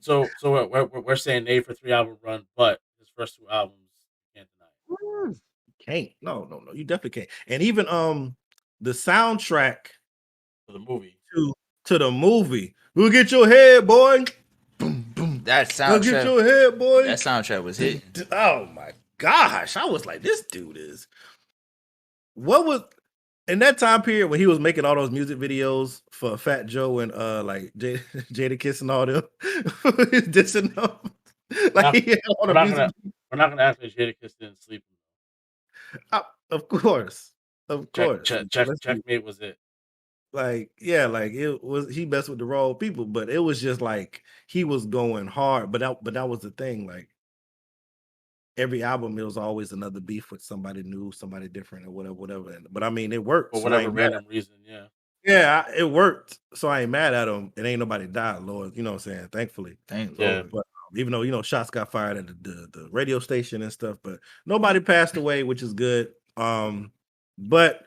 so we're saying A for 3 album run, but his first 2 albums you can't deny. Can't. No, you definitely can't. And even the soundtrack to the movie. To the movie. We'll get your head, boy. Boom, boom. That soundtrack. Get your head, boy. That soundtrack was hitting. Oh my gosh. I was like, this dude is. What was in that time period when he was making all those music videos for Fat Joe and like Jadakiss and all them? He's dissing them. We're not gonna ask if Jadakiss didn't sleep. Of course. Checkmate was it. It was he messed with the wrong people, but it was just like he was going hard. But that was the thing. Like every album, it was always another beef with somebody new, somebody different, or whatever. But I mean, it worked for whatever random reason. Yeah, it worked. So I ain't mad at him. It ain't nobody died, Lord. You know what I'm saying? Thankfully. But even though shots got fired at the radio station and stuff, but nobody passed away, which is good. But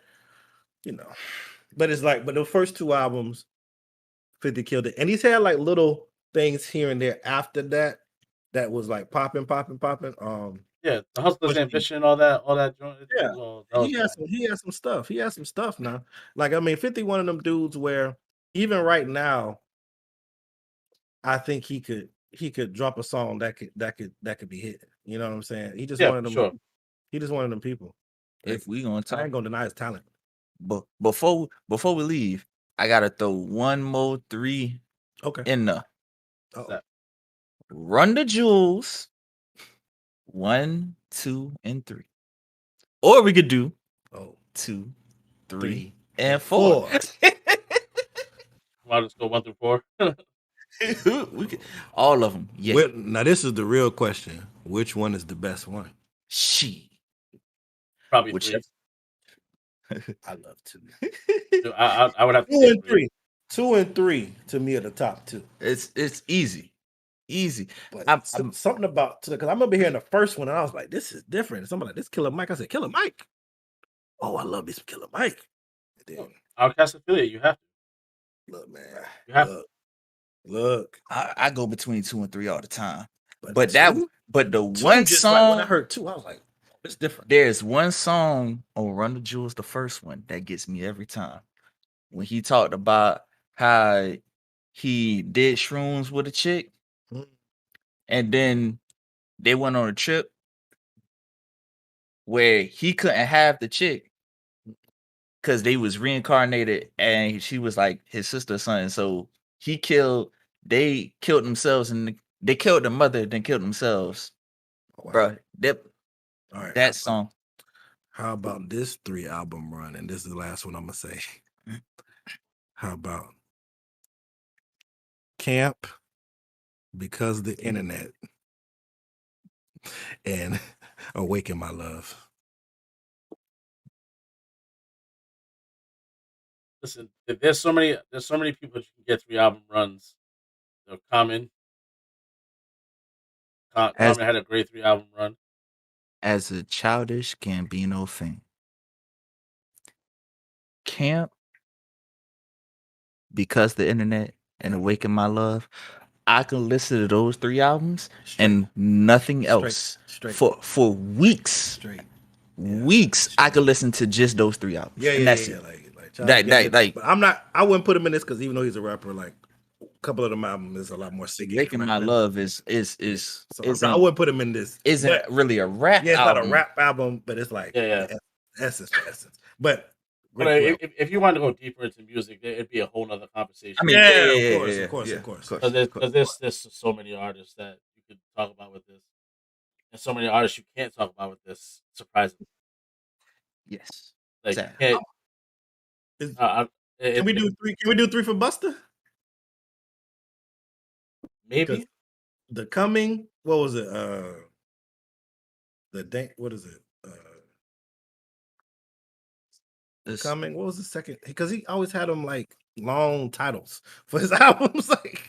it's like, but the first 2 albums, 50 killed it. And he's had like little things here and there after that was like popping. The Hustler's Ambition, all that joint. Yeah, he has some stuff. He has some stuff now. Like, I mean, 50 one of them dudes where even right now, I think he could drop a song that could be hit. You know what I'm saying? He just one of them. Sure. He just one of them people. If we gonna talk, I ain't gonna deny his talent. But before we leave, I gotta throw one more 3 in there. Run the Jewels 1, 2, and 3. Or we could do 2, 3, and 4. I'll just go 1 through 4. We could, all of them. Yeah. Well, now this is the real question. Which one is the best one? Probably 3. I love 2. I would have to 2 and 3. 2 and 3 to me are the top 2. It's easy. But something about, because I remember hearing the first one and I was like, this is different. Somebody like, this Killer Mike. I said, Killer Mike. Oh, I love this Killer Mike. Then, Outcast affiliate, you have to. Look, man. You have to. Look. I go between 2 and 3 all the time. But the one song when I heard 2, I was like, It's different. There's one song on Run the Jewels, the first one, that gets me every time. When he talked about how he did shrooms with a chick, and then they went on a trip where he couldn't have the chick because they was reincarnated and she was like his sister or something. So they killed themselves and they killed the mother, then killed themselves. Wow. Bro, All right, that song. How about this 3-album run? And this is the last one I'm gonna say. How about Camp, Because the Internet, and Awaken My Love? Listen, there's so many people you can get 3-album runs. You know, Common had a great 3-album run. As a Childish Gambino fan, Camp, Because the Internet, and Awaken My Love, I can listen to those 3 albums and nothing else for weeks. Straight. Weeks, I could listen to just those 3 albums. Yeah, and that's it. But I wouldn't put him in this because even though he's a rapper, like a couple of them albums is a lot more singing. Awaken My Love I wouldn't put him in this. Isn't really a rap album. Yeah, it's not a rap album, but it's like essence. But if you want to go deeper into music, it'd be a whole nother conversation. I mean, of course. Because there's so many artists that you could talk about with this, and so many artists you can't talk about with this. Surprisingly, yes. Like can we do 3? Can we do 3 for Busta? Maybe. The Coming. What was it? What is it? Coming. What was the second? Because he always had them like long titles for his albums. Like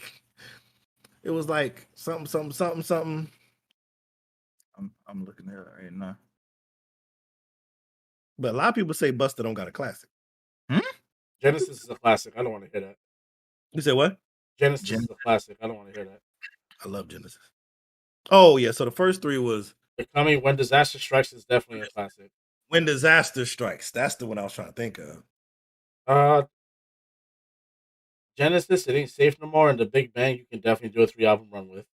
it was like something. I'm looking at it right now. But a lot of people say Busta don't got a classic. Genesis is a classic. I don't want to hear that. You say what? Genesis is a classic. I don't want to hear that. I love Genesis. Oh yeah. So the first 3 was The Coming, When Disaster Strikes is definitely a classic. When Disaster Strikes. That's the one I was trying to think of. Genesis, It Ain't Safe No More, and The Big Bang, you can definitely do a 3-album run with.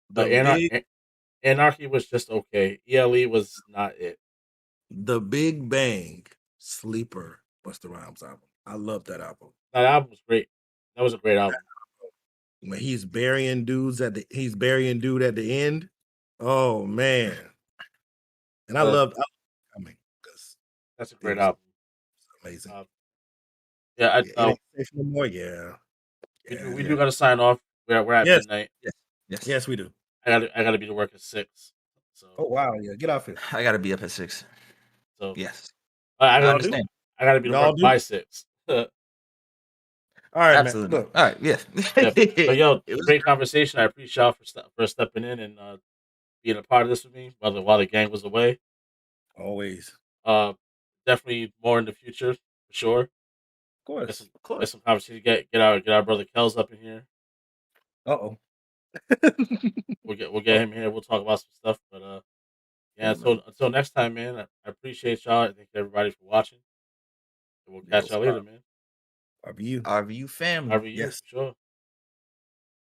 But Anarchy was just okay. ELE was not it. The Big Bang, Sleeper, Busta Rhymes album. I love that album. That album was great. That was a great album. When he's burying dude at the end. Oh man. And I love Coming because that's a great album. Amazing. Safe No More. Yeah. We do got to sign off. We're at midnight. Yes, we do. I gotta be to work at 6. So. Oh wow, yeah, get off here. I gotta be up at 6. So yes, I understand. I gotta be to work by 6. All right, absolutely. Man. All right, yeah. But yo, it was a great conversation. I appreciate y'all for stepping in and being a part of this with me while the gang was away. Always. Definitely more in the future for sure. Of course. Get some conversation. Get our brother Kels up in here. We'll get him here. We'll talk about some stuff. But until next time, man. I appreciate y'all. I thank everybody for watching. We'll catch y'all later, man. RVU. RVU family. RVU, yes, sure.